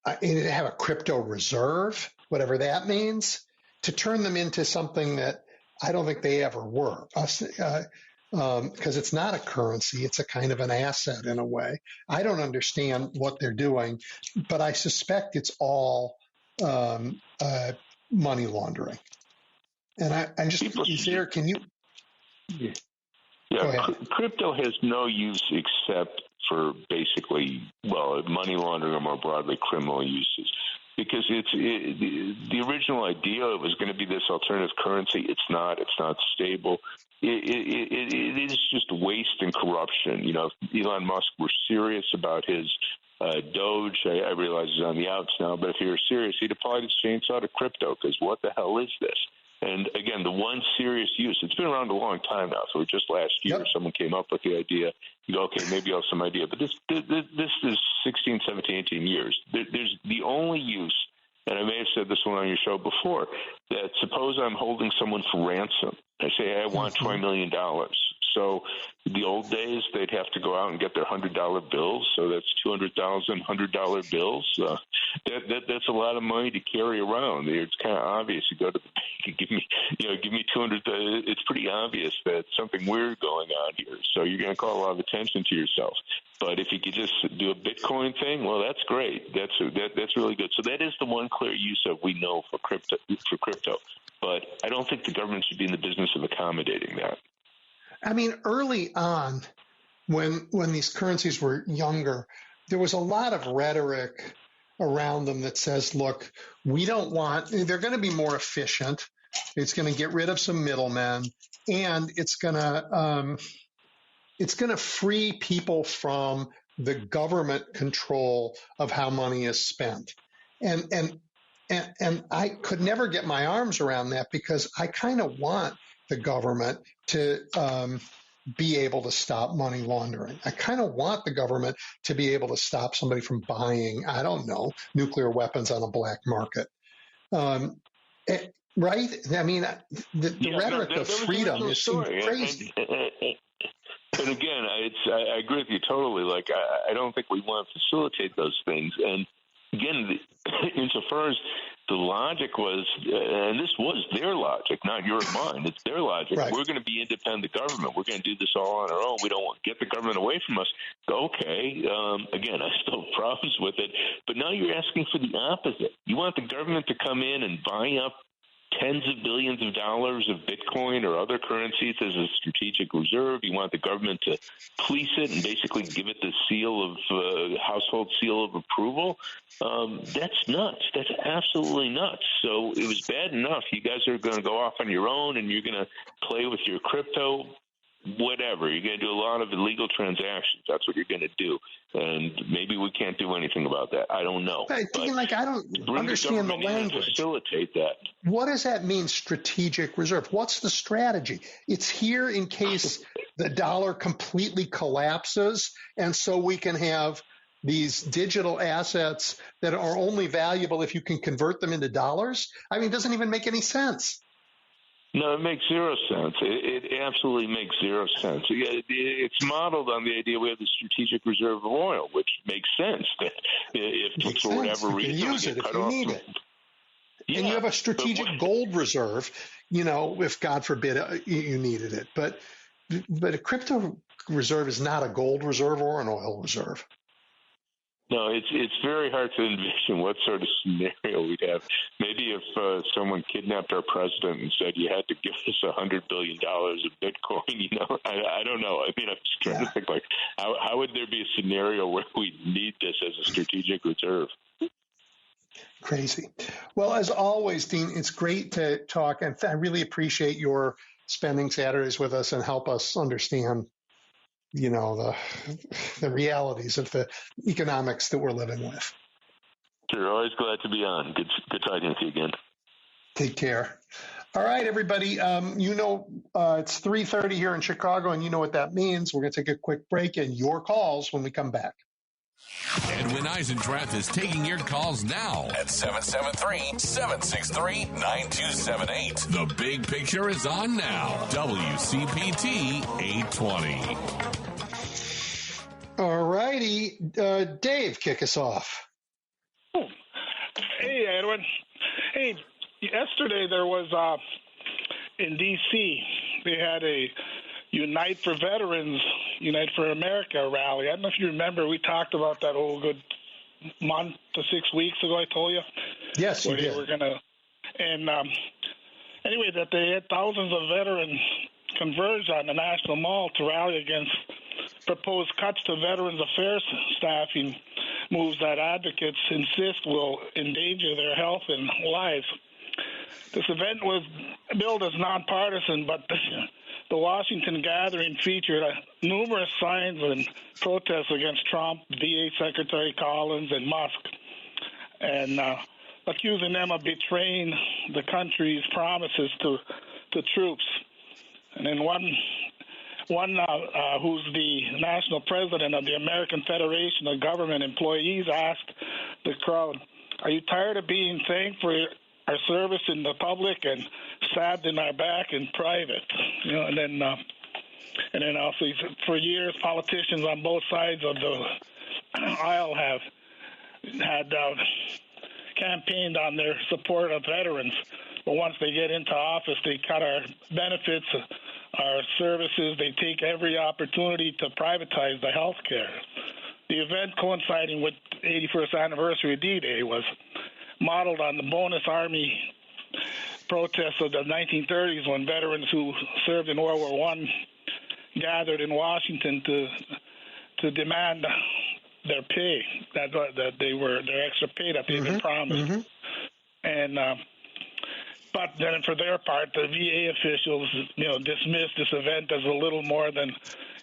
have a crypto reserve, whatever that means, to turn them into something that I don't think they ever were, because it's not a currency. It's a kind of an asset in a way. I don't understand what they're doing, but I suspect it's all money laundering. And I just, can you? Yeah, crypto has no use except for basically, money laundering or more broadly criminal uses. Because the original idea it was going to be this alternative currency. It's not stable. It is just waste and corruption. You know, if Elon Musk were serious about his Doge, I realize he's on the outs now, but if he were serious, he'd apply his chainsaw to crypto, because what the hell is this? And again, the one serious use, it's been around a long time now. So just last year, someone came up with the idea. You go, okay, maybe I'll have some idea. But this is 16, 17, 18 years. There's the only use, and I may have said this one on your show before, that suppose I'm holding someone for ransom. I say, hey, I want $20 million. So the old days, they'd have to go out and get their $100 bills. So that's 200,000 $100 bills. That's a lot of money to carry around. It's kind of obvious. You go to the bank and give me 200. It's pretty obvious that something weird going on here. So you're going to call a lot of attention to yourself. But if you could just do a Bitcoin thing, well, that's great. That's really good. So that is the one clear use that we know for crypto. But I don't think the government should be in the business of accommodating that. I mean, early on, when these currencies were younger, there was a lot of rhetoric around them that says, look, we don't want, they're going to be more efficient. It's going to get rid of some middlemen, and it's going to free people from the government control of how money is spent. And I could never get my arms around that, because I kind of want the government to be able to stop money laundering. I kind of want the government to be able to stop somebody from buying, I don't know, nuclear weapons on a black market. Right? I mean, the rhetoric of freedom is so crazy. And again, I agree with you totally. Like, I don't think we want to facilitate those things. And again, insofar as the logic was, and this was their logic, not your and mine, it's their logic. Right. We're going to be independent government. We're going to do this all on our own. We don't want to get the government away from us. Okay. Again, I still have problems with it. But now you're asking for the opposite. You want the government to come in and buy up tens of billions of dollars of Bitcoin or other currencies as a strategic reserve. You want the government to police it and basically give it the seal of household seal of approval. That's nuts. That's absolutely nuts. So it was bad enough. You guys are going to go off on your own and you're going to play with your crypto, whatever. You're going to do a lot of illegal transactions. That's what you're going to do. And maybe we can't do anything about that. I don't know. I don't understand the language. Facilitate that. What does that mean, strategic reserve? What's the strategy? It's here in case the dollar completely collapses, and so we can have these digital assets that are only valuable if you can convert them into dollars? I mean, it doesn't even make any sense. No, it makes zero sense. It absolutely makes zero sense. It's modeled on the idea we have the strategic reserve of oil, which makes sense. That if for whatever reason you use it if you need it. Yeah, and you have a strategic gold reserve, if God forbid you needed it. But a crypto reserve is not a gold reserve or an oil reserve. No, it's very hard to envision what sort of scenario we'd have. Maybe if someone kidnapped our president and said you had to give us $100 billion of Bitcoin, I don't know. I mean, I'm just trying to think, like, how would there be a scenario where we need this as a strategic reserve? Crazy. Well, as always, Dean, it's great to talk, and I really appreciate your spending Saturdays with us and help us understand, the realities of the economics that we're living with. Sure, always glad to be on. Good talking with you again. Take care. All right, everybody. It's 3:30 here in Chicago, and you know what that means. We're going to take a quick break and your calls when we come back. Edwin Eisendrath is taking your calls now at 773-763-9278. The Big Picture is on now. WCPT 820. All righty. Dave, kick us off. Oh. Hey, Edwin. Hey, yesterday there was, in D.C., they had a Unite for Veterans, Unite for America rally. I don't know if you remember, we talked about that whole good month to 6 weeks ago, I told you. Yes, you did. They were going to, and anyway, that they had thousands of veterans converge on the National Mall to rally against proposed cuts to Veterans Affairs staffing moves that advocates insist will endanger their health and lives. This event was billed as nonpartisan, but the Washington gathering featured numerous signs and protests against Trump, VA Secretary Collins, and Musk, and accusing them of betraying the country's promises to troops. And then one who's the national president of the American Federation of Government Employees asked the crowd, "Are you tired of being thanked for our service in the public and stabbed in our back in private?" And then also, for years, politicians on both sides of the aisle have had campaigned on their support of veterans. But once they get into office, they cut our benefits, our services. They take every opportunity to privatize the health care. The event coinciding with the 81st anniversary of D-Day was modeled on the bonus Army protests of the 1930s when veterans who served in World War I gathered in Washington to demand their pay, that their extra pay that they'd been promised. Mm-hmm. And but then for their part, the VA officials, dismissed this event as a little more than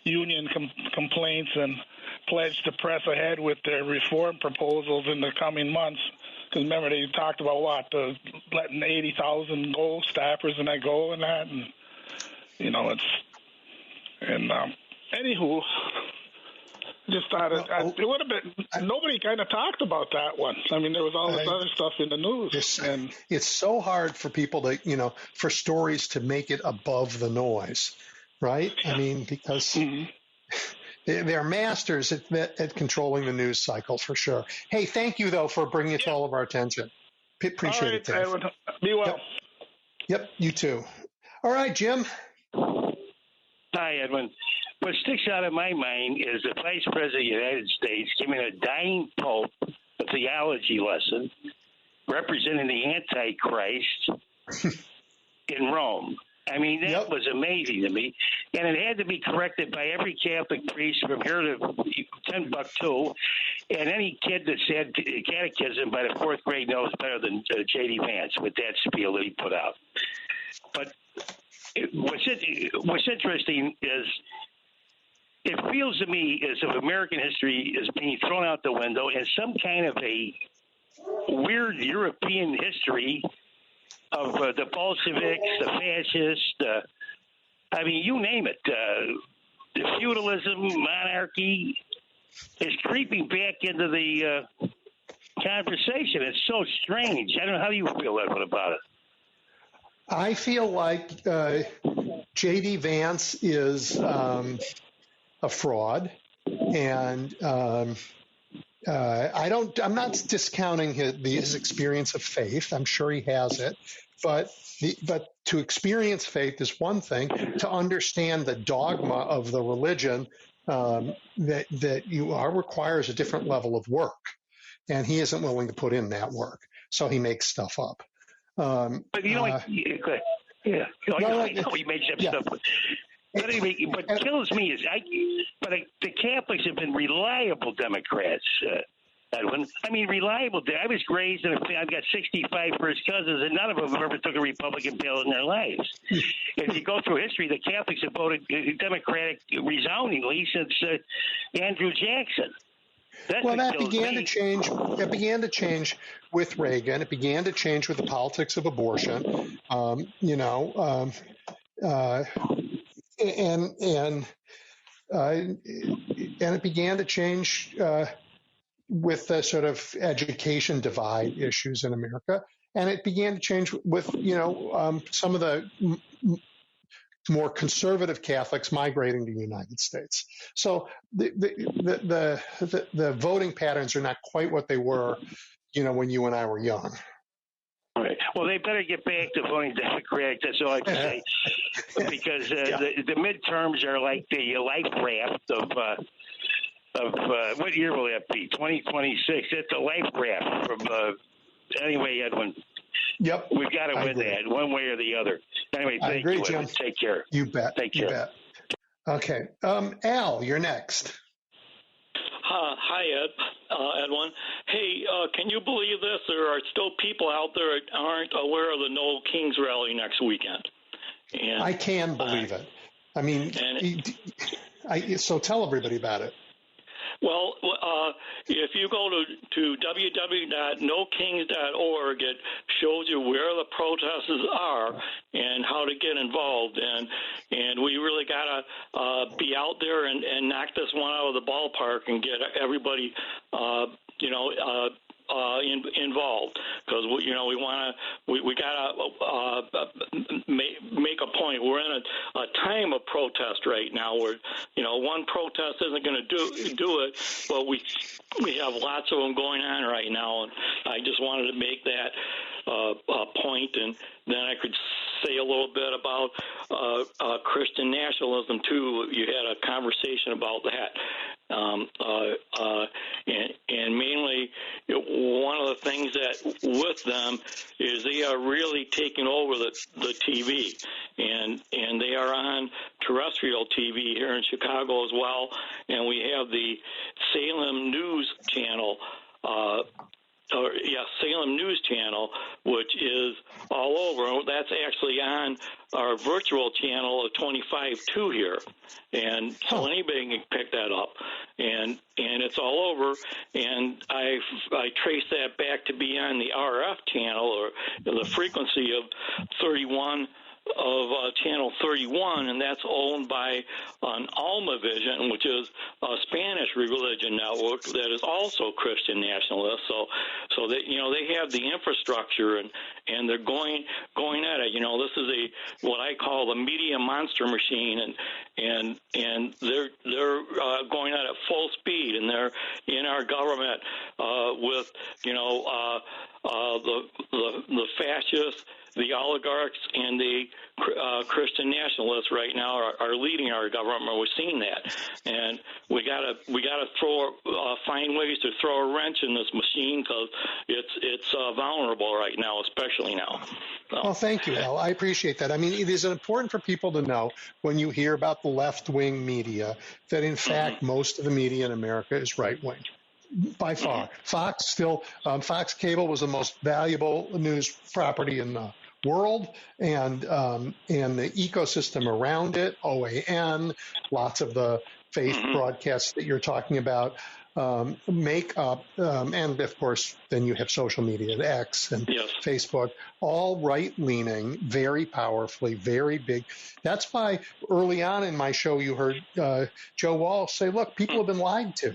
union complaints and pledged to press ahead with their reform proposals in the coming months. Because remember, they talked about letting 80,000 staffers and that go and that, and anywho, just thought it would have been. Nobody kind of talked about that one. I mean, there was all this other stuff in the news, it's so hard for people to, for stories to make it above the noise, right? I mean, because. Mm-hmm. They're masters at controlling the news cycle, for sure. Hey, thank you, though, for bringing it to all of our attention. Appreciate it, Dave. Edwin, be well. Yep, you too. All right, Jim. Hi, Edwin. What sticks out of my mind is the Vice President of the United States giving a dying Pope a theology lesson representing the Antichrist in Rome. I mean, that was amazing to me. And it had to be corrected by every Catholic priest from here to Timbuktu. And any kid that's had catechism by the fourth grade knows better than J.D. Vance with that spiel that he put out. But what's interesting is it feels to me as if American history is being thrown out the window and some kind of a weird European history of the Bolsheviks, the fascists, you name it. The feudalism, monarchy is creeping back into the conversation. It's so strange. I don't know how you feel, Edwin, about it. I feel like J.D. Vance is a fraud, and I'm not discounting his experience of faith. I'm sure he has it, but to experience faith is one thing. To understand the dogma of the religion that you are requires a different level of work, and he isn't willing to put in that work, so he makes stuff up. But he made some stuff. But anyway, what kills me is the Catholics have been reliable Democrats. Edwin. I mean, reliable. I was raised in I've got 65 first cousins, and none of them ever took a Republican ballot in their lives. If you go through history, the Catholics have voted Democratic resoundingly since Andrew Jackson. That began to change. It began to change with Reagan. It began to change with the politics of abortion. And it began to change with the sort of education divide issues in America, and it began to change with some of the more conservative Catholics migrating to the United States. So the voting patterns are not quite what they were, when you and I were young. All right. Well, they better get back to voting Democratic. That's all I can say, because the midterms are like the life raft of what year will that be? 2026. It's a life raft from. Anyway, Edwin. Yep. We've got to win that one way or the other. Anyway, thank you, Edwin. Take care. You bet. Take care. You bet. Okay. Al, you're next. Hi, Edwin. Hey, can you believe this? There are still people out there that aren't aware of the No Kings rally next weekend. And I can believe it. I mean, so tell everybody about it. Well, if you go to www.nokings.org, it shows you where the protesters are and how to get involved. And we really got to be out there and knock this one out of the ballpark and get everybody, involved, because we got to make a point. We're in a time of protest right now where one protest isn't going to do it, but we have lots of them going on right now, and I just wanted to make that point, and then I could say a little bit about Christian nationalism too. You had a conversation about that. And mainly, one of the things that with them is they are really taking over the TV, and they are on terrestrial TV here in Chicago as well, and we have the Salem News Channel. Salem News Channel, which is all over. That's actually on our virtual channel of 25.2 here, and so anybody can pick that up, and it's all over. And I trace that back to be on the RF channel, or the frequency of 31. Of Channel 31, and that's owned by an Alma Vision, which is a Spanish religion network that is also Christian nationalist. So they they have the infrastructure, and they're going at it. This is what I call the media monster machine, and they're going at it full speed, and they're in our government with the fascists, the oligarchs, and the Christian nationalists right now are leading our government. We're seeing that, and we gotta find ways to throw a wrench in this machine, because it's vulnerable right now, especially now. Well, thank you, Al. I appreciate that. I mean, it is important for people to know when you hear about the left-wing media that, in fact, most of the media in America is right-wing. By far. Fox Cable was the most valuable news property in the world, and the ecosystem around it, OAN, lots of the faith broadcasts that you're talking about, make up, and of course, then you have social media, X and Facebook, all right-leaning, very powerfully, very big. That's why early on in my show, you heard Joe Walsh say, look, people have been lied to.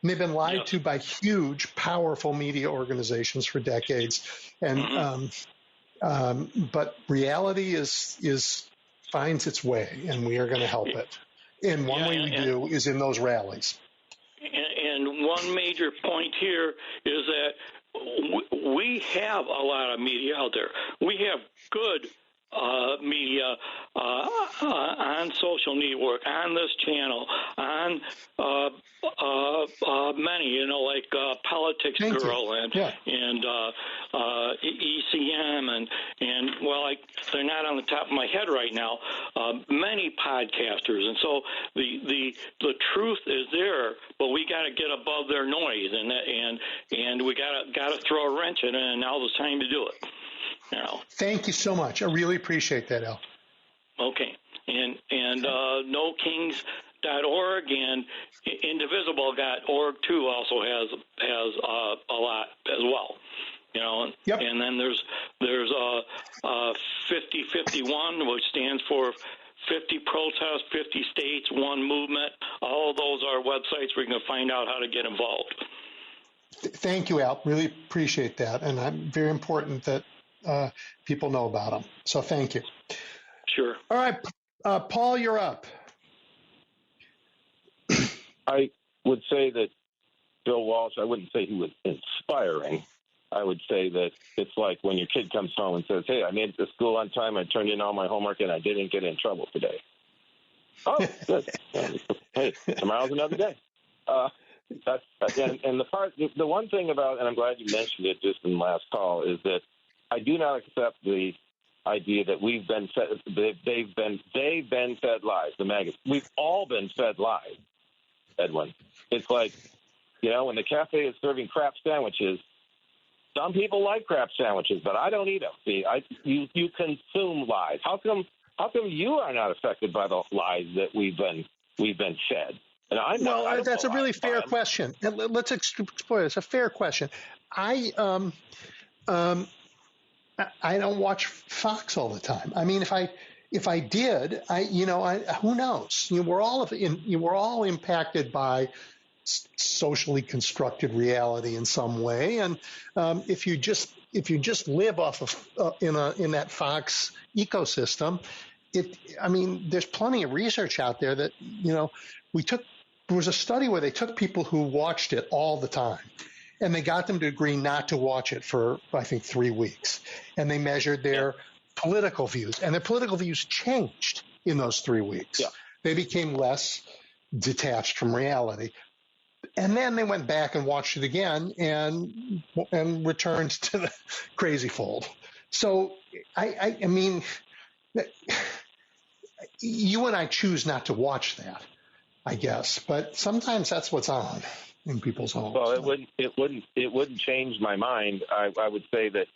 And they've been lied to by huge, powerful media organizations for decades, and but reality finds its way, and we are going to help it. And one way we do is in those rallies. And one major point here is that we have a lot of media out there. We have good media, on social network, on this channel, on many, like Politics Girl and ECM and they're not on the top of my head right now. Many podcasters, and so the truth is there, but we got to get above their noise, and we got to throw a wrench in it, and now's the time to do it. Thank you so much. I really appreciate that, Al. Okay, and NoKings.org and Indivisible.org too also has a lot as well. And then there's 5051, which stands for 50 protests, 50 states, one movement. All of those are websites where you can find out how to get involved. Thank you, Al. Really appreciate that, and I'm very important that people know about them. So thank you. Sure. All right, Paul, you're up. I would say that Bill Walsh, I wouldn't say he was inspiring. I would say that it's like when your kid comes home and says, hey, I made it to school on time, I turned in all my homework, and I didn't get in trouble today. Oh, good. Hey, tomorrow's another day. The one thing about, and I'm glad you mentioned it just in the last call, is that I do not accept the idea that we've been fed, they've been fed lies. The maggots, we've all been fed lies, Edwin. It's like, when the cafe is serving crap sandwiches, some people like crap sandwiches, but I don't eat them. See, you consume lies. How come you are not affected by the lies that we've been fed? And I'm not. Well, that's a really fair question. Let's explore it. It's a fair question. I don't watch Fox all the time. I mean, if I did, who knows? We're all impacted by socially constructed reality in some way, and if you just live off of in that Fox ecosystem, there's plenty of research out there that there was a study where they took people who watched it all the time, and they got them to agree not to watch it for, I think, 3 weeks. And they measured their political views, and their political views changed in those 3 weeks. Yeah. They became less detached from reality. And then they went back and watched it again and returned to the crazy fold. So, I mean, you and I choose not to watch that, I guess. But sometimes that's what's on in people's homes. Well, it wouldn't change my mind. I would say that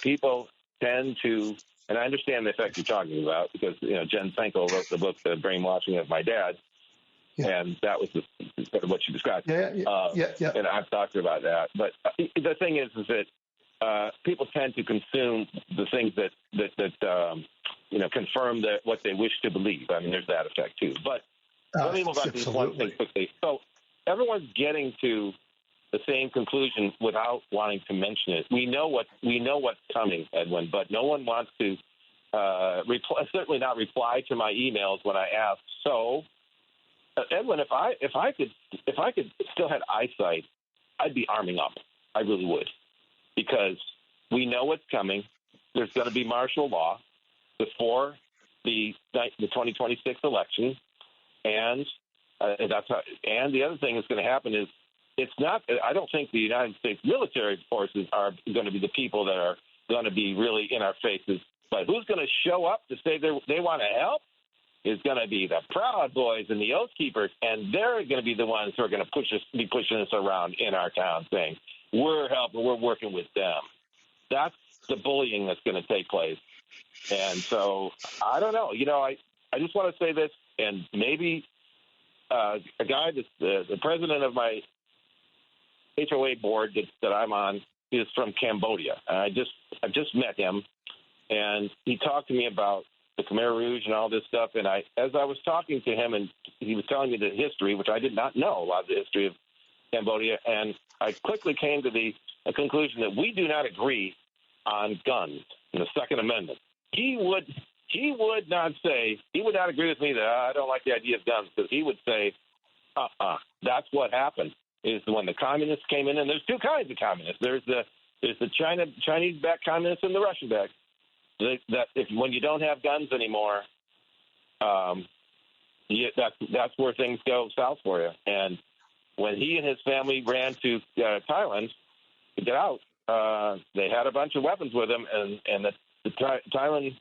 people tend to, and I understand the effect you're talking about because Jen Senko wrote the book "The Brainwashing of My Dad," and that was sort of what you described. Yeah. And I've talked about that. But the thing is that people tend to consume the things that confirm that what they wish to believe. I mean, there's that effect too. But let me move on to this one thing quickly. So everyone's getting to the same conclusion without wanting to mention it. We know what's coming, Edwin, but no one wants to certainly not reply to my emails when I ask. So, Edwin, if I could still have eyesight, I'd be arming up. I really would, because we know what's coming. There's going to be martial law before the 2026 election, and and the other thing that's going to happen is it's not. I don't think the United States military forces are going to be the people that are going to be really in our faces. But who's going to show up to say they want to help is going to be the Proud Boys and the Oath Keepers, and they're going to be the ones who are going to be pushing us around in our town, saying we're helping, we're working with them. That's the bullying that's going to take place. And so I don't know. I just want to say this, and maybe a guy that's the president of my HOA board that I'm on is from Cambodia. And I've just met him, and he talked to me about the Khmer Rouge and all this stuff. And as I was talking to him, and he was telling me the history, which I did not know a lot of the history of Cambodia, and I quickly came to the conclusion that we do not agree on guns in the Second Amendment. He would not agree with me that I don't like the idea of guns, because he would say, that's what happened is when the communists came in, and there's two kinds of communists. There's the Chinese-backed communists and the Russian-backed that if when you don't have guns anymore, that's where things go south for you. And when he and his family ran to Thailand to get out, they had a bunch of weapons with them, and the Thailand,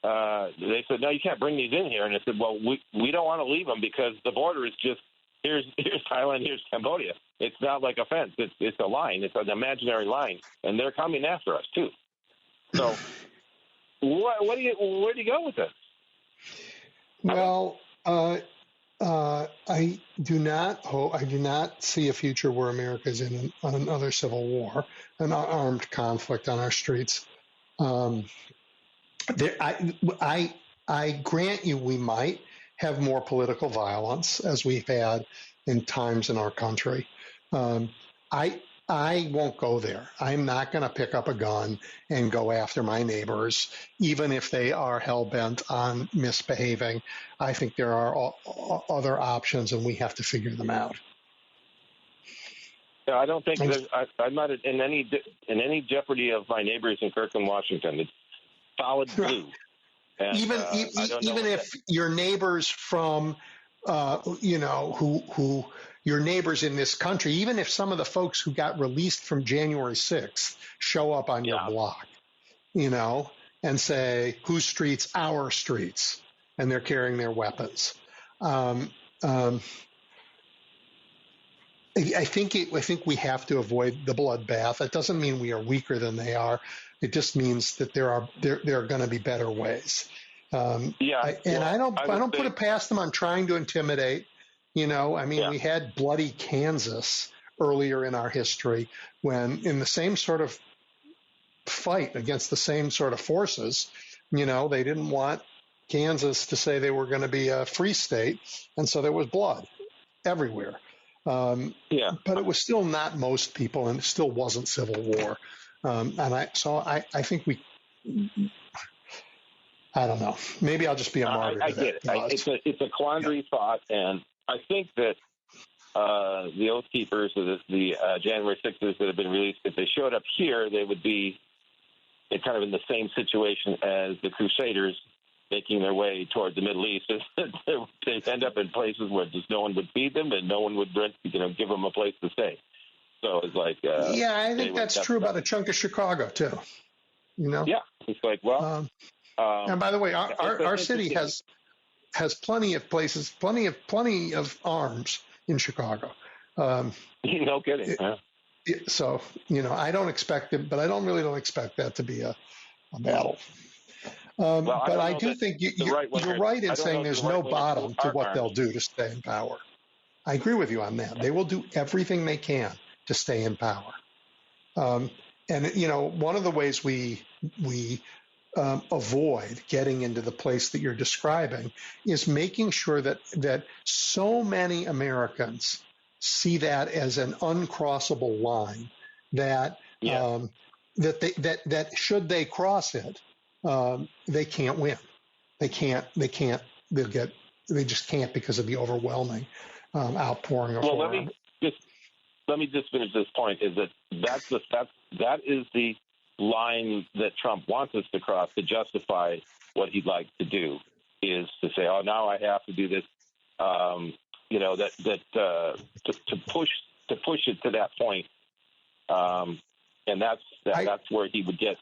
they said, no, you can't bring these in here. And they said, well, we don't want to leave them because the border is just, here's Thailand, here's Cambodia. It's not like a fence. It's a line. It's an imaginary line, and they're coming after us too. So, where do you go with this? Well, I do not see a future where America is in another civil war, an armed conflict on our streets. I grant you we might have more political violence as we've had in times in our country. I won't go there. I'm not going to pick up a gun and go after my neighbors, even if they are hell-bent on misbehaving. I think there are other options, and we have to figure them out. Yeah, I don't think I'm not in any jeopardy of my neighbors in Kirkland, Washington. It's solid blue. And, even if your neighbors from, who your neighbors in this country, even if some of the folks who got released from January 6th show up on your block, and say, whose streets? Our streets. And they're carrying their weapons. I think we have to avoid the bloodbath. It doesn't mean we are weaker than they are. It just means that there are going to be better ways. I don't put it past them on trying to intimidate. We had bloody Kansas earlier in our history when, in the same sort of fight against the same sort of forces, they didn't want Kansas to say they were going to be a free state, and so there was blood everywhere. But it was still not most people, and it still wasn't civil war. I think I don't know. Maybe I'll just be a martyr. I get it. It's a quandary thought, and I think that the Oath Keepers, or the January 6ers that have been released, if they showed up here, they would be kind of in the same situation as the Crusaders making their way toward the Middle East. They end up in places where just no one would feed them and no one would give them a place to stay. So it's like I think that's true about a chunk of Chicago too. Yeah, it's like and by the way, our city has plenty of places, plenty of arms in Chicago. No kidding. So I don't expect it, but I don't really expect that to be a battle. But I do think you're right in saying there's no bottom to what they'll do to stay in power. I agree with you on that. They will do everything they can to stay in power. And one of the ways we avoid getting into the place that you're describing is making sure that so many Americans see that as an uncrossable line that that should they cross it, they can't win. They just can't because of the overwhelming outpouring of horror. Let me just finish this point. Is that is the line that Trump wants us to cross to justify what he'd like to do, is to say, oh, now I have to do this. To push it to that point, and that's where he would get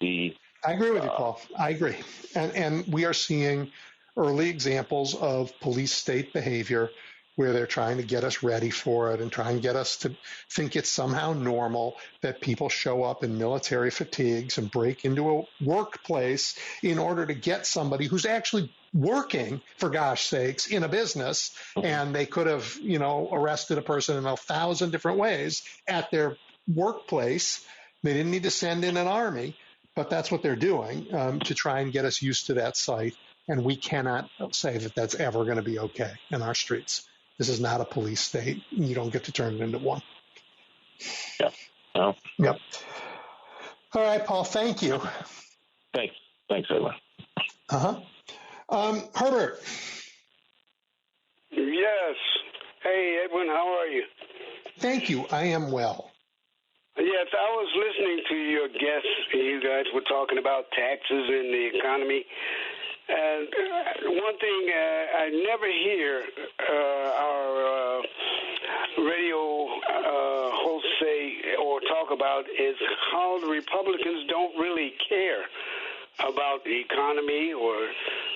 the. I agree with you, Paul. I agree, and we are seeing early examples of police state behavior where they're trying to get us ready for it and try and get us to think it's somehow normal that people show up in military fatigues and break into a workplace in order to get somebody who's actually working, for gosh sakes, in a business, and they could have, arrested a person in 1,000 different ways at their workplace. They didn't need to send in an army, but that's what they're doing to try and get us used to that site. And we cannot say that that's ever going to be okay in our streets. This is not a police state. You don't get to turn it into one. Yeah. No. Yep. All right, Paul. Thank you. Thanks, Edwin. Herbert. Yes. Hey, Edwin. How are you? Thank you. I am well. Yeah, Yes, I was listening to your guests. You guys were talking about taxes and the economy. And one thing I never hear our radio hosts say or talk about is how the Republicans don't really care about the economy or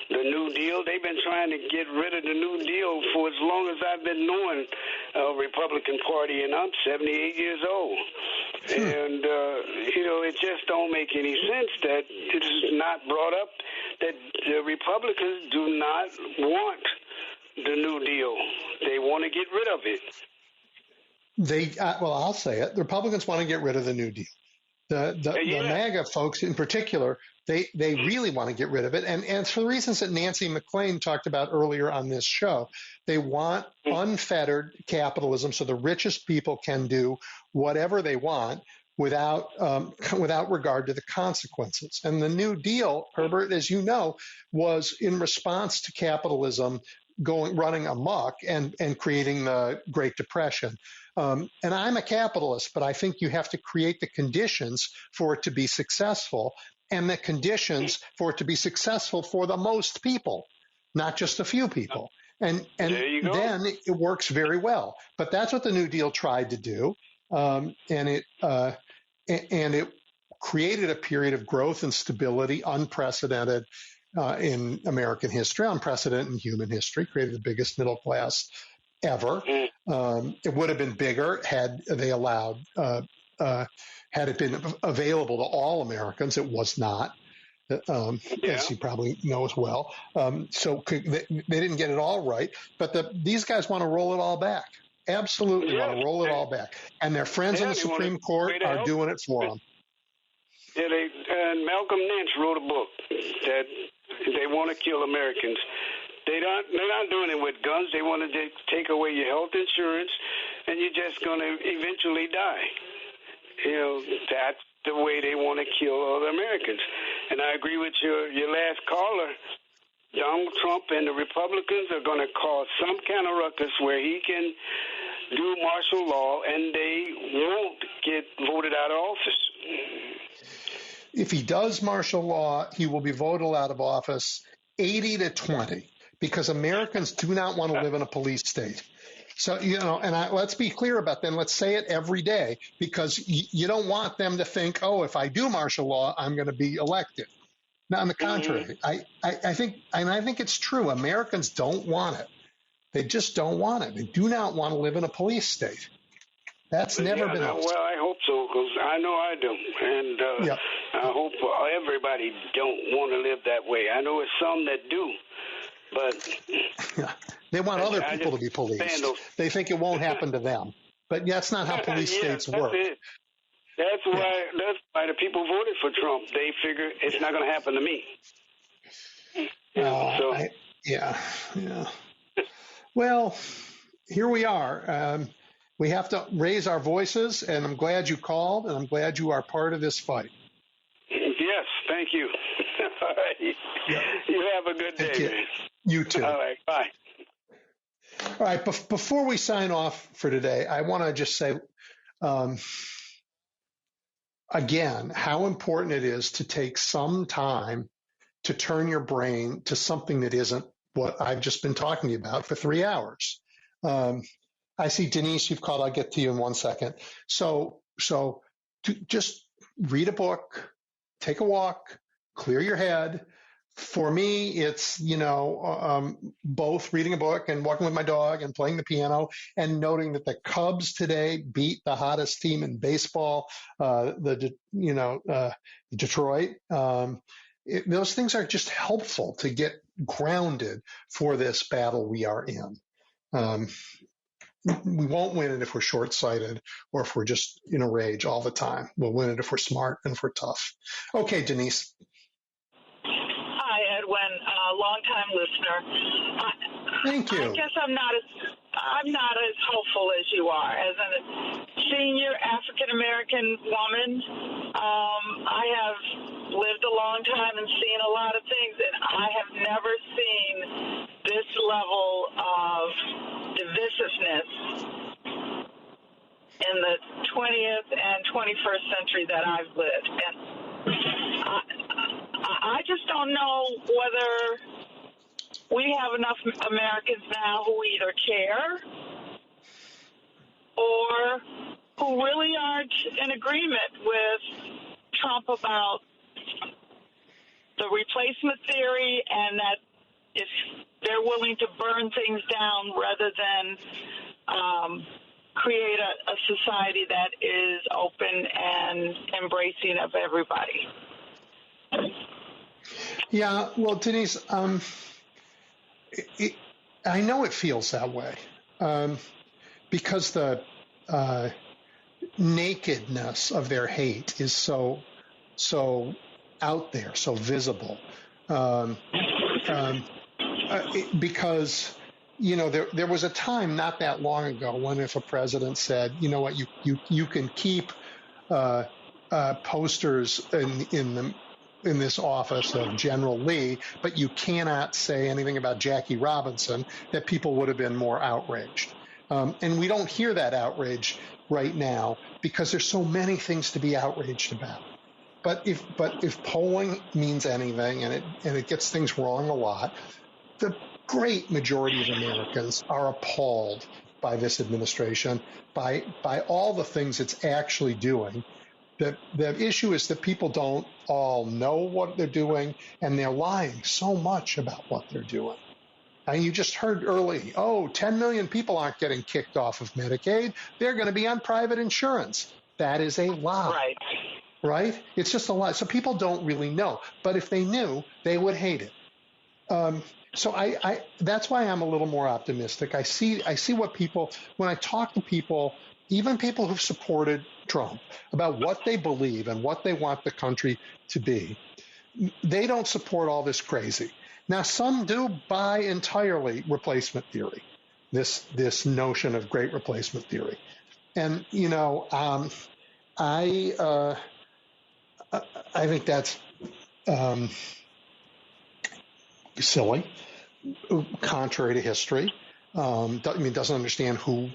the New Deal. They've been trying to get rid of the New Deal for as long as I've been knowing Republican Party, and I'm 78 years old. And, it just don't make any sense that it is not brought up that the Republicans do not want the New Deal. They want to get rid of it. I'll say it. The Republicans want to get rid of the New Deal. The MAGA folks in particular, they really want to get rid of it. And for the reasons that Nancy McClain talked about earlier on this show, they want unfettered capitalism so the richest people can do whatever they want without regard to the consequences. And the New Deal, Herbert, as you know, was in response to capitalism running amok and creating the Great Depression. And I'm a capitalist, but I think you have to create the conditions for it to be successful, and the conditions for it to be successful for the most people, not just a few people. And then it works very well. But that's what the New Deal tried to do, and it created a period of growth and stability unprecedented in American history, unprecedented in human history, created the biggest middle class ever. It would have been bigger had they allowed, had it been available to all Americans. It was not, as you probably know as well. So they didn't get it all right. But these guys want to roll it all back. Absolutely want to roll it all back. And their friends in the Supreme Court are doing it for them. Yeah, and Malcolm Nance wrote a book that they want to kill Americans. They're not doing it with guns. They want to take away your health insurance, and you're just going to eventually die. That's the way they want to kill all the Americans. And I agree with your last caller. Donald Trump and the Republicans are going to cause some kind of ruckus where he can do martial law, and they won't get voted out of office. If he does martial law, he will be voted out of office 80-20, because Americans do not want to live in a police state. So, let's be clear about that. Let's say it every day, because you don't want them to think, oh, if I do martial law, I'm going to be elected. Now, on the contrary, I think it's true. Americans don't want it. They just don't want it. They do not want to live in a police state. That's never been us. Well, I hope so, because I know I do. And I hope everybody don't want to live that way. I know it's some that do, but they want other people to be policed. They think it won't happen to them. But that's not how police states work. That's why the people voted for Trump. They figure it's not going to happen to me. Well, here we are. We have to raise our voices, and I'm glad you called, and I'm glad you are part of this fight. Yes, thank you. All right. You have a good day, man. You too. All right, bye. All right, before we sign off for today, I want to just say, again, how important it is to take some time to turn your brain to something that isn't what I've just been talking to you about for 3 hours. I see Denise, you've called. I'll get to you in 1 second. So to just read a book, take a walk, clear your head. For me, it's, both reading a book and walking with my dog and playing the piano and noting that the Cubs today beat the hottest team in baseball, Detroit. Those things are just helpful to get grounded for this battle we are in. We won't win it if we're short-sighted or if we're just in a rage all the time. We'll win it if we're smart and if we're tough. Okay, Denise. Hi, Edwin, long-time listener. Thank you. I guess I'm not as hopeful as you are. As a senior African-American woman, I have lived a long time and seen a lot of things, and I have never seen this level of divisiveness in the 20th and 21st century that I've lived. And I just don't know whether we have enough Americans now who either care or who really aren't in agreement with Trump about the replacement theory, and that if they're willing to burn things down rather than create a society that is open and embracing of everybody. Yeah, well, Denise, I know it feels that way because the nakedness of their hate is so out there, so visible. Because, you know, there was a time not that long ago when if a president said, you know what, you can keep posters in this office of General Lee, but you cannot say anything about Jackie Robinson, that people would have been more outraged. And we don't hear that outrage right now because there's so many things to be outraged about. But if polling means anything, and it gets things wrong a lot, the great majority of Americans are appalled by this administration, by all the things it's actually doing. The issue is that people don't all know what they're doing, and they're lying so much about what they're doing. And you just heard early, 10 million people aren't getting kicked off of Medicaid. They're going to be on private insurance. That is a lie. Right? It's just a lie. So people don't really know. But if they knew, they would hate it. So I that's why I'm a little more optimistic. I see what people, when I talk to people, even people who've supported Trump, about what they believe and what they want the country to be, they don't support all this crazy. Now, some do buy entirely replacement theory, this notion of great replacement theory. And, you know, I think that's silly, contrary to history. Doesn't understand who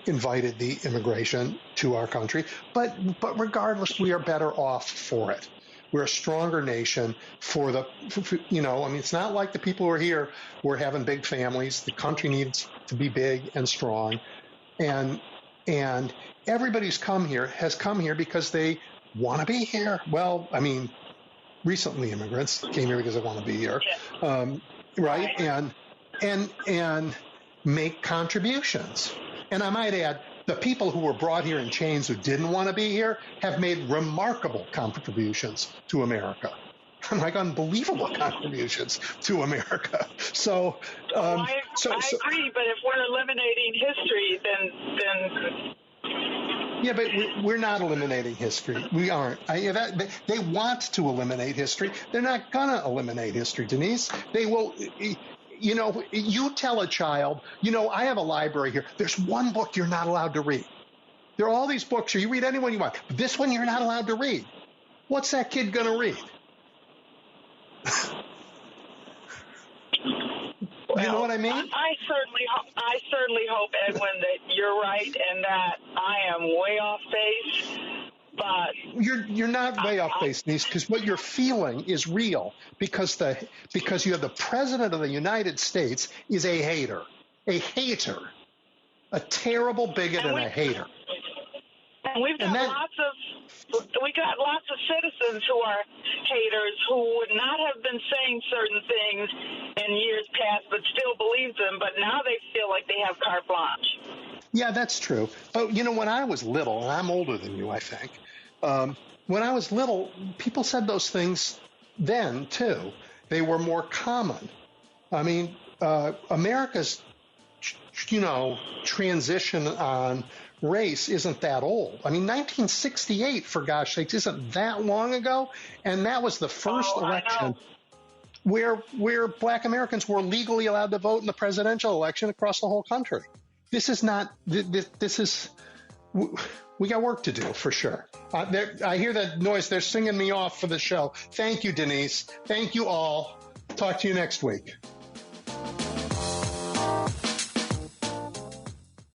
invited the immigration to our country. But regardless, we are better off for it. We're a stronger nation it's not like the people who are here were having big families. The country needs to be big and strong. And everybody who's come here has come here because they want to be here. Well, I mean, recently immigrants came here because they want to be here, right? And make contributions. And I might add, the people who were brought here in chains who didn't want to be here have made remarkable contributions to America. Like unbelievable contributions to America. So, I agree. But if we're eliminating history, then yeah, but we're not eliminating history. We aren't. They want to eliminate history. They're not going to eliminate history, Denise. They will. You know, you tell a child, I have a library here. There's one book you're not allowed to read. There are all these books here. You read any one you want. But this one you're not allowed to read. What's that kid going to read? You know what I mean? I certainly hope, Edwin, that you're right and that I am way off base. But you're not way off base, Denise, because what you're feeling is real. Because you have the president of the United States is a hater, a terrible bigot and a hater. And we've got lots of citizens who are haters who would not have been saying certain things in years past, but still believe them. But now they feel like they have carte blanche. Yeah, that's true. But, when I was little, and I'm older than you, I think, when I was little, people said those things then, too. They were more common. I mean, America's, transition on race isn't that old. I mean, 1968, for gosh sakes, isn't that long ago? And that was the first election where black Americans were legally allowed to vote in the presidential election across the whole country. This is not, we got work to do for sure. I hear that noise. They're singing me off for the show. Thank you, Denise. Thank you all. Talk to you next week.